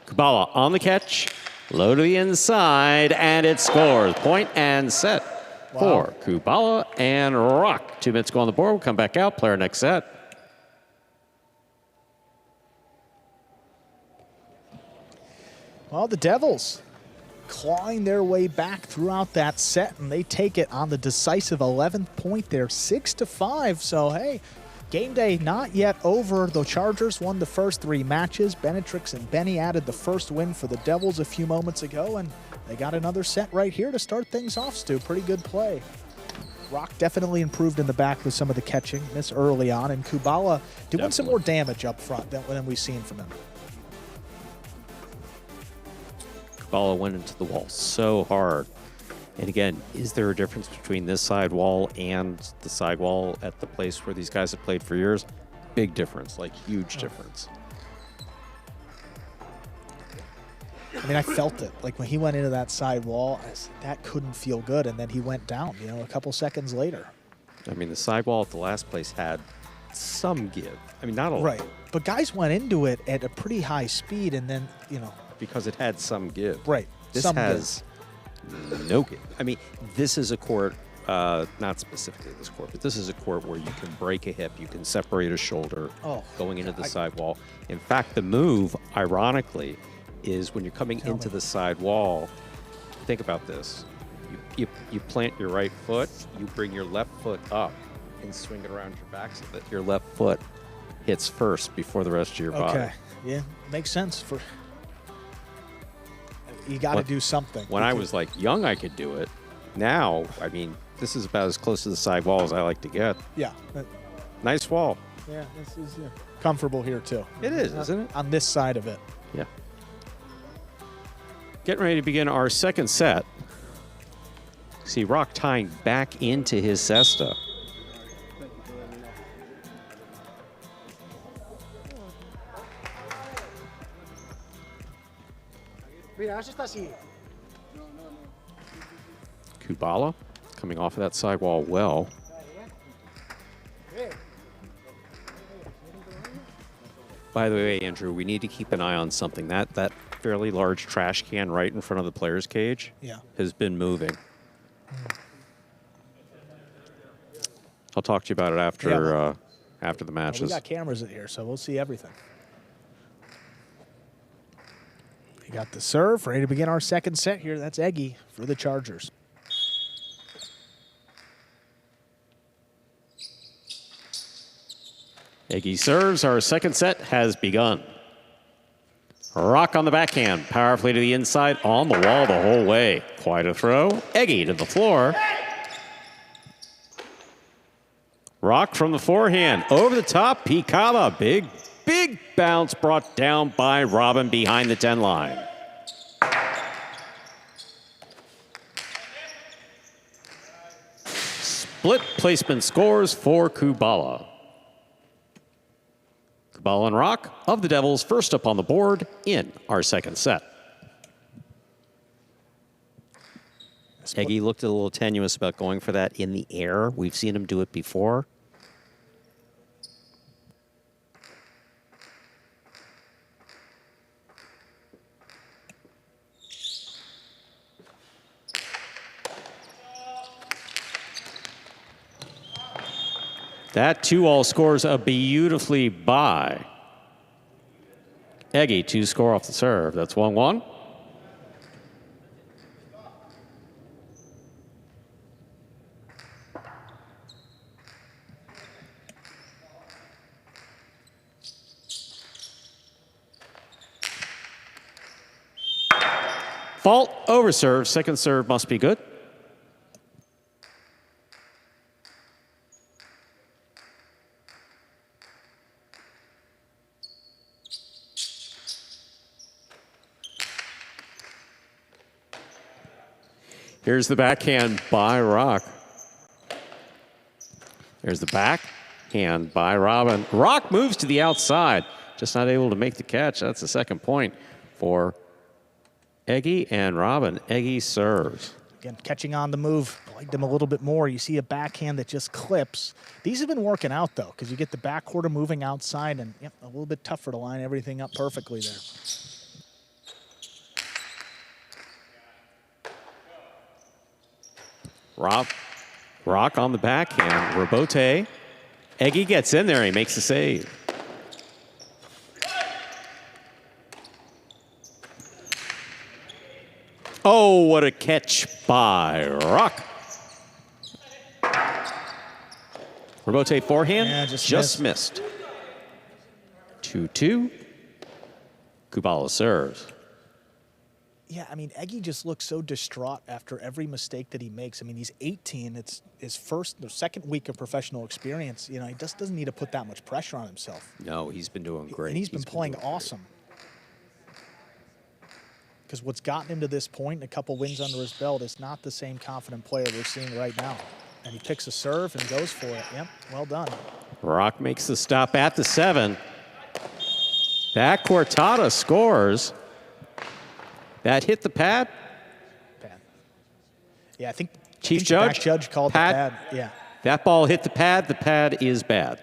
Kubala on the catch. Low to the inside, and it scores. Point and set for Kubala and Rock. 2 minutes go on the board. We'll come back out. Player next set. Well, the Devils clawing their way back throughout that set, and they take it on the decisive 11th point there, 6-5. So, hey, game day not yet over. The Chargers won the first 3 matches. Benetrix and Benny added the first win for the Devils a few moments ago, and they got another set right here to start things off, Stu. Pretty good play. Rock definitely improved in the back with some of the catching, missed early on, and Kubala doing some more damage up front than we've seen from him. Kubala went into the wall so hard. And again, is there a difference between this side wall and the side wall at the place where these guys have played for years? Big difference, like huge difference. I mean, I felt it. Like when he went into that side wall, that couldn't feel good. And then he went down, a couple seconds later. I mean, the side wall at the last place had some give. I mean, not a lot. Right. But guys went into it at a pretty high speed and then, Because it had some give. Right. This has no give. I mean, this is a court, not specifically this court, but this is a court where you can break a hip, you can separate a shoulder going into the side wall. In fact, the move, ironically, is when you're coming into the side wall, think about this. You plant your right foot, you bring your left foot up and swing it around your back so that your left foot hits first before the rest of your body. Okay. Yeah, makes sense. You got to do something. When I was young, I could do it. Now, I mean, this is about as close to the side wall as I like to get. Yeah. Nice wall. Yeah, this is comfortable here too. It is, isn't it? On this side of it. Yeah. Getting ready to begin our second set. See Rock tying back into his cesta. Kubala coming off of that sidewall well. By the way, Andrew, we need to keep an eye on something. That fairly large trash can right in front of the player's cage has been moving. I'll talk to you about it after after the matches. We got cameras in here, so we'll see everything. We got the serve, ready to begin our second set here. That's Ege for the Chargers. Ege serves. Our second set has begun. Rock on the backhand, powerfully to the inside, on the wall the whole way. Quite a throw. Ege to the floor. Rock from the forehand, over the top, Picaba. Big bounce brought down by Robin behind the 10 line. Split placement scores for Kubala. Kubala and Rock of the Devils first up on the board in our second set. Ege looked a little tenuous about going for that in the air. We've seen him do it before. That 2-all scores a beautifully by Eggy to score off the serve. That's 1-1. Fault over serve. Second serve must be good. Here's the backhand by Rock. There's the backhand by Robin. Rock moves to the outside, just not able to make the catch. That's the second point for Eggy and Robin. Eggy serves. Again, catching on the move. I liked him a little bit more. You see a backhand that just clips. These have been working out, though, because you get the back quarter moving outside, and a little bit tougher to line everything up perfectly there. Rock on the backhand. Robote. Eggy gets in there. He makes the save. Oh, what a catch by Rock. Robote forehand. Yeah, just missed. 2-2. Kubala serves. Yeah, I mean, Eggy just looks so distraught after every mistake that he makes. I mean, he's 18. It's his second week of professional experience. You know, he just doesn't need to put that much pressure on himself. No, he's been doing great. And he's been playing awesome. Because what's gotten him to this point, and a couple wins under his belt, is not the same confident player we're seeing right now. And he picks a serve and goes for it. Yep, well done. Rock makes the stop at the 7. That Cortada scores. That hit the pad. Yeah, I think Chief the Judge, back judge called pad, the pad. Yeah. That ball hit the pad. The pad is bad.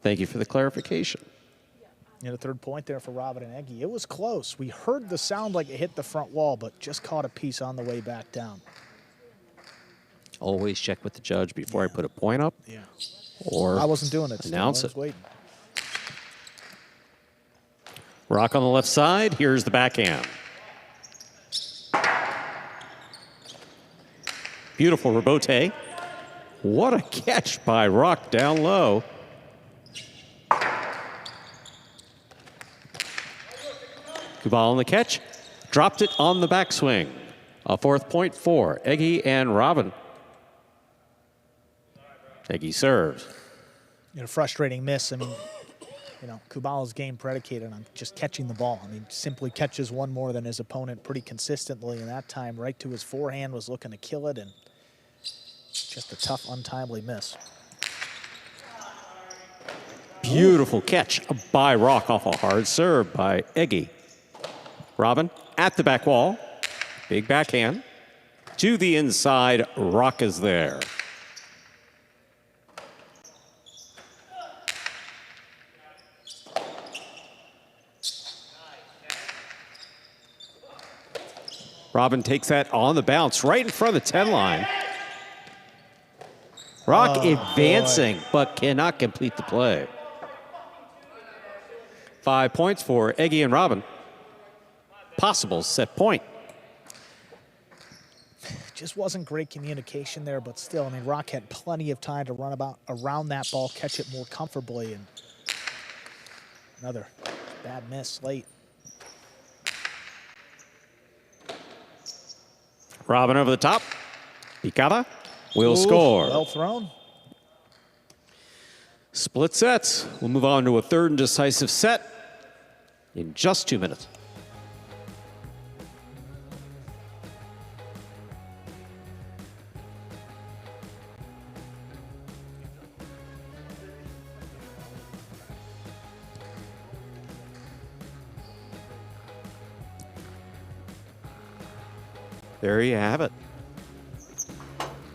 Thank you for the clarification. The third point there for Robin and Eggy. It was close. We heard the sound like it hit the front wall, but just caught a piece on the way back down. Always check with the judge before I put a point up. Yeah. Or I wasn't doing it. Announce I was it. waiting. Rock on the left side. Here's the backhand. Beautiful Robote. What a catch by Rock down low. Kubal on the catch. Dropped it on the backswing. A fourth point for Eggy and Robin. Eggy serves. Frustrating miss. I mean, Kubala's game predicated on just catching the ball. I mean, simply catches one more than his opponent pretty consistently, and that time right to his forehand was looking to kill it, and just a tough, untimely miss. Beautiful catch by Rock off a hard serve by Eggy. Robin at the back wall. Big backhand. To the inside. Rock is there. Robin takes that on the bounce right in front of the 10 line. Rock advancing, but cannot complete the play. 5 points for Eggy and Robin. Possible set point. Just wasn't great communication there, but still, I mean, Rock had plenty of time to run around that ball, catch it more comfortably, and another bad miss late. Robin over the top. Picada will score. Well thrown. Split sets. We'll move on to a third and decisive set in just 2 minutes. There you have it.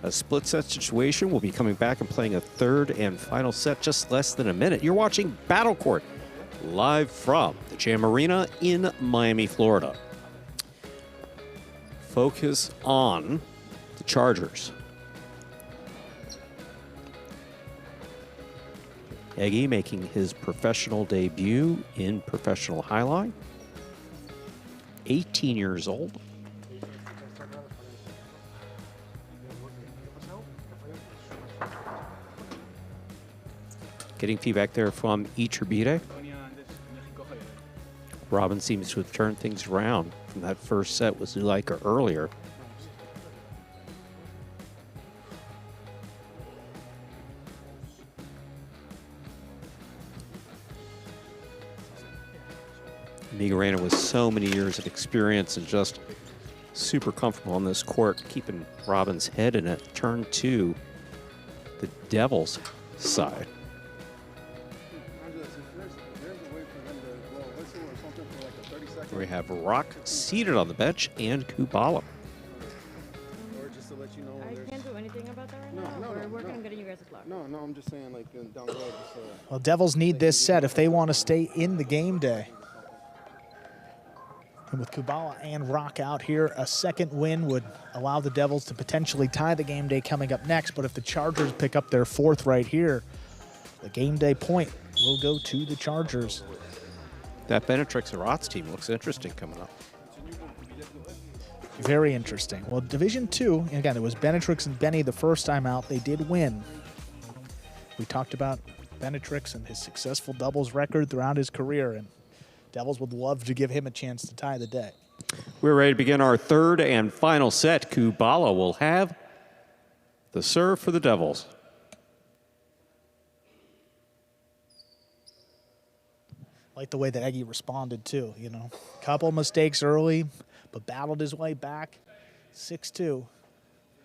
A split set situation. We'll be coming back and playing a third and final set just less than a minute. You're watching Battle Court live from the Jam Arena in Miami, Florida. Focus on the Chargers. Eggy making his professional debut in professional highlight. 18 years old. Getting feedback there from Iturbide. Robin seems to have turned things around from that first set with Zulaika earlier. Migarena with so many years of experience and just super comfortable on this court, keeping Robin's head in it. Turn to the Devils side. We have Rock seated on the bench and Kubala. I can't do anything about that right now. We're working on getting you guys a block. No, I'm just saying, like, down the road. Well, Devils need this set if they want to stay in the game day. And with Kubala and Rock out here, a second win would allow the Devils to potentially tie the game day coming up next. But if the Chargers pick up their fourth right here, the game day point will go to the Chargers. That Benetrix Arats team looks interesting coming up. Very interesting. Well, Division 2, and again, it was Benetrix and Benny the first time out. They did win. We talked about Benetrix and his successful doubles record throughout his career, and Devils would love to give him a chance to tie the day. We're ready to begin our third and final set. Kubala will have the serve for the Devils. Like the way that Eggy responded too, you know. Couple mistakes early, but battled his way back. 6-2.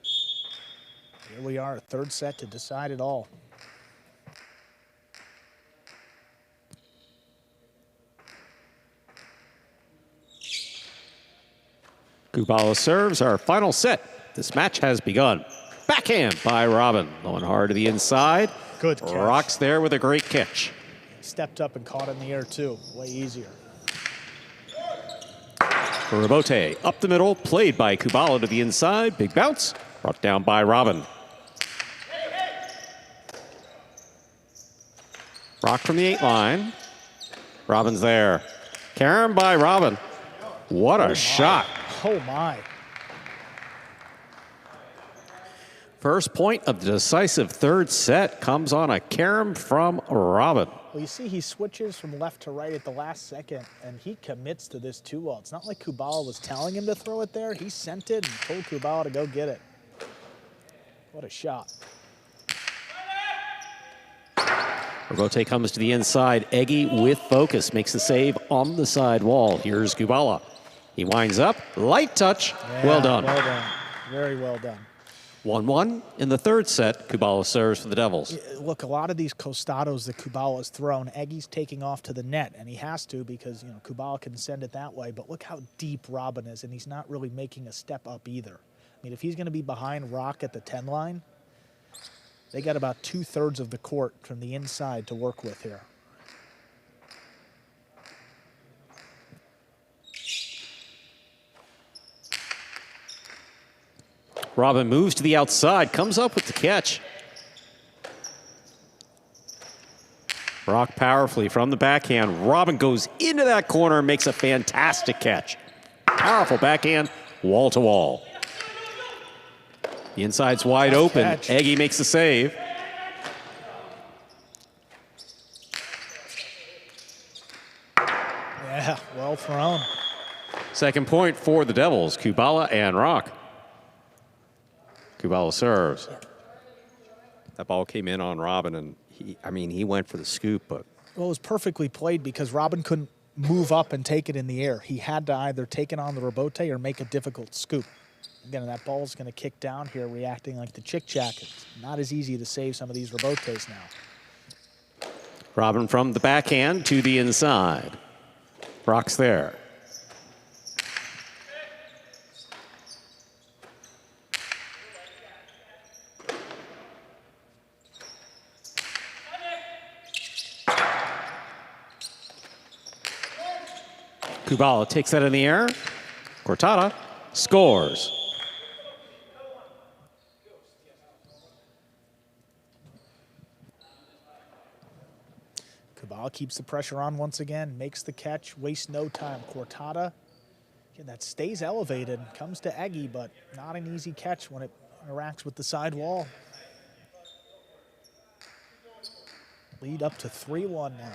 Here we are, third set to decide it all. Kubala serves our final set. This match has begun. Backhand by Robin. Going hard to the inside. Good catch. Rocks there with a great catch. Stepped up and caught in the air too. Way easier. Rabote up the middle, played by Kubala to the inside. Big bounce, brought down by Robin. Rock from the 8 line. Robin's there. Karen by Robin. What a shot. Oh my. First point of the decisive third set comes on a carom from Robin. Well, you see he switches from left to right at the last second, and he commits to this too well. It's not like Kubala was telling him to throw it there. He sent it and told Kubala to go get it. What a shot. Rabote comes to the inside. Eggy with focus makes the save on the side wall. Here's Kubala. He winds up. Light touch. Yeah, well done. Well done. Very well done. 1-1 in the third set. Kubala serves for the Devils. Look, a lot of these costados that Kubala has thrown, Eggy's taking off to the net, and he has to because, you know, Kubala can send it that way. But look how deep Robin is, and he's not really making a step up either. I mean, if he's going to be behind Rock at the 10 line, they got about 2/3 of the court from the inside to work with here. Robin moves to the outside, comes up with the catch. Rock powerfully from the backhand. Robin goes into that corner and makes a fantastic catch. Powerful backhand, wall to wall. The inside's wide open. Catch. Eggy makes the save. Yeah, well thrown. Second point for the Devils, Kubala and Rock. Kubala serves. That ball came in on Robin, and he went for the scoop, but Well, it was perfectly played because Robin couldn't move up and take it in the air. He had to either take it on the Rabote or make a difficult scoop. Again, that ball's going to kick down here, reacting like the chick-chack. It's not as easy to save some of these Rabotes now. Robin from the backhand to the inside. Rock's there. Kubala takes that in the air. Cortada scores. Kubala keeps the pressure on once again, makes the catch, wastes no time. Cortada, again, that stays elevated, comes to Eggy, but not an easy catch when it interacts with the side wall. Lead up to 3-1 now.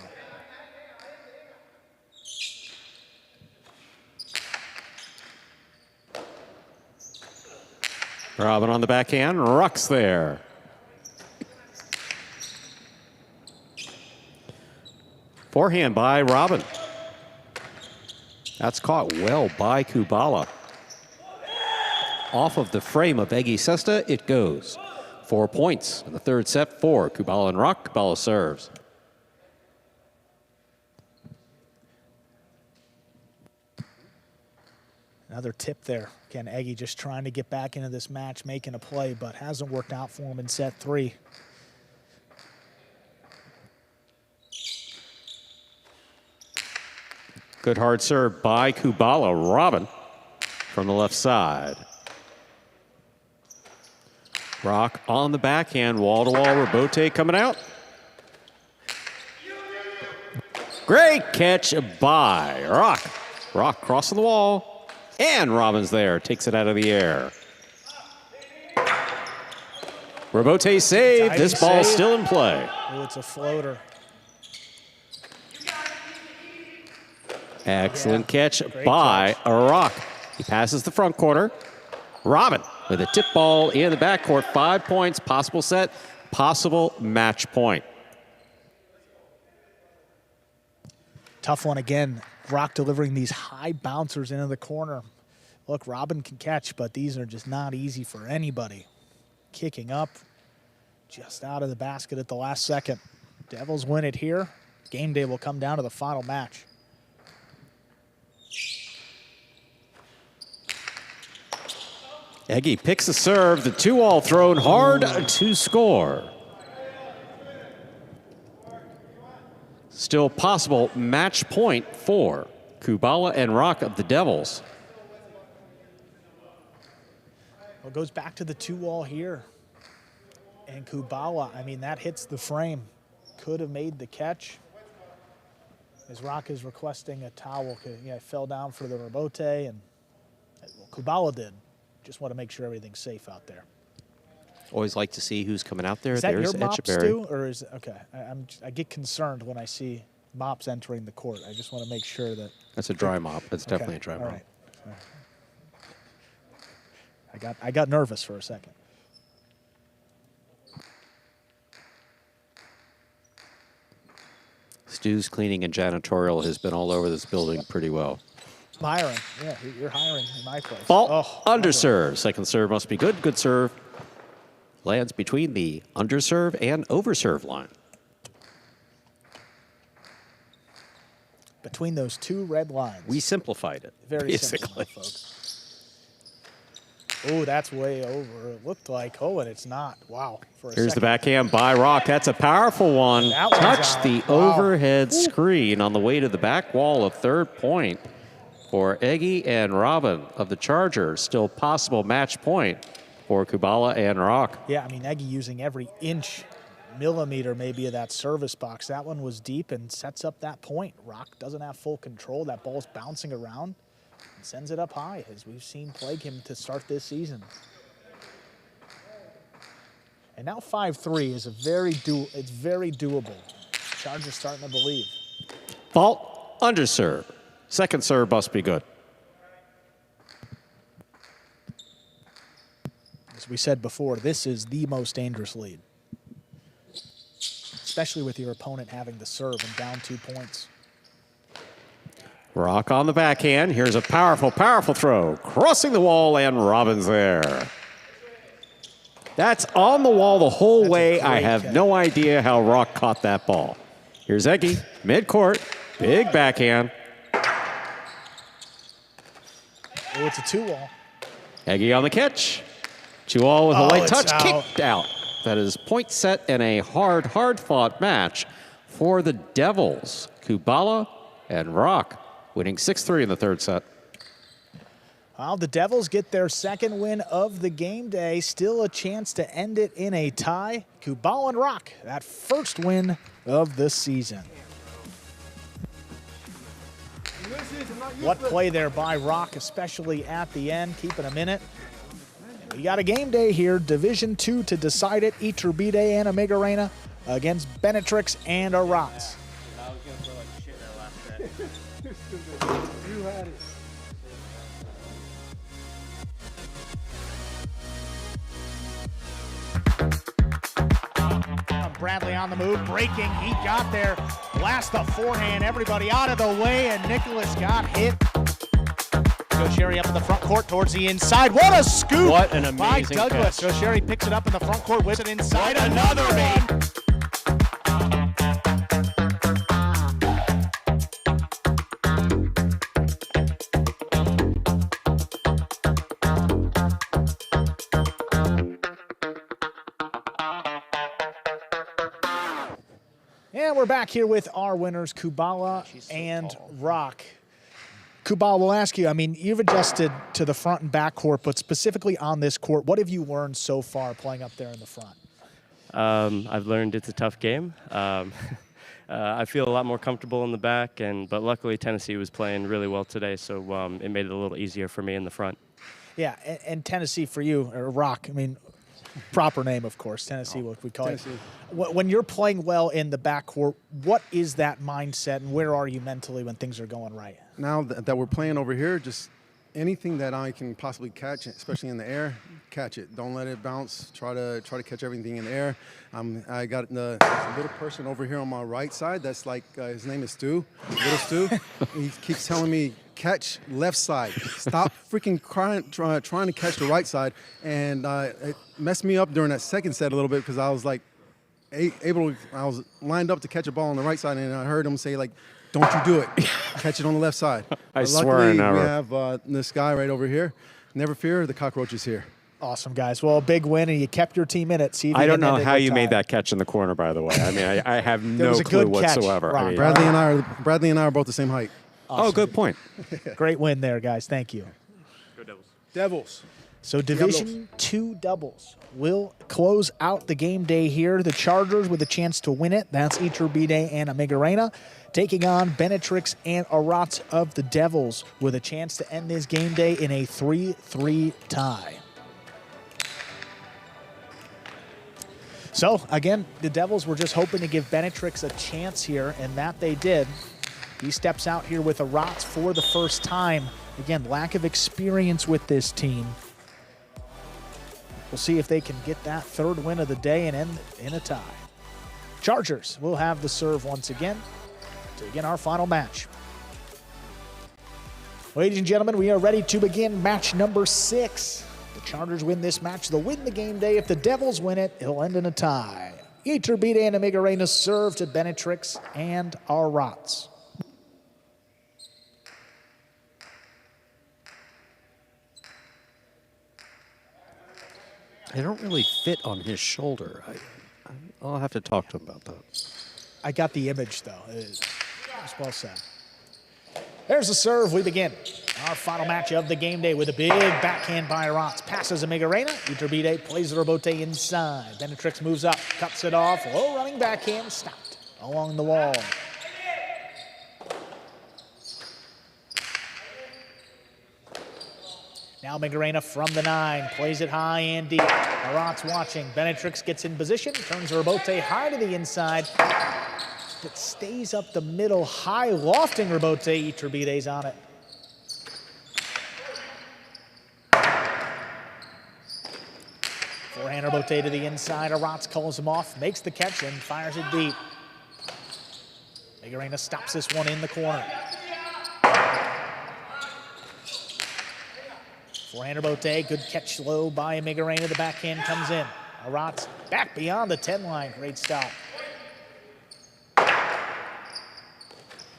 Robin on the backhand, Rock's there. Forehand by Robin. That's caught well by Kubala. Off of the frame of Eggy Sesta, it goes. 4 points in the third set for Kubala and Rock. Kubala serves. Another tip there. Again, Eggy just trying to get back into this match, making a play, but hasn't worked out for him in set 3. Good hard serve by Kubala. Robin from the left side. Rock on the backhand, wall-to-wall. Rebote coming out. Great catch by Rock. Rock crossing the wall, and Robin's there. Takes it out of the air. Rebote save. This ball's still in play. Oh, it's a floater. Excellent catch by Rock. He passes the front corner. Robin with a tip ball in the backcourt. 5 points, possible set, possible match point. Tough one again. Rock delivering these high bouncers into the corner. Look, Robin can catch, but these are just not easy for anybody. Kicking up, just out of the basket at the last second. Devils win it here. Game day will come down to the final match. Eggy picks the serve, the 2-all thrown hard to score. Still possible match point for Kubala and Rock of the Devils. Well, it goes back to the 2-all here. And Kubala, I mean, that hits the frame. Could have made the catch. As Rock is requesting a towel, yeah, fell down for the rebote, and well, Kubala did. Just want to make sure everything's safe out there. Always like to see who's coming out there. Is that There's your mops Etcheberry. too, or is okay? I get concerned when I see mops entering the court. I just want to make sure that That's a dry mop. That's okay, definitely a dry all mop. right. I got nervous for a second. Stu's cleaning and janitorial has been all over this building pretty well. Hiring, yeah, you're hiring in my place. Ball, Oh, underserve. Second serve must be good. Good serve. Lands between the underserve and overserve line. between those two red lines. We simplified it, Very basically. simple, folks. Oh, that's way over. It looked like, oh, and it's not. Wow. Here's the backhand by Rock. That's a powerful one. That one's Touched out. the Wow. overhead screen on the way to the back wall of third point for Eggy and Robin of the Chargers. Still possible match point for Kubala and Rock. Yeah, I mean, Eggy using every inch, millimeter maybe of that service box. That one was deep and sets up that point. Rock doesn't have full control. That ball's bouncing around and sends it up high, as we've seen plague him to start this season. And now 5-3 is it's very doable. Chargers starting to believe. Fault, underserve. Second serve must be good. As we said before, this is the most dangerous lead, especially with your opponent having the serve and down 2 points. Rock on the backhand. Here's a powerful, powerful throw. Crossing the wall, and Robin's there. That's on the wall the whole way. I have no idea how Rock caught that ball. Here's Eggy, midcourt, big backhand. Oh, it's a 2-wall. Eggy on the catch. 2-all with a Oh, light it's touch, out. kicked out. That is point set and a hard-fought match for the Devils. Kubala and Rock winning 6-3 in the third set. Well, the Devils get their second win of the game day. Still a chance to end it in a tie. Kubala and Rock, that first win of the season. What play there by Rock, especially at the end, keeping him in it. We got a game day here, Division II to decide it. Iturbide and Amigarena against Benetrix and Arats. I was going to throw like shit in that last set. You had it. Bradley on the move, breaking, he got there. Blast the forehand, everybody out of the way, and Nicholas got hit. Gaucheri up in the front court towards the inside. What a scoop What an by amazing Douglas. catch. Gaucheri picks it up in the front court, whips it inside. Another one. And we're back here with our winners, Kubala and Rock. Kubala, we'll ask you, I mean, you've adjusted to the front and back court, but specifically on this court, what have you learned so far playing up there in the front? I've learned it's a tough game. I feel a lot more comfortable in the back, but luckily Tennessee was playing really well today, so it made it a little easier for me in the front. Yeah, and Tennessee for you, or Rock, I mean, proper name, of course, Tennessee, what we call Tennessee. it. When you're playing well in the backcourt, what is that mindset, and where are you mentally when things are going right? Now that we're playing over here, just anything that I can possibly catch, especially in the air, catch it. Don't let it bounce. Try to catch everything in the air. I got there's a little person over here on my right side. That's like his name is Stu, little Stu. He keeps telling me catch left side. Stop freaking trying to catch the right side. And it messed me up during that second set a little bit because I was like I was lined up to catch a ball on the right side, and I heard him say like, "Don't you do it. Catch it on the left side." I swear luckily, never. we have this guy right over here. Never fear, the cockroach is here. Awesome, guys. Well, a big win, and you kept your team in it. See if I you don't can know end it how with you tie. made that catch in the corner, by the way. I mean, I have There no was a clue good catch, whatsoever. Ron. I mean, Bradley and I are both the same height. Oh, good point. Great win there, guys. Thank you. Devils. So Division II doubles will close out the game day here. The Chargers with a chance to win it. That's Iturbide and Amigarena taking on Benetrix and Arats of the Devils with a chance to end this game day in a 3-3 tie. So, again, the Devils were just hoping to give Benetrix a chance here, and that they did. He steps out here with Arats for the first time. Again, lack of experience with this team. We'll see if they can get that third win of the day and end in a tie. Chargers will have the serve once again to begin our final match. Ladies and gentlemen, we are ready to begin match number 6. The Chargers win this match, they'll win the game day. If the Devils win it, it'll end in a tie. Iturbide and Amigarena serve to Benetrix and Arats. They don't really fit on his shoulder. I'll have to talk to him about that. I got the image, though. It was well said. There's the serve. We begin our final match of the game day with a big backhand by Arats. Passes Amigarena. Iturbide plays the rebote inside. Benetrix moves up, cuts it off. Low running backhand, stopped along the wall. Now Amigarena from the 9, plays it high and deep. Arats watching. Benetrix gets in position, turns the rebote high to the inside. It stays up the middle, high lofting rebote. Iturbide's on it. Forehand rebote to the inside. Arats calls him off, makes the catch, and fires it deep. Amigarena stops this one in the corner. Forehand rebote, good catch low by Amigarena. The backhand comes in. Arats back beyond the 10 line. Great stop.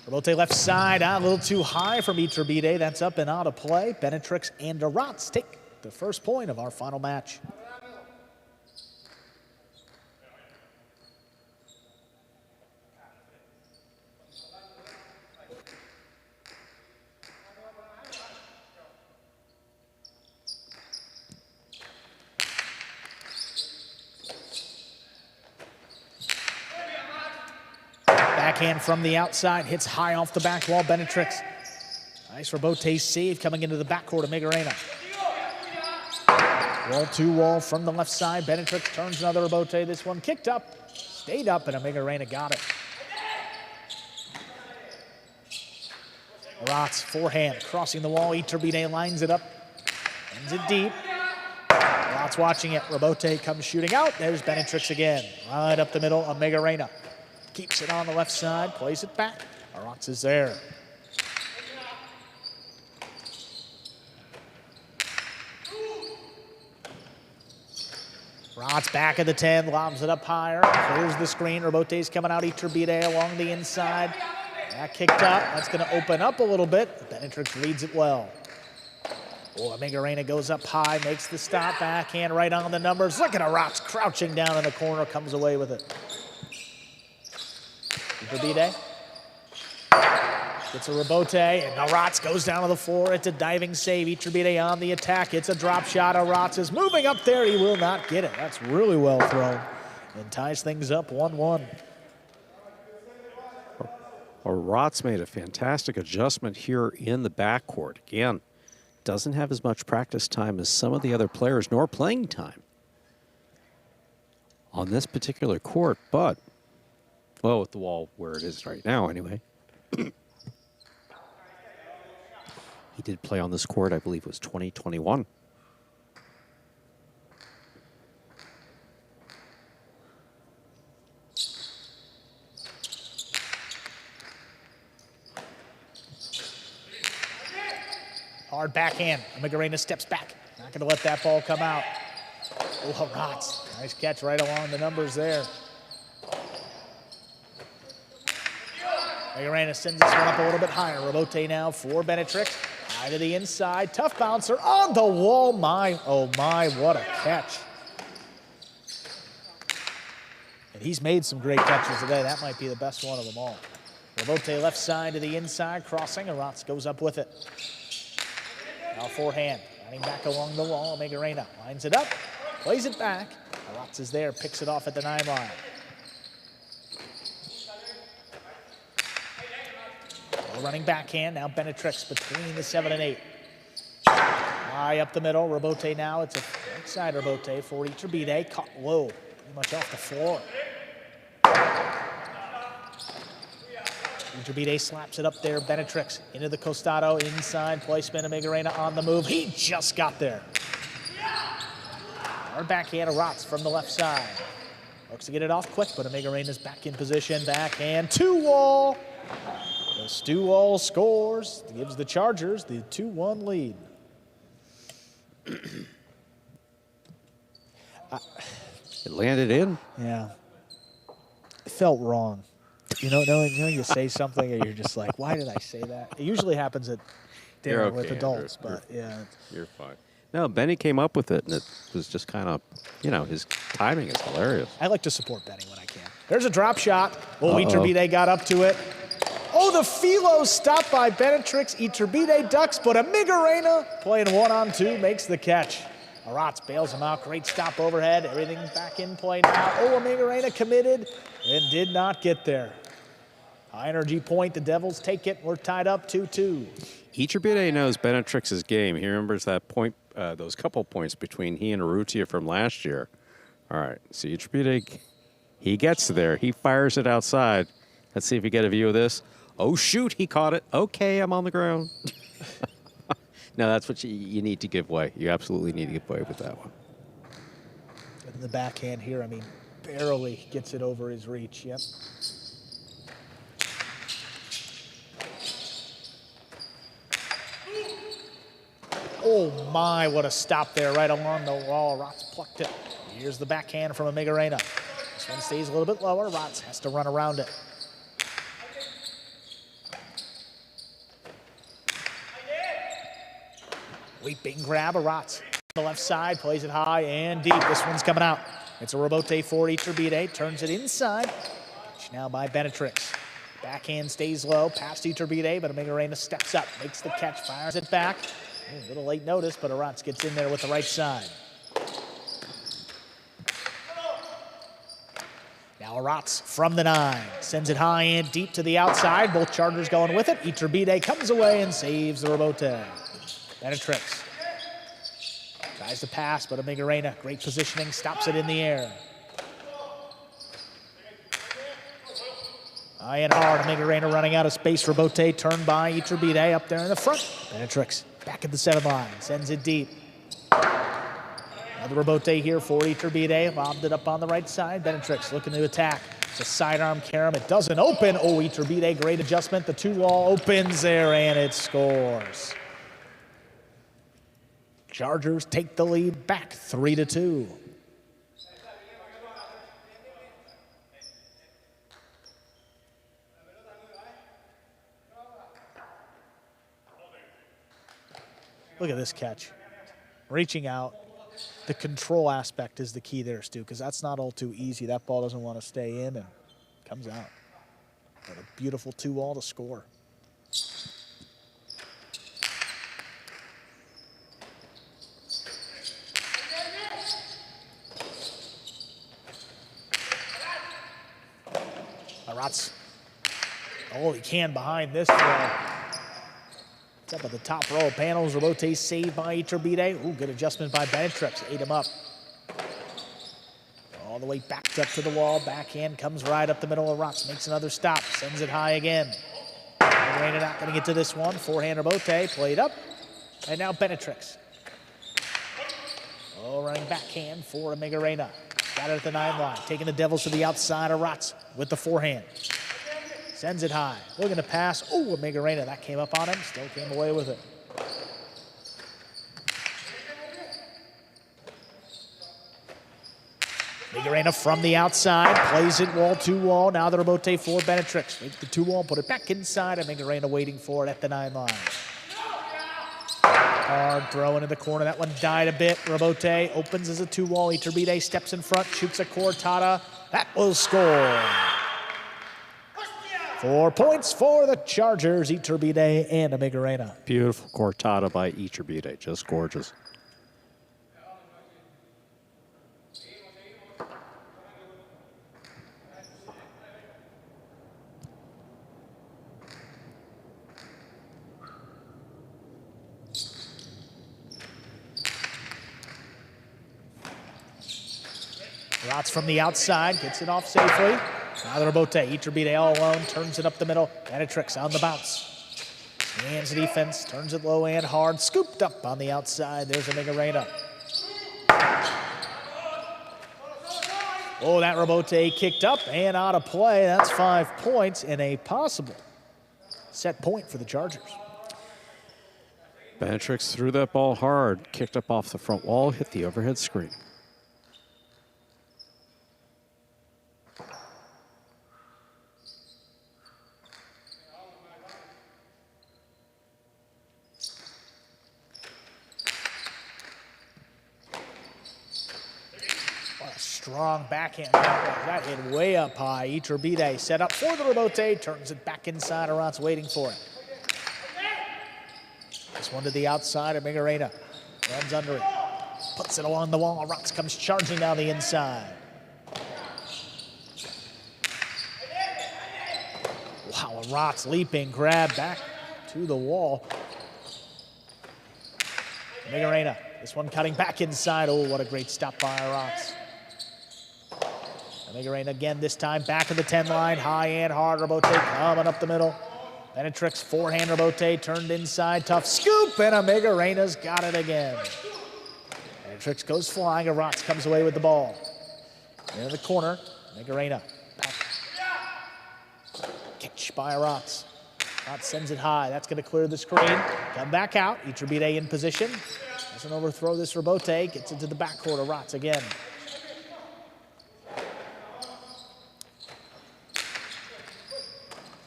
Rebote left side, a little too high from Iturbide. That's up and out of play. Benetrix and Arats take the first point of our final match. Backhand from the outside, hits high off the back wall. Benetrix Nice Robote save coming into the backcourt of Migarena. Wall to wall from the left side. Benetrix turns another Robote. This one kicked up, stayed up, and Migarena got it. Aratz forehand crossing the wall. Iturbide lines it up, ends it deep. Aratz watching it. Robote comes shooting out. There's Benetrix again. Right up the middle of Migarena. Keeps it on the left side, plays it back. Aratz is there. Aratz back at the 10, lobs it up higher. Clears the screen. Robote's coming out. Iturbide along the inside. That kicked up. That's going to open up a little bit. Benetrix reads it well. Oh, Migarena goes up high, makes the stop. Backhand right on the numbers. Look at Aratz crouching down in the corner, comes away with it. Iturbide gets a Robote, and Aratz goes down to the floor. It's a diving save. Iturbide on the attack. It's a drop shot. Aratz is moving up there. He will not get it. That's really well thrown and ties things up 1-1. Aratz made a fantastic adjustment here in the backcourt. Again, doesn't have as much practice time as some of the other players, nor playing time on this particular court, but, well, with the wall where it is right now anyway. He did play on this court, I believe it was 2021. Hard backhand. Migarena steps back. Not going to let that ball come out. Oh, Aratz. Nice catch right along the numbers there. Migarena sends this one up a little bit higher. Robote now for Benetrix. High to the inside. Tough bouncer on the wall. My, oh my, what a catch. And he's made some great catches today. That might be the best one of them all. Robote left side to the inside, crossing. Aratz goes up with it. Now forehand, running back along the wall. Migarena lines it up, plays it back. Aratz is there, picks it off at the 9 line. Running backhand, now Benetrix between the 7 and 8. High up the middle, Robote now. It's a outside Robote for Iturbide. Caught low, pretty much off the floor. Iturbide slaps it up there. Benetrix into the costado, inside placement of Migarena on the move. He just got there. Hard backhand of Aratz from the left side. Looks to get it off quick, but Migarena's back in position. Backhand, 2-wall. The Stu-Wall scores, gives the Chargers the 2-1 lead. It landed in. Yeah. It felt wrong. You know, you say something and you're just like, why did I say that? It usually happens at dinner Okay, with adults, Andrew. but yeah. You're fine. No, Benny came up with it, and it was just kind of, you know, his timing is hilarious. I like to support Benny when I can. There's a drop shot. Oh, Iturbide got up to it. Oh, the Philo stopped by Benetrix. Iturbide ducks, but Migarena playing 1-on-2 makes the catch. Aratz bails him out. Great stop overhead. Everything back in play now. Oh, Migarena committed and did not get there. High energy point. The Devils take it. We're tied up 2-2. Iturbide knows Benetrix's game. He remembers that point, those couple points between he and Urrutia from last year. All right, so Iturbide, he gets there. He fires it outside. Let's see if we get a view of this. Oh, shoot, he caught it. Okay, I'm on the ground. No, that's what you need to give way. You absolutely need to give way with that one. And the backhand here, I mean, barely gets it over his reach. Yep. Oh my, what a stop there right along the wall. Aratz plucked it. Here's the backhand from Migarena. This one stays a little bit lower. Aratz has to run around it. Leaping grab, Aratz. The left side, plays it high and deep. This one's coming out. It's a Robote for Iturbide. Turns it inside. Catch now by Benetrix. Backhand stays low, past Iturbide, but Migarena steps up, makes the catch, fires it back. A little late notice, but Aratz gets in there with the right side. Now Now Rotz from the 9. Sends it high and deep to the outside. Both Chargers going with it. Iturbide comes away and saves the rebote. Benetrix tries to pass, but Amigarena, great positioning, stops it in the air. High and hard, Amigarena running out of space. Rebote turned by Iturbide up there in the front. Benetrix back at the 7 line, sends it deep. Another rebote here for Iturbide, lobbed it up on the right side. Benetrix looking to attack. It's a sidearm carom, it doesn't open. Oh, Iturbide, great adjustment. The 2-wall opens there and it scores. Chargers take the lead back 3-2. Look at this catch. Reaching out. The control aspect is the key there, Stu, because that's not all too easy. That ball doesn't want to stay in and comes out. But a beautiful 2-wall to score. Rotz. Oh, he can behind this throw. It's up at the top row of panels. Rebote saved by Iturbide. Ooh, good adjustment by Benetrix. Ate him up. All the way backed up to the wall. Backhand comes right up the middle of Rotz. Makes another stop. Sends it high again. Amigarena not going to get to this one. Forehand Rebote played up. And now Benetrix. Oh, running backhand for Amigarena. Got it at the 9 line. Taking the Devils to the outside of Rotz with the forehand. Sends it high. Looking to pass. Oh, Amigarena. That came up on him. Still came away with it. Amigarena from the outside. Plays it wall to wall. Now the rebote for Benetrix. Make the 2-wall. Put it back inside. Amigarena waiting for it at the 9 line. Hard throw into the corner. That one died a bit. Rebote opens as a 2-wall. Iturbide steps in front. Shoots a cortada. That will score. 4 points for the Chargers, Iturbide and Amigarena. Beautiful cortada by Iturbide, just gorgeous. Rotz from the outside, gets it off safely. Now the rebote, Iturbide all alone, turns it up the middle. Benetrix on the bounce. Hands the defense, turns it low and hard. Scooped up on the outside. There's Amigarena. Oh, that rebote kicked up and out of play. That's 5 points and a possible set point for the Chargers. Benetrix threw that ball hard, kicked up off the front wall, hit the overhead screen. Strong backhand. That hit way up high. Iturbide set up for the rebote, turns it back inside. Rotz waiting for it. This one to the outside. Amigarena runs under it. Puts it along the wall. Rotz comes charging down the inside. Wow, Rotz leaping, grab back to the wall. Amigarena, this one cutting back inside. Oh, what a great stop by Rotz. Amigarena again, this time back of the 10 line, high and hard. Rebote coming up the middle. Benetrix forehand rebote turned inside, tough scoop, and Amigarena's got it again. Benetrix goes flying, and Rotz comes away with the ball. In the corner, Amigarena. Catch by Rotz. Rotz sends it high. That's going to clear the screen. Come back out. Iturbide in position. Doesn't overthrow this rebote. Gets into the backcourt of Rotz again.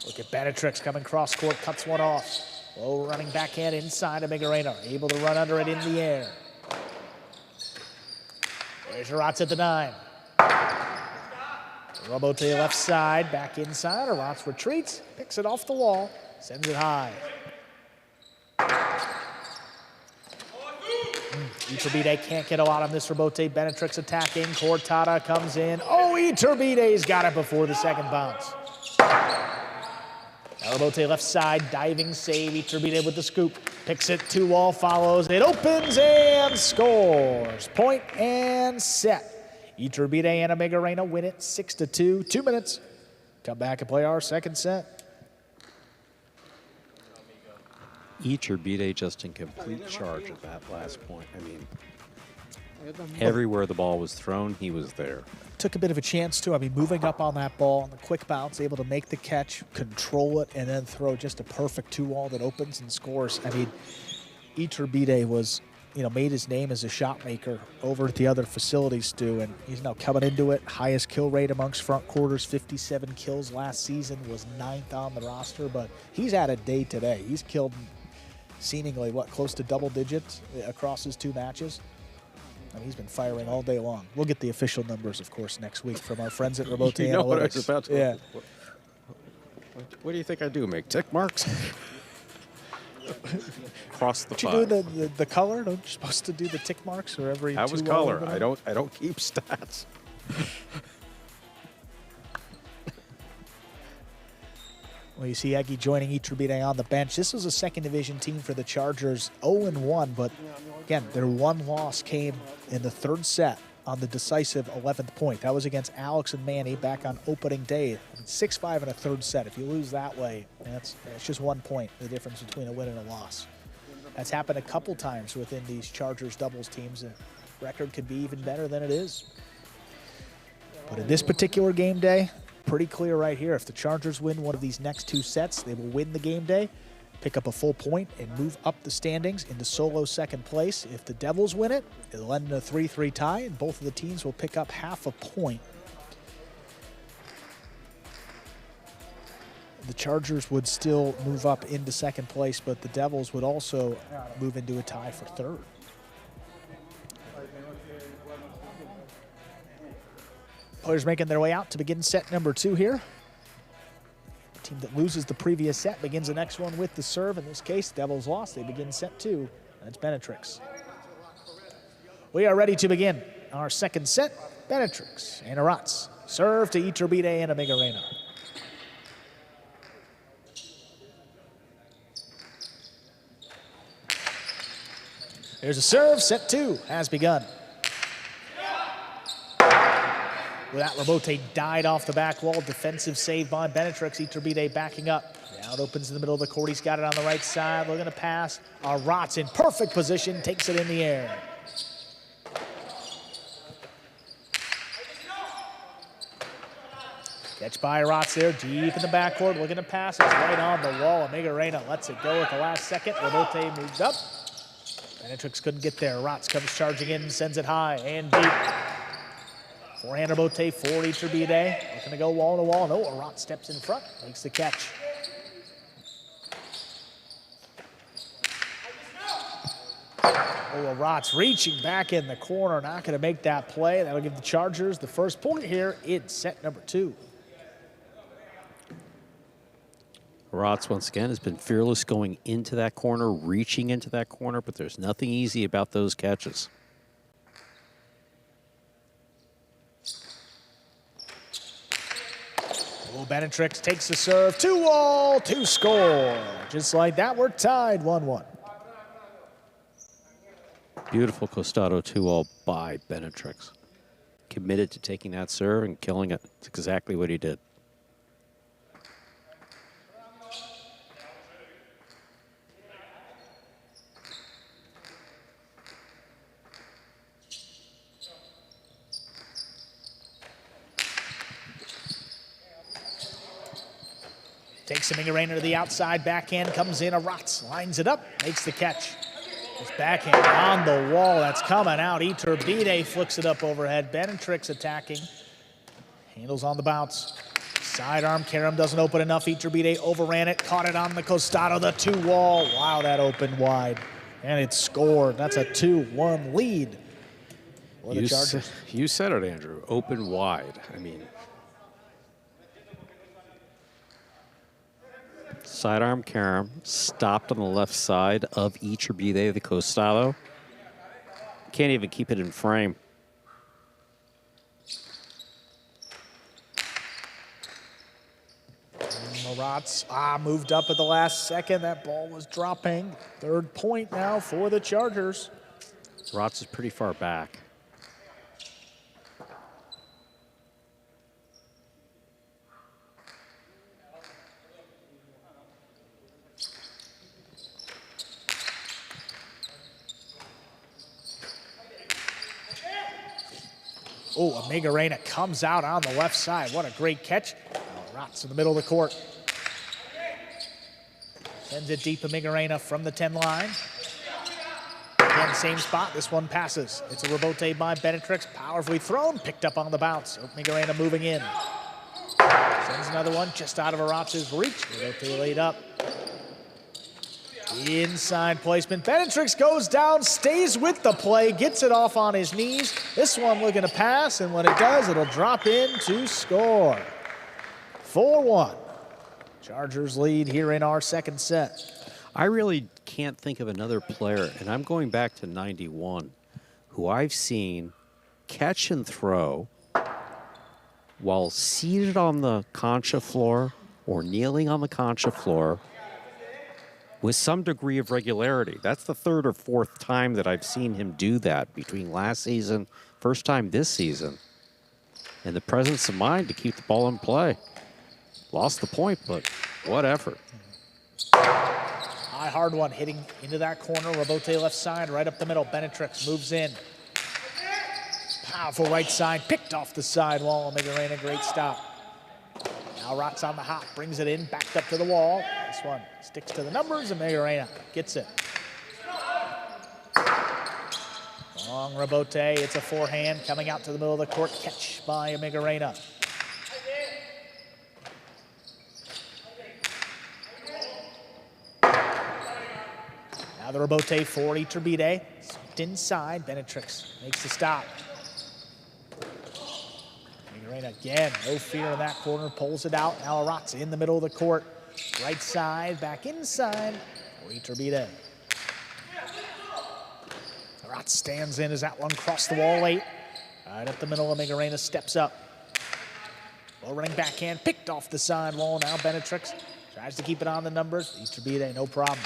Look at Benetrix coming cross court, cuts one off. Low running backhand inside Amigarena, able to run under it in the air. There's Rotz at the 9. Robo to the left side, back inside. Rotz retreats, picks it off the wall, sends it high. Iturbide can't get a lot on this Robote. Benetrix attacking. Cortada comes in. Oh, Iturbide's got it before the second bounce. Now Robote left side, diving save. Iturbide with the scoop. Picks it, 2-wall, follows. It opens and scores. Point and set. Iturbide and Amigarena win it 6-2. 2 minutes. Come back and play our second set. Iturbide just in complete charge at that last point. I mean, everywhere the ball was thrown, he was there. Took a bit of a chance too. I mean, moving up on that ball on the quick bounce, able to make the catch, control it, and then throw just a perfect 2-wall that opens and scores. I mean, Iturbide was, made his name as a shot maker over at the other facilities too, and he's now coming into it. Highest kill rate amongst front quarters, 57 kills last season, was 9th on the roster, but he's had a day today. He's killed seemingly, close to double digits across his 2 matches. I mean, he's been firing all day long. We'll get the official numbers, of course, next week from our friends at Robote Analytics. What I was about to, yeah. What do you think I do, make tick marks? Cross the 5. Did you do the color? Don't you supposed to do the tick marks or every That was color. I don't keep stats. Well, you see Eggy joining Iturbide on the bench. This was a second division team for the Chargers, 0-1, but again, their one loss came in the 3rd set on the decisive 11th point. That was against Alex and Manny back on opening day. 6-5 in a 3rd set. If you lose that way, it's just 1 point, the difference between a win and a loss. That's happened a couple times within these Chargers doubles teams. The record could be even better than it is. But in this particular game day, pretty clear right here. If the Chargers win one of these next 2 sets, they will win the game day, pick up a full point, and move up the standings into solo 2nd place. If the Devils win it, it'll end in a 3-3 tie, and both of the teams will pick up half a point. The Chargers would still move up into 2nd place, but the Devils would also move into a tie for 3rd. Players making their way out to begin set number 2 here. The team that loses the previous set begins the next one with the serve. In this case, Devils lost. They begin set 2. That's Benetrix. We are ready to begin our second set. Benetrix and Arats serve to Iturbide and Amigarena. There's a serve. Set 2 has begun. That Robote died off the back wall. Defensive save by Benetrix. Iturbide backing up. Now it opens in the middle of the court. He's got it on the right side. Looking to pass. Arats in perfect position. Takes it in the air. Catch by Arats there. Deep in the backcourt. Looking to pass. It's right on the wall. Amigarena lets it go at the last second. Robote moves up. Benetrix couldn't get there. Arats comes charging in. Sends it high and deep. Forehand Robote for Iturbide. Looking to go wall to wall. No, Arats steps in front. Makes the catch. Oh, Arats reaching back in the corner. Not going to make that play. That'll give the Chargers the first point here in set number 2. Arats, once again, has been fearless going into that corner, reaching into that corner, but there's nothing easy about those catches. Benetrix takes the serve, 2-wall, 2 score. Just like that, we're tied 1-1. Beautiful Costado 2-wall by Benetrix. Committed to taking that serve and killing it. It's exactly what he did. Takes Amigarena to the outside, backhand comes in, Arats lines it up, makes the catch. His backhand on the wall, that's coming out. Iturbide flicks it up overhead. Benetrix attacking, handles on the bounce. Sidearm, Karam doesn't open enough. Iturbide overran it, caught it on the Costado, the 2-wall. Wow, that opened wide, and it scored. That's a 2-1 lead for the Chargers. You said it, Andrew, open wide. I mean, sidearm Karam stopped on the left side of Iturbide, the Costado. Can't even keep it in frame. Marat's moved up at the last second. That ball was dropping. 3rd point now for the Chargers. Rotz is pretty far back. Oh, Amigarena comes out on the left side. What a great catch. Rotz in the middle of the court. Sends it deep, Amigarena from the 10 line. Again, same spot. This one passes. It's a rebote by Benetrix. Powerfully thrown. Picked up on the bounce. Amigarena moving in. Sends another one just out of Rotz's reach. Rebote laid up. Inside placement. Benetrix goes down, stays with the play, gets it off on his knees. This one looking to pass, and when it does, it'll drop in to score. 4-1. Chargers lead here in our second set. I really can't think of another player, and I'm going back to 91, who I've seen catch and throw while seated on the concha floor or kneeling on the concha floor with some degree of regularity. That's the 3rd or 4th time that I've seen him do that between last season, first time this season, and the presence of mind to keep the ball in play. Lost the point, but what effort. High hard one hitting into that corner. Rebote left side, right up the middle. Benetrix moves in. Powerful right side, picked off the sidewall. Amigarena, great stop. Now Rotz on the hop, brings it in, backed up to the wall. This one sticks to the numbers, and Amigarena gets it. Long rebote, it's a forehand coming out to the middle of the court. Catch by Amigarena. Now the rebote for Iturbide. Inside, Benetrix makes the stop. Amigarena again, no fear in that corner, pulls it out. Now Rotz in the middle of the court. Right side, back inside for Iturbide. Rotz stands in as that one crossed the wall late. Right up the middle, Amigarena steps up. Low running backhand, picked off the sidewall. Now Benetrix tries to keep it on the numbers. Iturbide, no problem.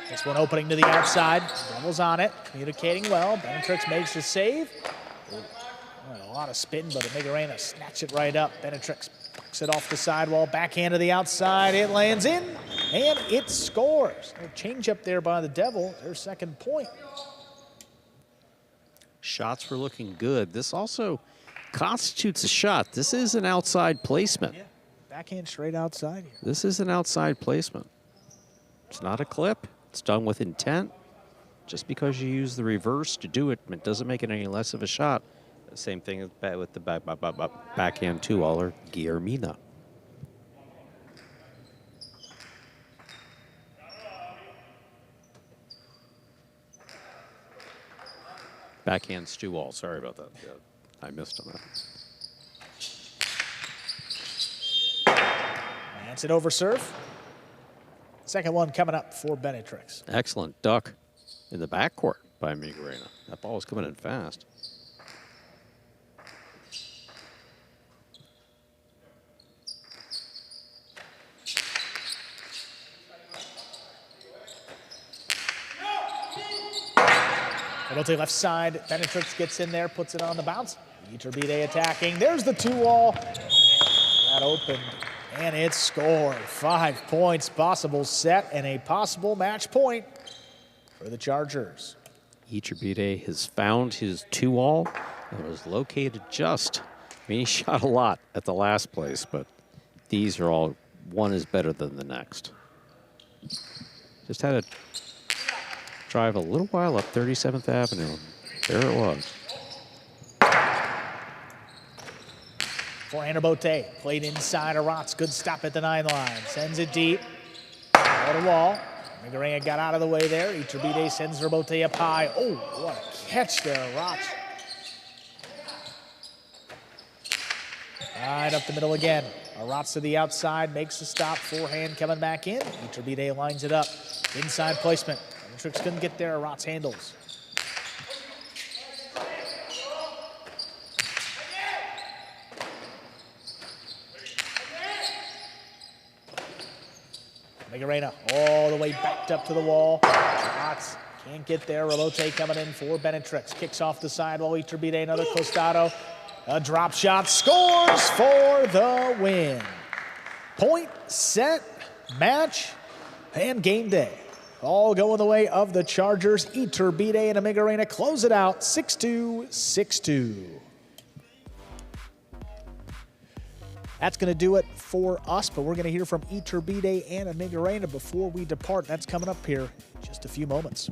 This one opening to the outside. Devils on it, communicating well. Benetrix makes the save. A lot of spin, but Amigarena snatch it right up. Benetrix pucks it off the sidewall, backhand to the outside. It lands in, and it scores. A change up there by the Devils, their 2nd point. Shots were looking good. This also constitutes a shot. This is an outside placement. Yeah, backhand straight outside here. This is an outside placement. It's not a clip. It's done with intent. Just because you use the reverse to do it, it doesn't make it any less of a shot. Same thing with the backhand two-waller, Guillermina. Backhand Stu-Wall, sorry about that. Yeah, I missed on that. That's it over serve. Second one coming up for Benetrix. Excellent duck in the backcourt by Amigarena. That ball was coming in fast. Rebote left side. Benetrix gets in there, puts it on the bounce. Iturbide attacking. There's the 2-wall. That opened, and it's scored. 5 points, possible set, and a possible match point for the Chargers. Iturbide has found his 2-wall and was located just. I mean, he shot a lot at the last place, but these are all, one is better than the next. Just had to drive a little while up 37th Avenue. There it was. Forehand Rebote, played inside of Rotz. Good stop at the 9 line. Sends it deep. Out of wall. Amigarena got out of the way there. Iturbide sends Rebote up high. Oh, what a catch there, Rotz. Right up the middle again. Aratz to the outside, makes the stop, forehand coming back in. Iturbide lines it up. Inside placement. Tricks couldn't get there, Aratz handles. Migarena all the way backed up to the wall. Aratz can't get there. Rabote coming in for Benetrix. Kicks off the side while Iturbide another costado. A drop shot, scores for the win. Point, set, match, and game day. All going the way of the Chargers. Iturbide and Migarena close it out 6-2, 6-2. That's going to do it for us, but we're going to hear from Iturbide and Migarena before we depart. That's coming up here in just a few moments.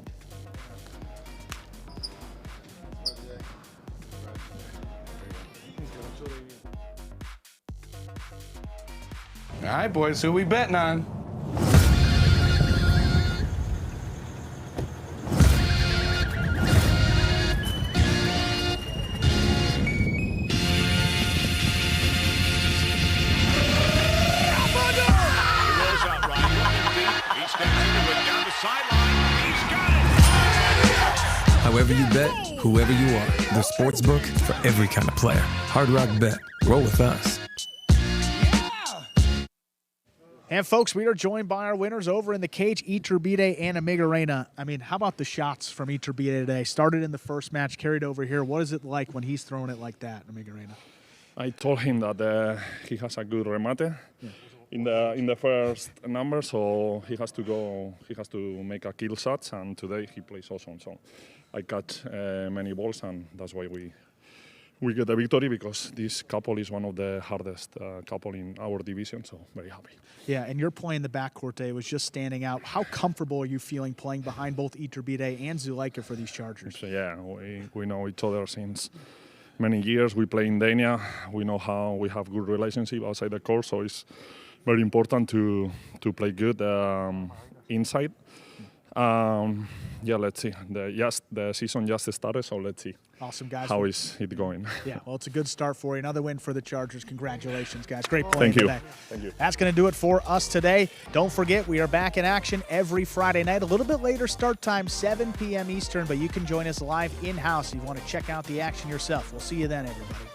All right, boys, who we betting on? However you bet, whoever you are, the sports book for every kind of player. Hard Rock Bet. Roll with us. And folks, we are joined by our winners over in the cage, Iturbide and Migarena. I mean, how about the shots from Iturbide today? Started in the first match, carried over here. What is it like when he's throwing it like that, Migarena? I told him that he has a good remate in the first number, so he has to make a kill shots, and today he plays awesome. So I got many balls, and that's why we get the victory, because this couple is one of the hardest couple in our division, so very happy. Yeah, and you're playing the backcourt today. It was just standing out. How comfortable are you feeling playing behind both Iturbide and Zulaika for these Chargers? So yeah, we know each other since many years. We play in Dania. We know how we have good relationship outside the court, so it's very important to play good inside. Yeah, let's see. The season just started, so let's see. Awesome, guys. How is it going? Yeah, well, it's a good start for you. Another win for the Chargers. Congratulations, guys. Great playing today. Thank you. That's going to do it for us today. Don't forget, we are back in action every Friday night. A little bit later start time, 7 p.m. Eastern, but you can join us live in-house if you want to check out the action yourself. We'll see you then, everybody.